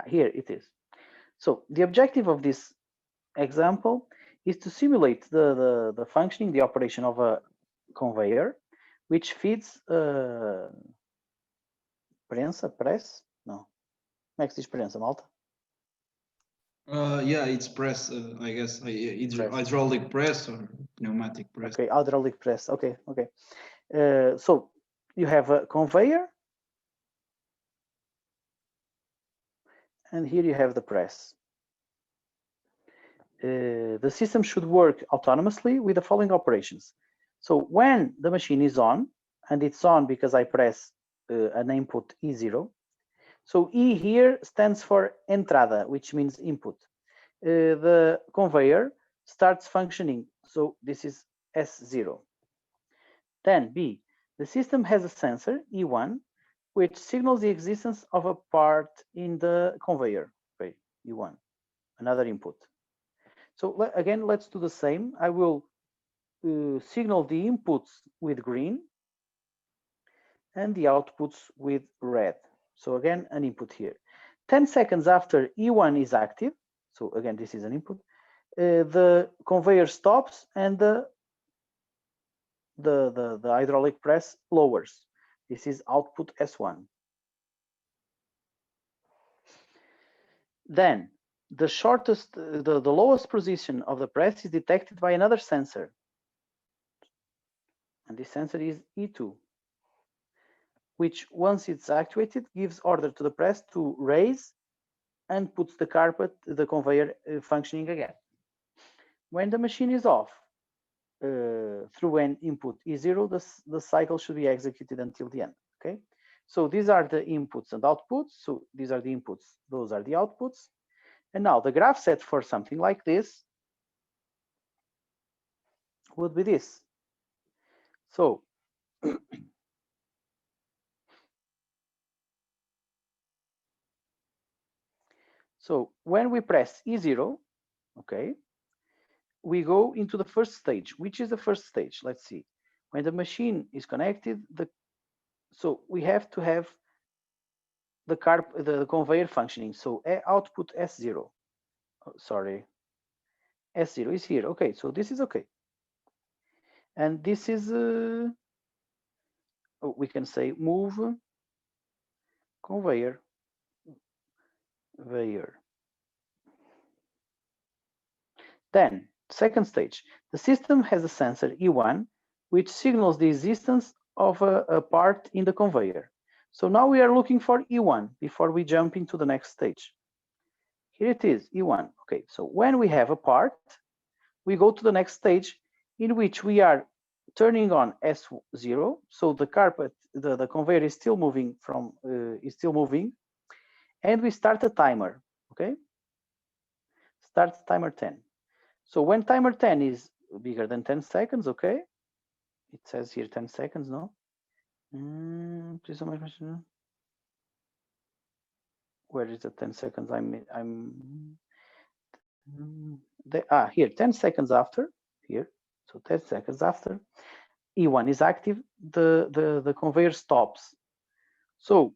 here it is. So the objective of this example is to simulate the functioning, the operation of a conveyor, which feeds press? No. Como é que se diz prensa, malta? Yeah, it's press. I guess either Press. hydraulic press or pneumatic press. Okay, hydraulic press. Okay, okay. So you have a conveyor, and here you have the press. The system should work autonomously with the following operations. So when the machine is on, and it's on because I press an input E0. So E here stands for entrada, which means input. The conveyor starts functioning. So this is S0. Then B, the system has a sensor, E1, which signals the existence of a part in the conveyor, okay, E1, another input. So again, let's do the same. I will signal the inputs with green and the outputs with red. So again, an input here. 10 seconds after E1 is active, so again, this is an input, the conveyor stops and the hydraulic press lowers. This is output S1. Then the shortest, the lowest position of the press is detected by another sensor. And this sensor is E2, which once it's actuated, gives order to the press to raise and puts the carpet, the conveyor functioning again. When the machine is off, through an input E0, the cycle should be executed until the end, okay? So these are the inputs and outputs. So these are the inputs, those are the outputs. And now the graph set for something like this would be this. So so when we press E0, okay, we go into the first stage. Which is the first stage? Let's see. When the machine is connected, so we have to have the conveyor functioning. So output S0. Oh, sorry, S0 is here. Okay, so this is okay. And this is, we can say move conveyor. Then, second stage, the system has a sensor E1, which signals the existence of a part in the conveyor. So now we are looking for E1 before we jump into the next stage. Here it is, E1. Okay, so when we have a part, we go to the next stage in which we are turning on S0. So the carpet, the conveyor is still moving and we start a timer, okay? Start timer 10. So when timer 10 is bigger than 10 seconds, okay? It says here 10 seconds, no? Please don't make question. Where is the 10 seconds? Here, 10 seconds after, here. So 10 seconds after E1 is active, the conveyor stops. So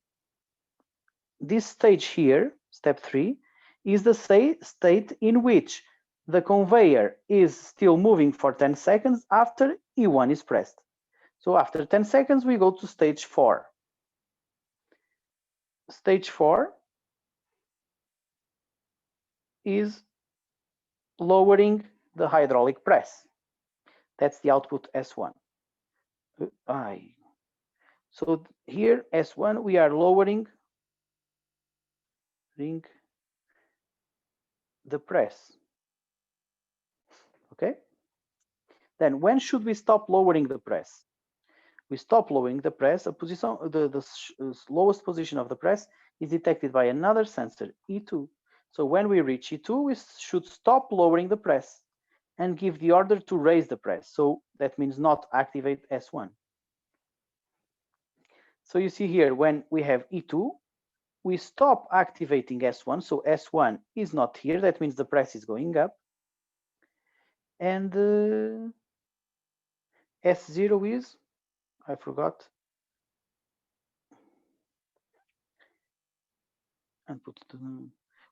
this stage here, step 3, is the state in which the conveyor is still moving for 10 seconds after E1 is pressed. So after 10 seconds, we go to stage 4. Stage 4 is lowering the hydraulic press. That's the output S1. So here, S1, we are lowering the press. Okay? Then when should we stop lowering the press? We stop lowering the press. The lowest position of the press is detected by another sensor, E2. So when we reach E2, we should stop lowering the press and give the order to raise the press. So that means not activate S1. So you see here, when we have E2, we stop activating S1. So S1 is not here. That means the press is going up. And S0 is, I forgot. And put the,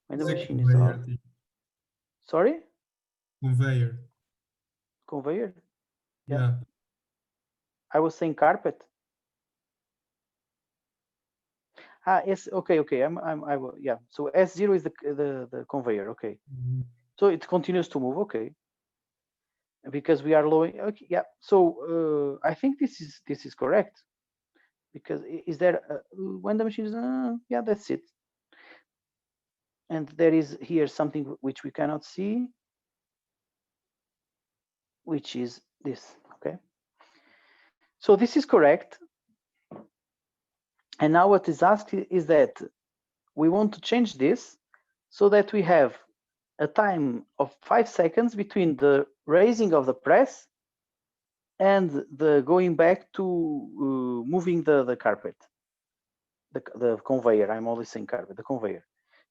when the machine is on. Sorry? Conveyor? Yeah. I was saying carpet. Yes, okay, okay. I will, yeah. So S0 is the conveyor, okay. So it continues to move, okay. Because we are lowering, okay, yeah. So I think this is correct. Because is there when the machine is yeah, that's it. And there is here something which we cannot see, which is this, okay. So this is correct. And now what is asked is that we want to change this so that we have a time of 5 seconds between the raising of the press and the going back to moving the carpet, the conveyor. I'm always saying carpet, the conveyor.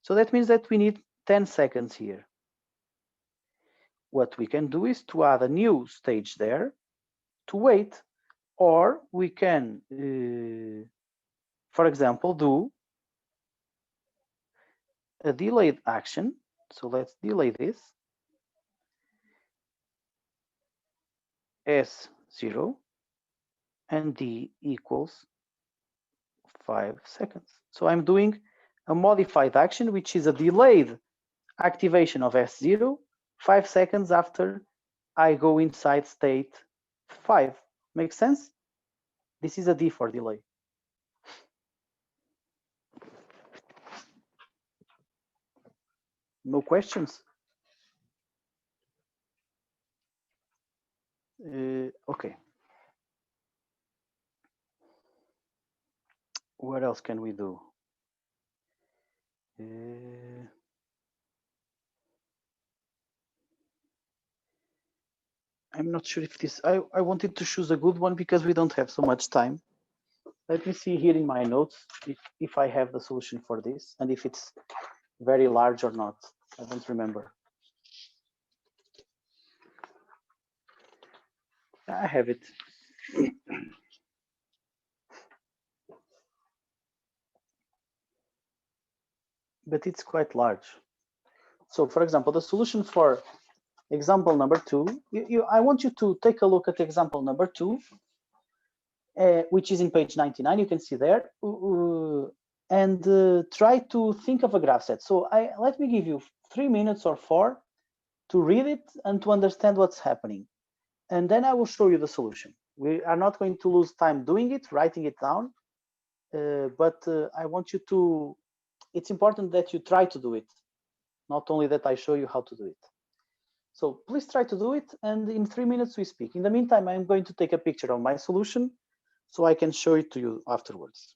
So that means that we need 10 seconds here. What we can do is to add a new stage there to wait, or we can, for example, do a delayed action. So let's delay this. S0 and D equals 5 seconds. So I'm doing a modified action, which is a delayed activation of S0 5 seconds after I go inside state 5. Makes sense? This is a D for delay. No questions? Okay. What else can we do? I'm not sure if this, I wanted to choose a good one because we don't have so much time. Let me see here in my notes if I have the solution for this and if it's very large or not. I don't remember. I have it. But it's quite large. So for example, the solution for example number 2, I want you to take a look at example number 2, which is in page 99, you can see there, and try to think of a graph set. So let me give you 3 minutes or 4 to read it and to understand what's happening. And then I will show you the solution. We are not going to lose time doing it, writing it down, but I want you to, it's important that you try to do it, not only that I show you how to do it. So please try to do it, and in 3 minutes we speak. In the meantime, I'm going to take a picture of my solution so I can show it to you afterwards.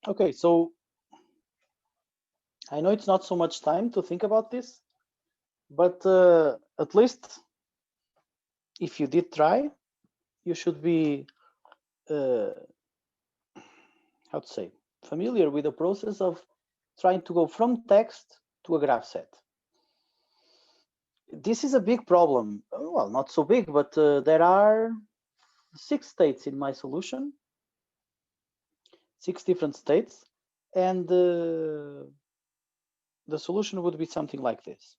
Okay, so I know it's not so much time to think about this, but at least if you did try, you should be, how to say, familiar with the process of trying to go from text to a graph set. This is a big problem. Well, not so big, but there are 6 states in my solution, 6 different states, and the solution would be something like this.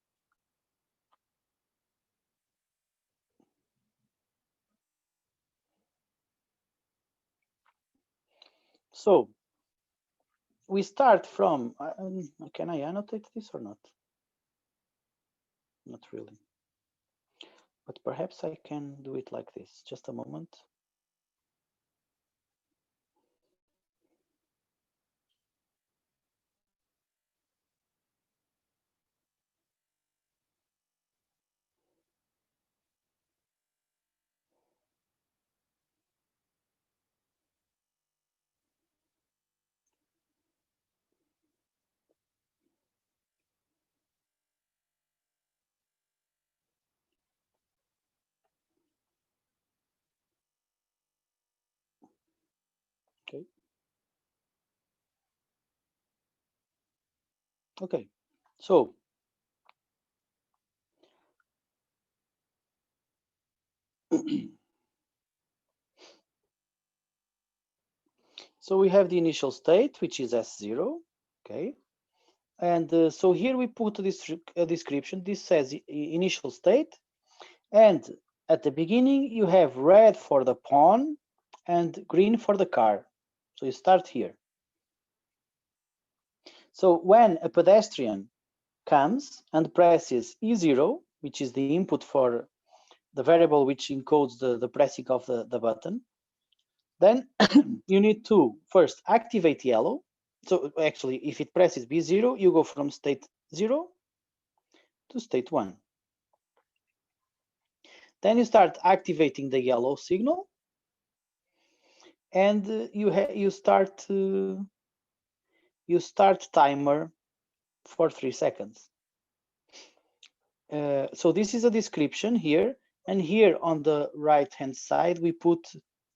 So we start from, can I annotate this or not? Not really. But perhaps I can do it like this. Just a moment. Okay. Okay. So so we have the initial state, which is S0. Okay. And so here we put this description. This says initial state. And at the beginning, you have red for the pawn and green for the car. So you start here. So when a pedestrian comes and presses E0, which is the input for the variable which encodes the pressing of the button, then you need to first activate yellow. So actually, if it presses B0, you go from state 0 to state 1. Then you start activating the yellow signal, and you start timer for 3 seconds. So this is a description here, and here on the right hand side we put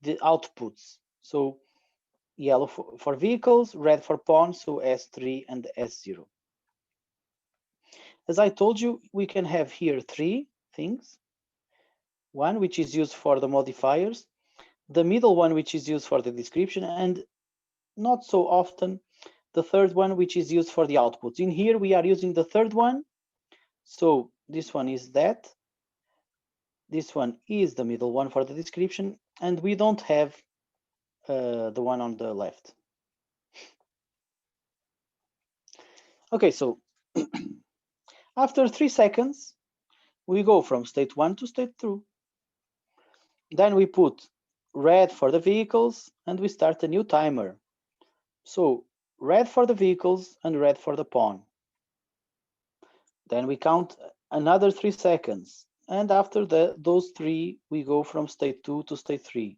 the outputs. So yellow for vehicles, red for pawns, so S3 and S0. As I told you, we can have here 3 things. One which is used for the modifiers, the middle one which is used for the description, and not so often the third one which is used for the outputs. In here we are using the third one. So this one is that. This one is the middle one for the description, and we don't have the one on the left. Okay, so after 3 seconds, we go from state 1 to state 2. Then we put red for the vehicles, and we start a new timer. So red for the vehicles and red for the pawn. Then we count another 3 seconds. And after those 3, we go from state 2 to state 3.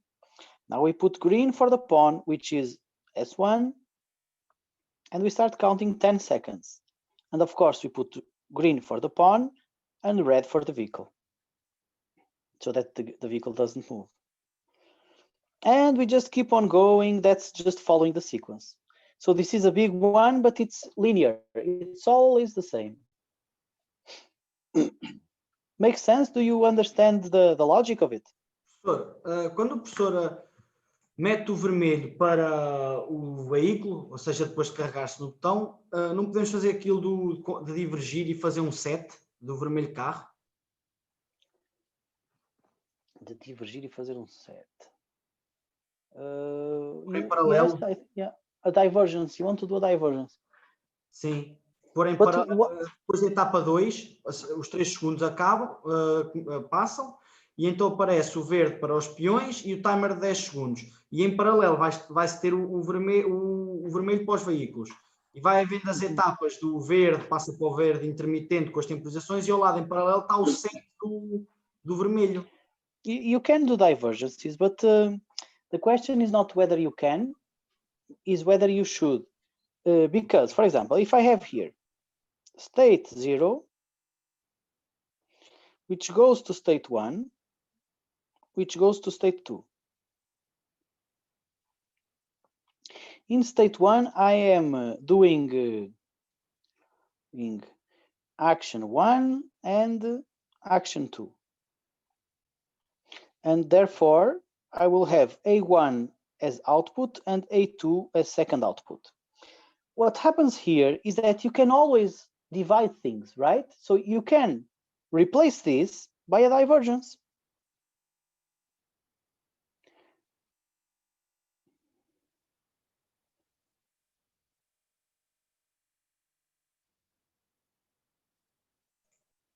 Now we put green for the pawn, which is S1, and we start counting 10 seconds. And of course, we put green for the pawn and red for the vehicle, so that the vehicle doesn't move. And we just keep on going. That's just following the sequence. So this is a big one, but it's linear. It's always the same. Makes sense? Do you understand the logic of it? Professor, quando o professor mete o vermelho para o veículo, ou seja, depois de carregar-se no botão, não podemos fazer aquilo de divergir e fazer um set do vermelho carro? De divergir e fazer um set. Em paralelo? Yes, yeah. A divergence. You want to do a divergence? Sim. Porém, But depois da etapa 2, os 3 segundos acabam, passam, e então aparece o verde para os peões e o timer de 10 segundos. E em paralelo vai-se ter o vermelho para os veículos. E vai havendo as etapas do verde, passa para o verde intermitente com as temporizações, e ao lado em paralelo está o set do vermelho. You can do divergences, but the question is not whether you can, is whether you should. Because, for example, if I have here state 0, which goes to state 1, which goes to state 2. In state 1, I am doing action 1 and action 2. And therefore, I will have A1 as output and A2 as second output. What happens here is that you can always divide things, right? So you can replace this by a divergence.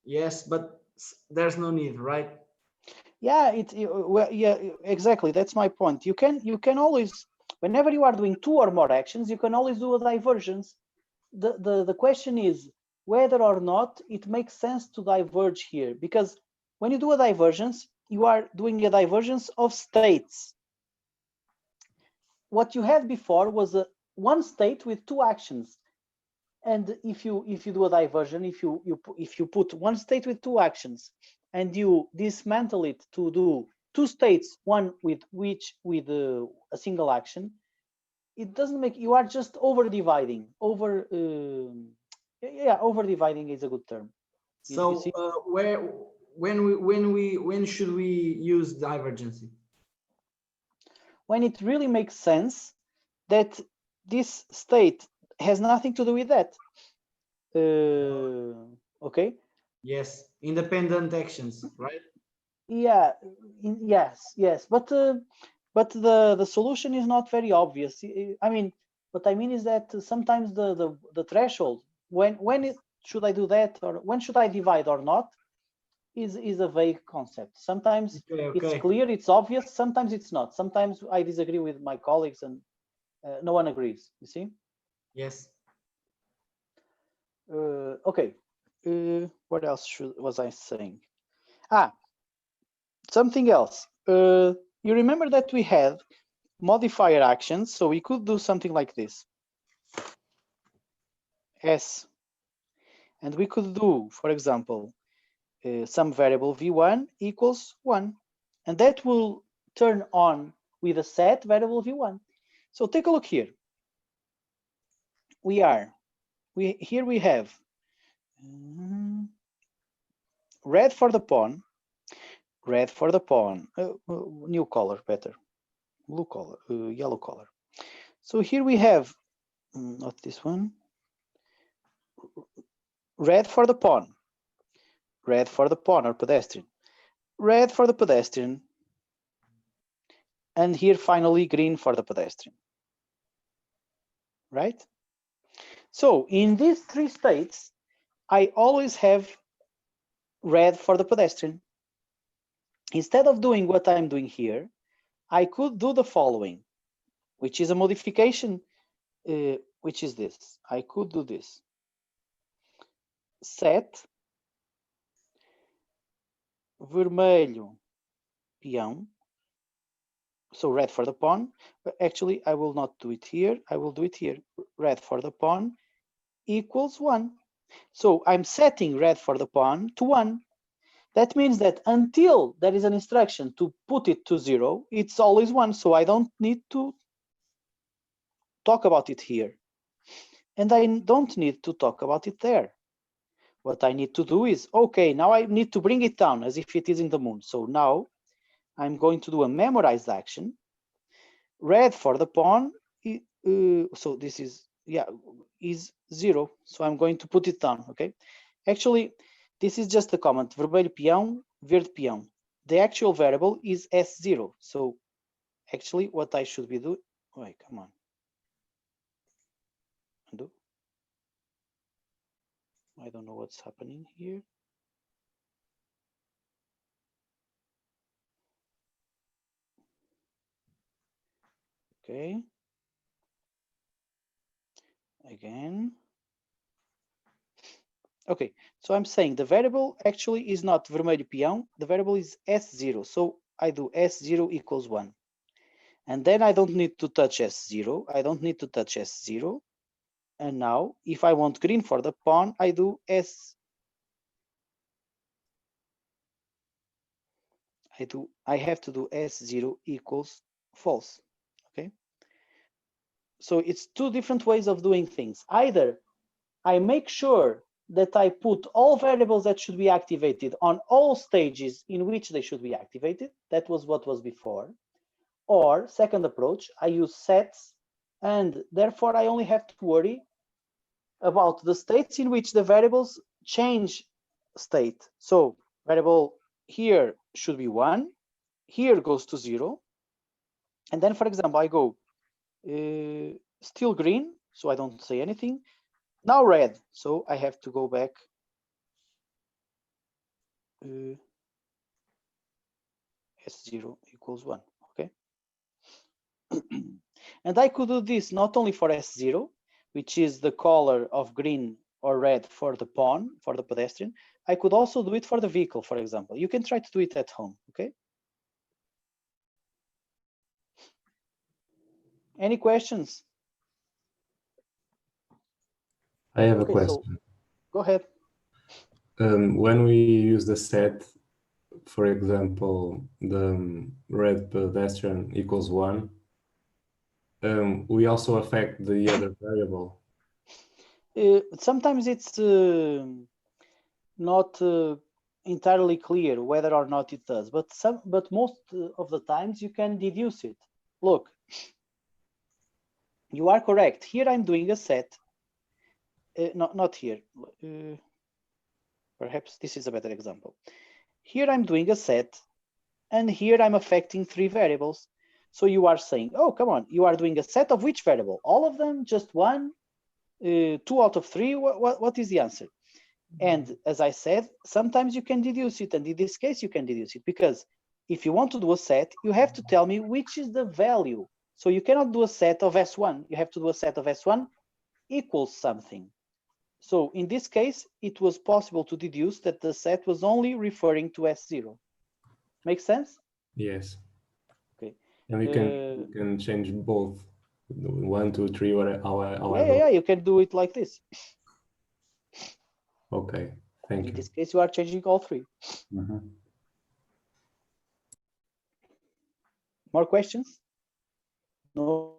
Yes, but there's no need, right? Yeah, well, yeah, exactly. That's my point. You can always, whenever you are doing 2 or more actions, you can always do a divergence. The question is whether or not it makes sense to diverge here, because when you do a divergence, you are doing a divergence of states. What you had before was one state with 2 actions, and if you do a diversion, if you put one state with 2 actions and you dismantle it to do 2 states, one with a single action, it doesn't make, you are just over dividing. Over dividing is a good term. So when should we use divergence? When it really makes sense that this state has nothing to do with that. Okay. Yes, independent actions, right? Yeah. Yes. But the solution is not very obvious. I mean, what I mean is that sometimes the threshold, when should I do that, or when should I divide or not, is a vague concept. Sometimes it's clear, it's obvious. Sometimes it's not. Sometimes I disagree with my colleagues and no one agrees. You see? Yes. Okay. What else was I saying? Something else. You remember that we had modifier actions, so we could do something like this. S. And we could do, for example, some variable v1 equals 1. And that will turn on with a set variable v1. So take a look here. Here we have red for the pawn, new color, better, blue color, yellow color. So here we have, not this one, red for the pawn or pedestrian, red for the pedestrian, and here finally green for the pedestrian, right? So in these 3 states, I always have red for the pedestrian. Instead of doing what I'm doing here, I could do the following, which is a modification, which is this. I could do this. Set vermelho peão, so red for the pawn, but actually I will not do it here, I will do it here. Red for the pawn equals 1. So I'm setting red for the pawn to 1. That means that until there is an instruction to put it to 0, it's always 1. So I don't need to talk about it here. And I don't need to talk about it there. What I need to do is, okay, now I need to bring it down as if it is in the moon. So now I'm going to do a memorized action. red for the pawn, so this is, yeah, is 0. So I'm going to put it down, okay? Actually, this is just a comment, vermelho peão, verde peão. The actual variable is S0. So actually what I should be doing, wait, come on. Undo. I don't know what's happening here. Okay. Again. Okay, so I'm saying the variable actually is not vermelho peão, the variable is S0. So I do S0 equals 1. And then I don't need to touch S0. I don't need to touch S0. And now if I want green for the pawn, I do I have to do S0 equals false. Okay. So it's two different ways of doing things. Either I make sure that I put all variables that should be activated on all stages in which they should be activated. That was what was before. Or second approach, I use sets, and therefore I only have to worry about the states in which the variables change state. So variable here should be 1, here goes to 0. And then, for example, I go still green, so I don't say anything. Now red, so I have to go back. S0 equals 1, okay? And I could do this not only for S0, which is the color of green or red for the pawn, for the pedestrian. I could also do it for the vehicle, for example. You can try to do it at home, okay? Any questions? I have a Okay, question. so go ahead. When we use the set, for example, the red pedestrian equals 1, we also affect the other variable. Sometimes it's not entirely clear whether or not it does, but most of the times you can deduce it. Look, you are correct. Here I'm doing a set. Not here. Perhaps this is a better example. Here I'm doing a set, and here I'm affecting 3 variables. So you are saying, oh, come on, you are doing a set of which variable? All of them? Just 1? 2 out of 3? What is the answer? And as I said, sometimes you can deduce it, and in this case you can deduce it, because if you want to do a set, you have to tell me which is the value. So you cannot do a set of S1. You have to do a set of S1 equals something. So in this case, it was possible to deduce that the set was only referring to S0. Make sense? Yes. Okay. And we can change both 1, 2, 3, or however. Yeah, you can do it like this. Okay, thank you. In this case, you are changing all 3. More questions? No.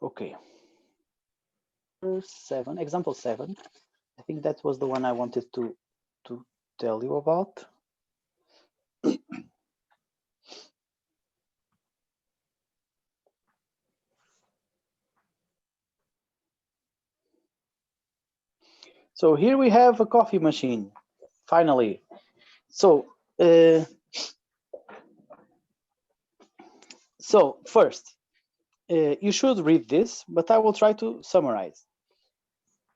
Okay. Example 7. I think that was the one I wanted to tell you about. So here we have a coffee machine, finally. So first, you should read this, but I will try to summarize.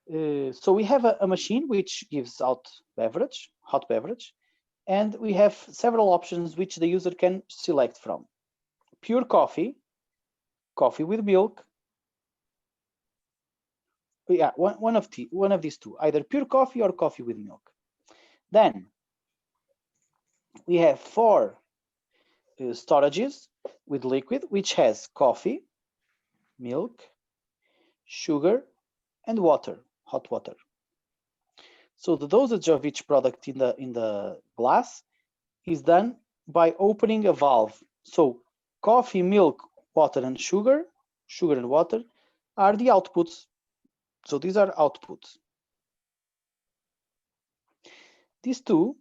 So we have a machine which gives out beverage, hot beverage, and we have several options which the user can select from. Pure coffee, coffee with milk. Yeah, one of these two, either pure coffee or coffee with milk. Then we have 4 storages with liquid, which has coffee, milk, sugar, and water, hot water. So the dosage of each product in the glass is done by opening a valve. So coffee, milk, water, and sugar and water are the outputs. So these are outputs. These two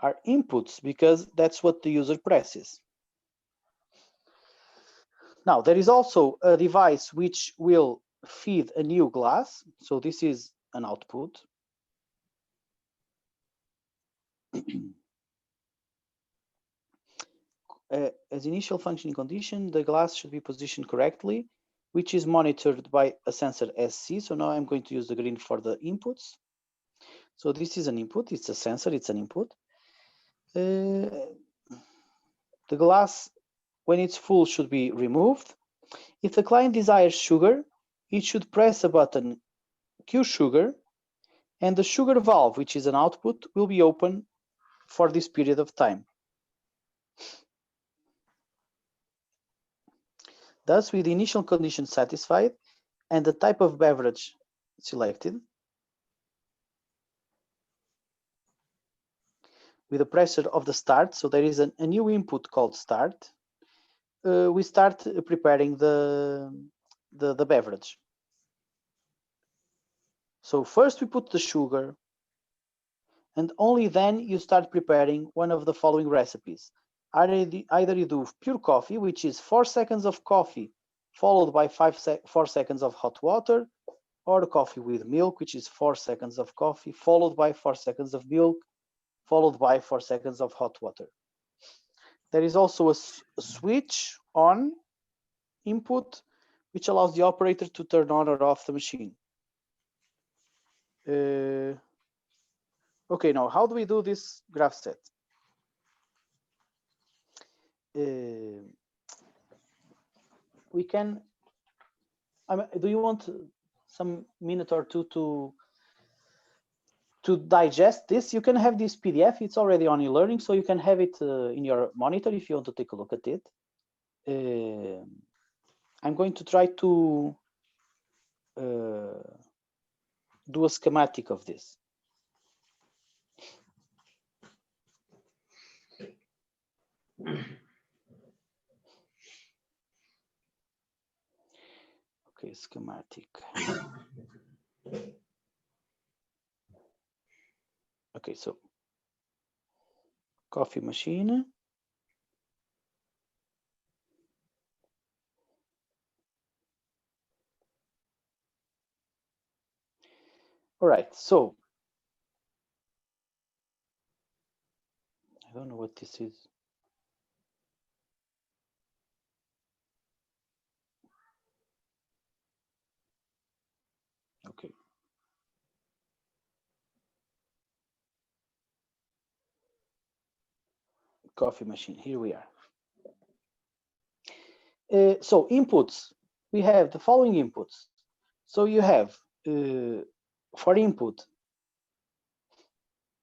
are inputs because that's what the user presses. Now, there is also a device which will feed a new glass. So this is an output. As initial functioning condition, the glass should be positioned correctly, which is monitored by a sensor SC. So now I'm going to use the green for the inputs. So this is an input, it's a sensor, it's an input. The glass, when it's full, should be removed. If the client desires sugar, it should press a button Q sugar, and the sugar valve, which is an output, will be open for this period of time. Thus, with the initial condition satisfied and the type of beverage selected, with the pressure of the start, so there is a new input called start, we start preparing the beverage. So first we put the sugar, and only then you start preparing one of the following recipes. Either you do pure coffee, which is 4 seconds of coffee followed by 4 seconds of hot water, or coffee with milk, which is 4 seconds of coffee followed by 4 seconds of milk followed by 4 seconds of hot water. There is also a switch on input, which allows the operator to turn on or off the machine. Okay, now how do we do this graph set? We can, do you want some minute or two to digest this? You can have this PDF, it's already on e-learning, so you can have it in your monitor if you want to take a look at it. I'm going to try to do a schematic of this. Okay, schematic. Okay, so coffee machine. All right, so I don't know what this is. Okay. Coffee machine, here we are. So inputs, we have the following inputs. So you have, for input,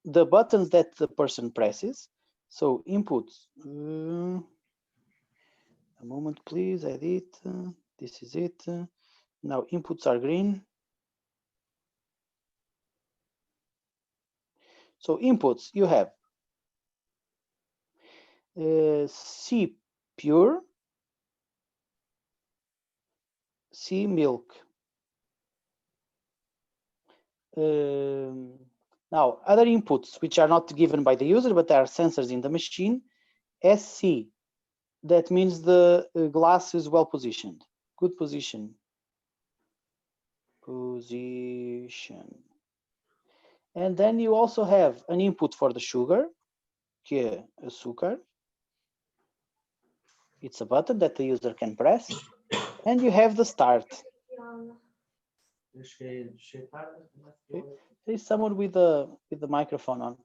the buttons that the person presses. So inputs, a moment please, edit, this is it. Now inputs are green. So inputs, you have C pure, C milk. Now other inputs which are not given by the user but are sensors in the machine, SC, that means the glass is well positioned, good position. And then you also have an input for the sugar, que é açúcar. It's a button that the user can press, and you have the start. Okay. There's someone with the microphone on.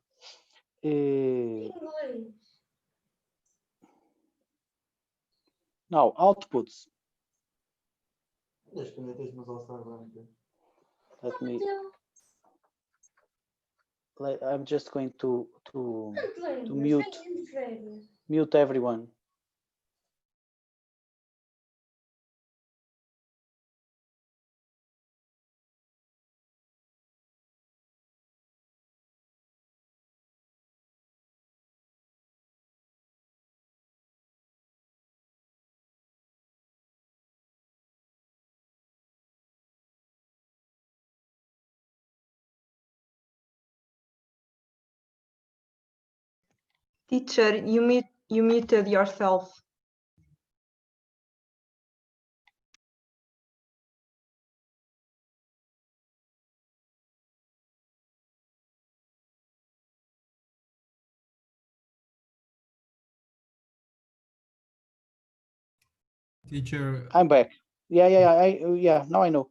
Now outputs. Let me. I'm just going to mute everyone. Teacher, you muted yourself. Teacher, I'm back. Yeah. Now I know.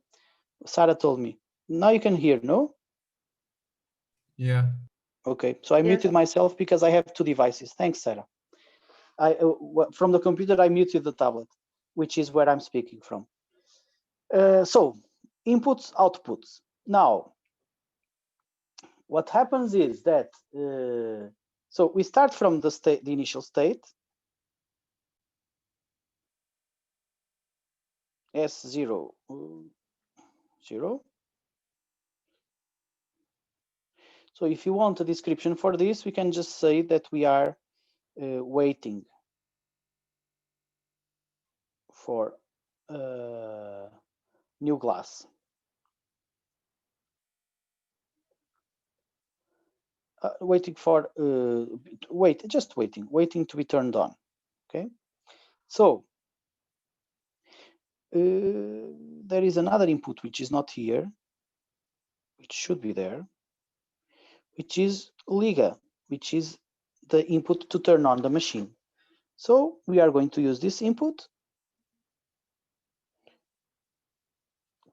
Sarah told me. Now you can hear, no? yeah. Okay, so I Yes. muted myself because I have two devices. Thanks, Sarah. From the computer, I muted the tablet, which is where I'm speaking from. So, inputs, outputs. Now, what happens is that, so we start from the state, the initial state, S0, 0. So if you want a description for this, we can just say that we are waiting for new glass. Waiting for, waiting to be turned on. Okay, so there is another input which is not here, which should be there, which is Liga, which is the input to turn on the machine. So we are going to use this input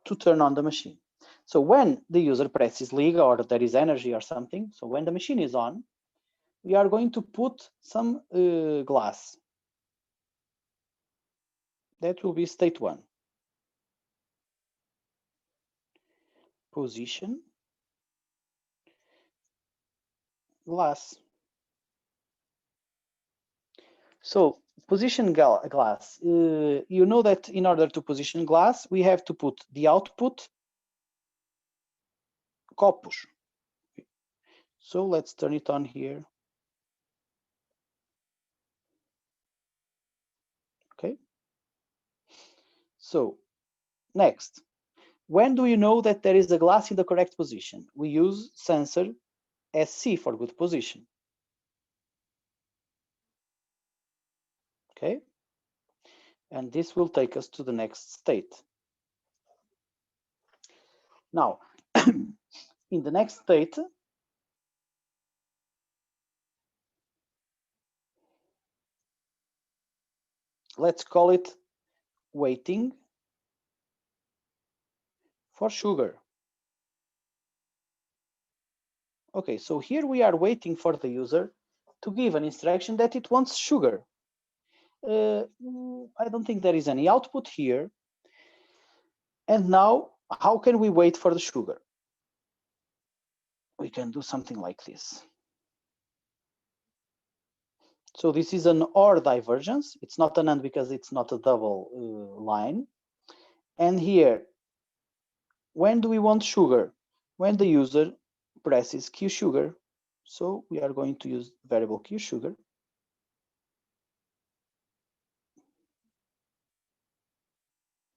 to turn on the machine. So when the user presses Liga or there is energy or something, so when the machine is on, we are going to put some glass. That will be state 1. Position, glass. So position glass, you know that in order to position glass, we have to put the output copos. So let's turn it on here. Okay. So next, when do you know that there is a glass in the correct position? We use sensor SC for good position. Okay. And this will take us to the next state. Now, in the next state, let's call it waiting for sugar. Okay, so here we are waiting for the user to give an instruction that it wants sugar. I don't think there is any output here. And now, how can we wait for the sugar? We can do something like this. So this is an OR divergence. It's not an AND because it's not a double line. And here, when do we want sugar? When the user presses Q sugar. So we are going to use variable Q sugar.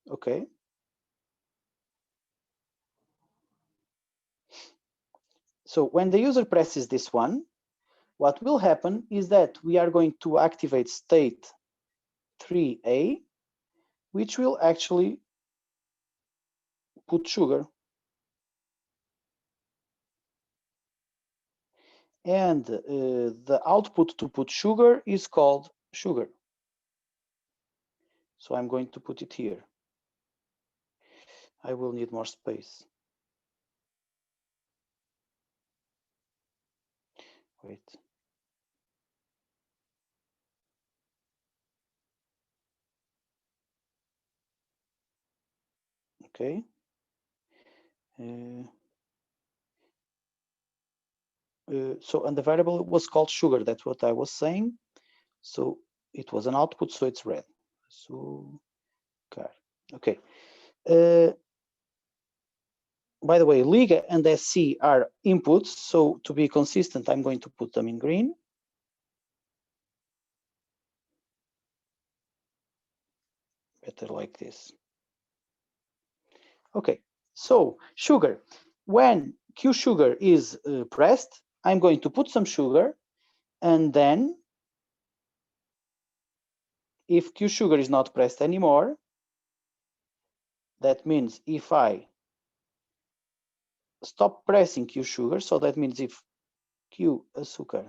Okay. So when the user presses this one, what will happen is that we are going to activate state 3A, which will actually put sugar. And the output to put sugar is called sugar. So I'm going to put it here. I will need more space. Wait. Okay. So, and the variable was called sugar. That's what I was saying. So it was an output, so it's red. So, okay. By the way, Liga and SC are inputs. So to be consistent, I'm going to put them in green. Better like this. Okay, so sugar. When Q sugar is pressed, I'm going to put some sugar, And then if Q sugar is not pressed anymore, that means if I stop pressing Q sugar, so that means if Q açúcar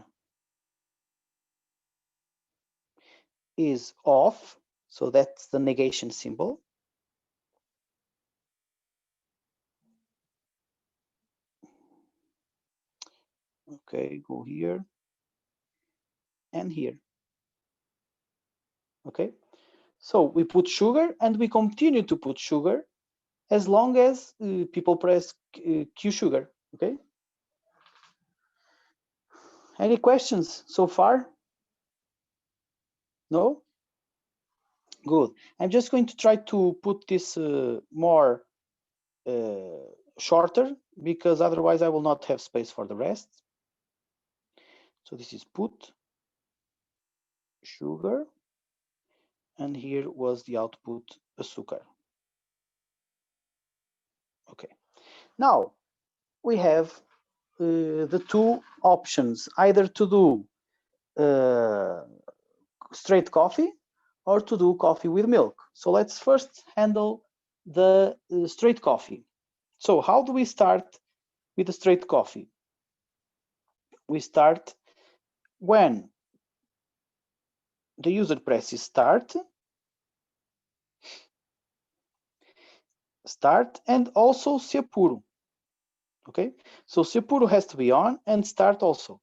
is off, so that's the negation symbol. Okay, go here and here. Okay, so we put sugar and we continue to put sugar as long as people press Q sugar. Okay, any questions so far? No? Good. I'm just going to try to put this more shorter, because otherwise I will not have space for the rest. So this is put sugar, and here was the output açúcar. Okay. Now we have the two options, either to do straight coffee or to do coffee with milk. So let's first handle the straight coffee. So how do we start with the straight coffee? We start when the user presses start, and also se apuro. Okay, so se apuro has to be on and start also.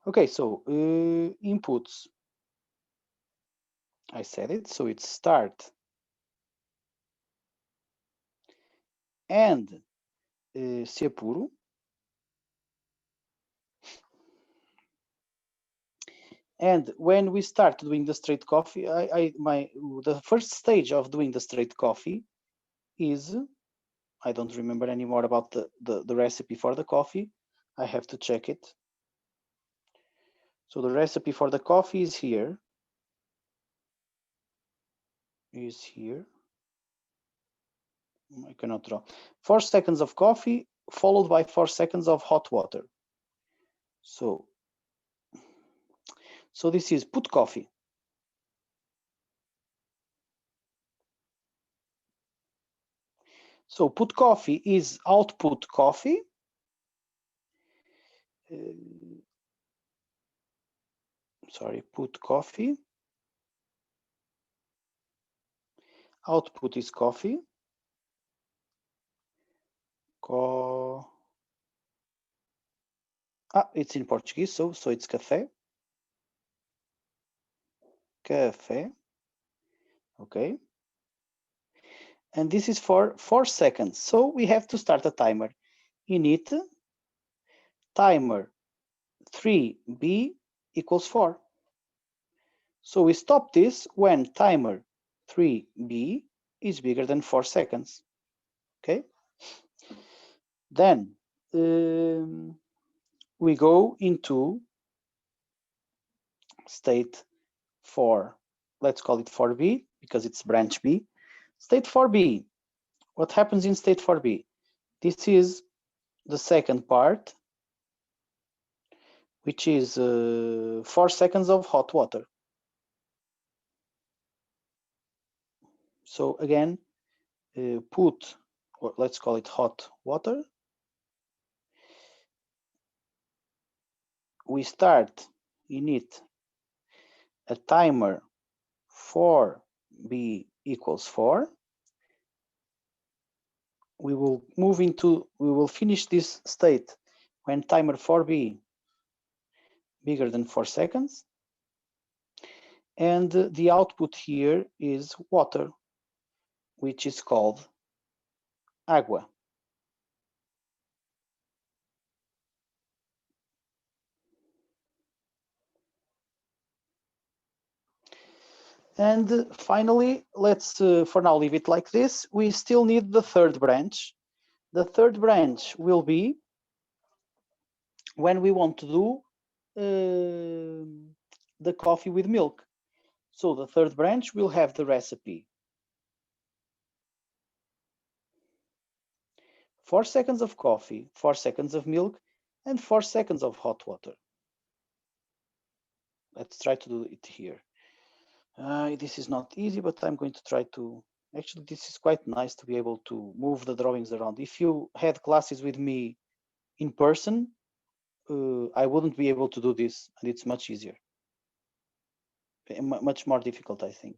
Okay, so inputs, I said it, so it's start and se apuro. And when we start doing the straight coffee, the first stage of doing the straight coffee is, I don't remember anymore about the recipe for the coffee. I have to check it. So the recipe for the coffee is here. I cannot draw. 4 seconds of coffee followed by 4 seconds of hot water. So this is put coffee. So put coffee is output coffee. Put coffee. Output is coffee. It's in Portuguese, so it's café. Café. Okay. And this is for 4 seconds. So we have to start a timer. Init timer 3b equals 4. So we stop this when timer 3b is bigger than 4 seconds. Okay. Then we go into state 4. Let's call it 4b because it's branch B. State 4b. What happens in state 4b? This is the second part, which is 4 seconds of hot water. So again, put, or let's call it hot water. We start init a timer 4b equals 4. We will finish this state when timer 4b bigger than 4 seconds. And the output here is water, which is called agua. And finally, let's for now leave it like this. We still need the third branch. The third branch will be when we want to do the coffee with milk. So the third branch will have the recipe. 4 seconds of coffee, 4 seconds of milk, and 4 seconds of hot water. Let's try to do it here. This is not easy, but I'm going to try to. Actually, this is quite nice to be able to move the drawings around. If you had classes with me in person, I wouldn't be able to do this, and it's much easier. Much more difficult, I think.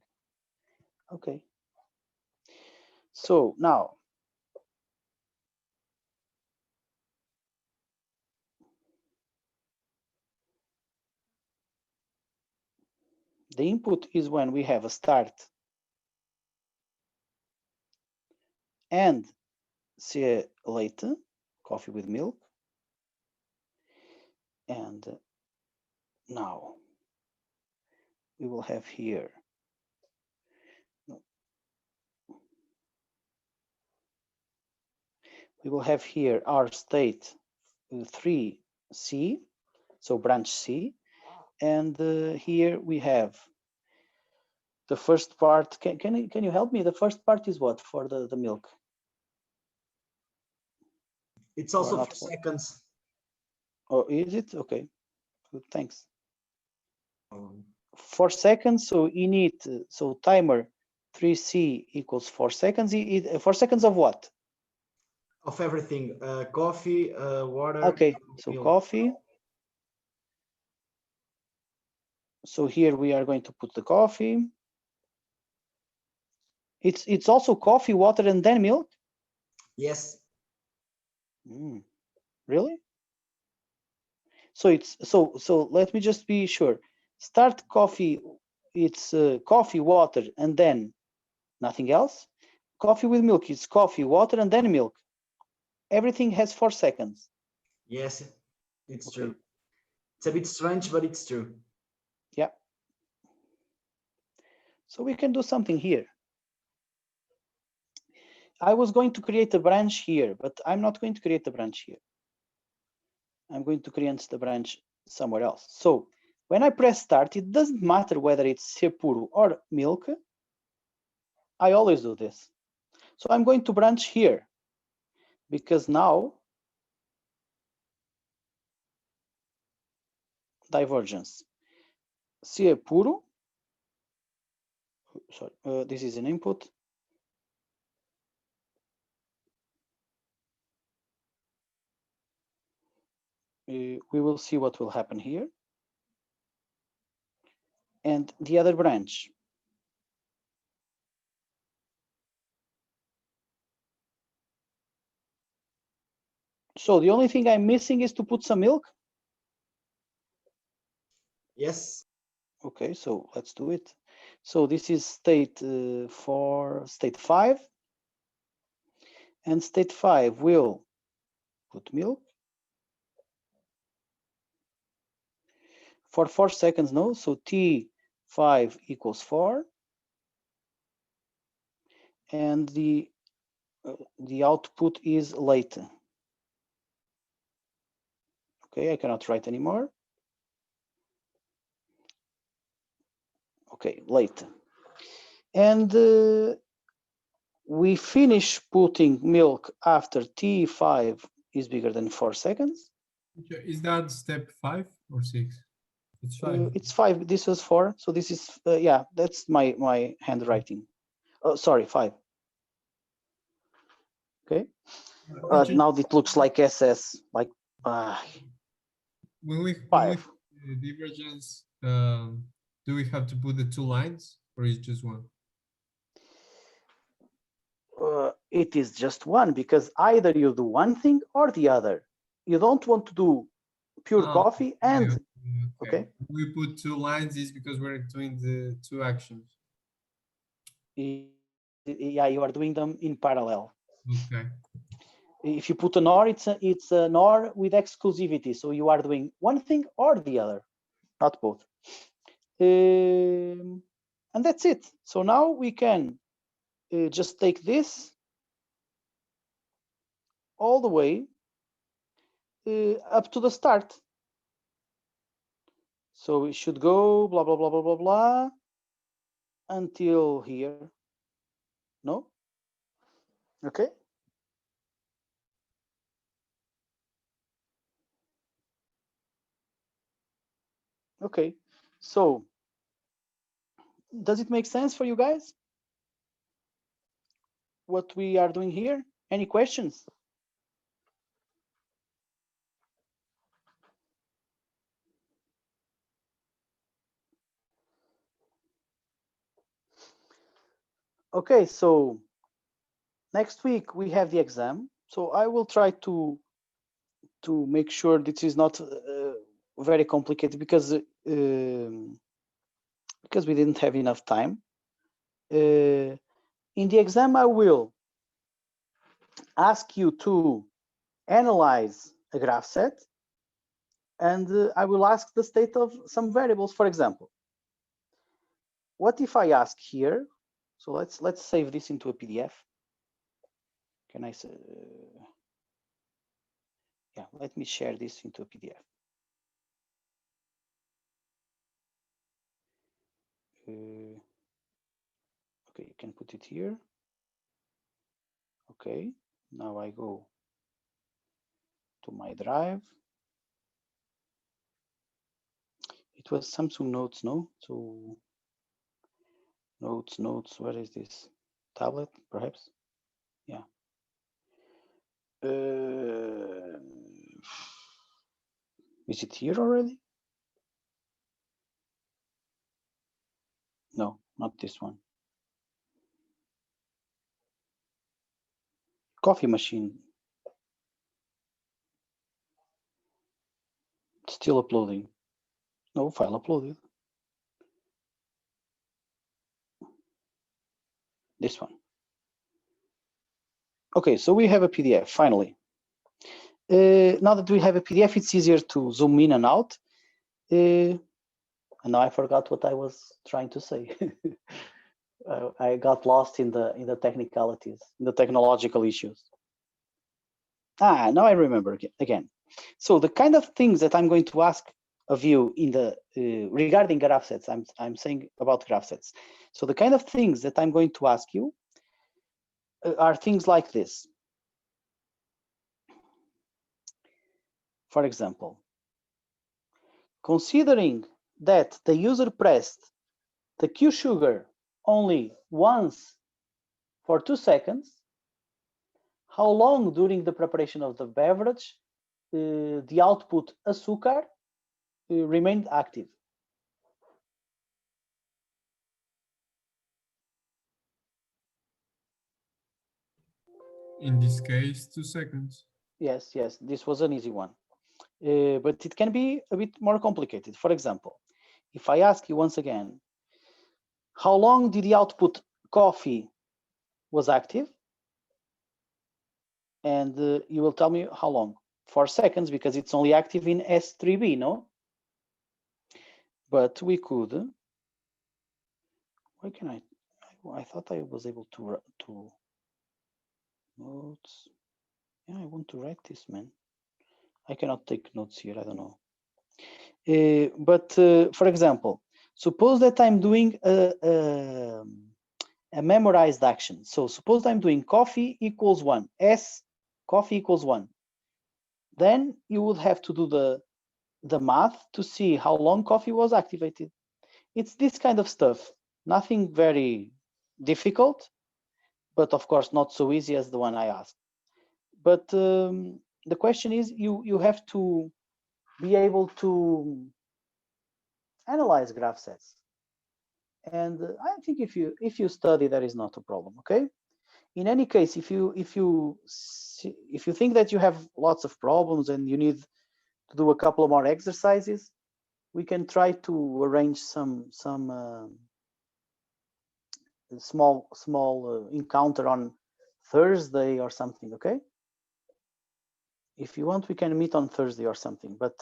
Okay. So now, the input is when we have a start and say later, coffee with milk. And now we will have here. We will have here our state 3C, so branch C. And here we have the first part. Can you help me? The first part is what for the milk? It's also 4 seconds. Oh, is it? Okay, good, thanks. 4 seconds, so init, so timer 3C equals 4 seconds. 4 seconds of what? Of everything, coffee, water. Okay, so milk. coffee. So here we are going to put the coffee. It's also coffee, water, and then milk? Yes. Really? So it's so let me just be sure. Start coffee, it's coffee, water, and then nothing else. Coffee with milk, it's coffee, water, and then milk. Everything has 4 seconds. Yes, it's true. It's a bit strange, but it's true. Yeah. So we can do something here. I was going to create a branch here, but I'm not going to create a branch here. I'm going to create the branch somewhere else. So when I press start, it doesn't matter whether it's puro or milk. I always do this. So I'm going to branch here because now divergence. Puro. Sorry, this is an input. We will see what will happen here. And the other branch. So the only thing I'm missing is to put some milk. Yes. Okay, so let's do it. So this is state for state 5. And state 5 will put milk. For 4 seconds, no? So T5 equals 4. And the output is late. Okay, I cannot write anymore. Okay, late. And we finish putting milk after T5 is bigger than 4 seconds. Is that step 5 or 6? It's 5. It's 5. This was 4. So this is, yeah, that's my handwriting. Oh, sorry, 5. Okay. Now it looks like SS, like when we 5. Divergence, do we have to put the 2 lines or is just 1? It is just 1 because either you do one thing or the other. You don't want to do pure coffee and okay. We put 2 lines is because we're doing the 2 actions. Yeah, you are doing them in parallel. Okay. If you put an or, it's an or with exclusivity. So you are doing one thing or the other, not both. And that's it. So now we can just take this all the way up to the start. So we should go blah, blah, blah, blah, blah, blah, until here. No? Okay. Okay. So does it make sense for you guys? What we are doing here? Any questions? Okay, so next week we have the exam. So I will try to make sure this is not very complicated because we didn't have enough time. In the exam, I will ask you to analyze a graph set, and I will ask the state of some variables. For example, what if I ask here? So let's save this into a PDF. Can I say? Yeah, let me share this into a PDF. Okay, you can put it here. Okay, now I go to my drive. It was Samsung Notes, no? So notes, where is this? Tablet, perhaps? Yeah. Is it here already? No, not this one. Coffee machine. Still uploading. No, file uploaded. This one. Okay, so we have a PDF finally. Now that we have a PDF, it's easier to zoom in and out. And now I forgot what I was trying to say. I got lost in the technicalities, in the technological issues. Now I remember again. So the kind of things that I'm going to ask of you in the regarding graph sets, I'm saying about graph sets. So the kind of things that I'm going to ask you are things like this. For example, considering that the user pressed the Q sugar only once for 2 seconds, how long during the preparation of the beverage the output açúcar remained active? In this case, 2 seconds. Yes, this was an easy one. But it can be a bit more complicated. For example, if I ask you once again, how long did the output coffee was active? And you will tell me how long. 4 seconds, because it's only active in S3B, no? But we could. Why can I thought I was able to notes. Yeah, I want to write this, man. I cannot take notes here. I don't know. But for example, suppose that I'm doing a memorized action. So suppose I'm doing coffee equals 1, S coffee equals 1. Then you would have to do the math to see how long coffee was activated. It's this kind of stuff. Nothing very difficult, but of course not so easy as the one I asked. But the question is, you have to be able to analyze graph sets. And I think if you study, there is not a problem. Okay. In any case, if you think that you have lots of problems and you need to do a couple of more exercises, we can try to arrange some small encounter on Thursday or something. Okay. If you want, we can meet on Thursday or something. But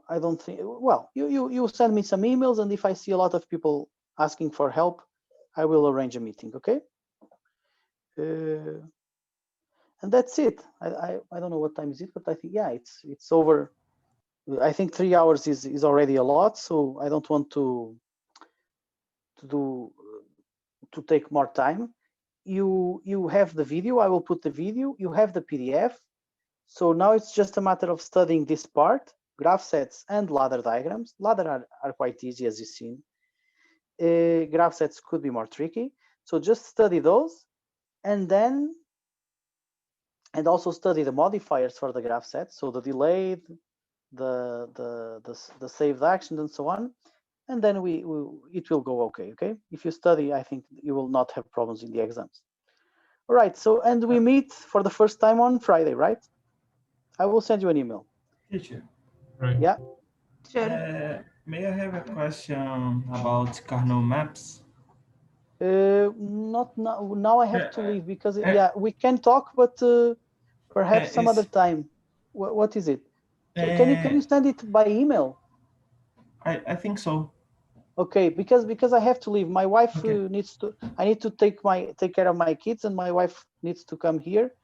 I don't think, well, you send me some emails, and if I see a lot of people asking for help, I will arrange a meeting, okay? And that's it. I don't know what time is it, but I think, yeah, it's over. I think 3 hours is already a lot, so I don't want to take more time. You have the video. I will put the video. You have the PDF. So now it's just a matter of studying this part, graph sets and ladder diagrams. Ladder are quite easy, as you've seen. Graph sets could be more tricky. So just study those, and also study the modifiers for the graph set. So the delayed, the saved actions, and so on. And then it will go okay. Okay. If you study, I think you will not have problems in the exams. All right. So, and we meet for the first time on Friday, right? I will send you an email. Teacher. Right. Yeah. May I have a question about kernel maps? Not now. Now I have to leave because yeah, we can talk, but perhaps some other time. What is it? So can you send it by email? I think so. Okay, because I have to leave. My wife needs to. I need to take care of my kids, and my wife needs to come here.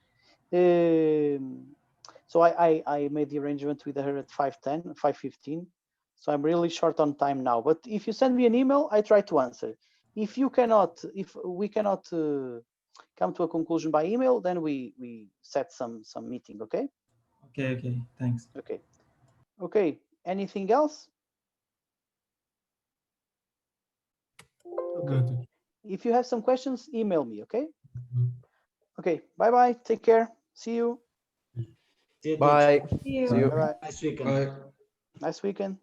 So I made the arrangement with her at 5:10, 5:15. So I'm really short on time now. But if you send me an email, I try to answer. If we cannot come to a conclusion by email, then we set some meeting. Okay. Okay. Thanks. Okay. Anything else? Okay. Good. If you have some questions, email me. Okay. Okay. Bye. Take care. See you. See you, Bye. See you. See you. Bye. Nice weekend. Bye. Nice weekend.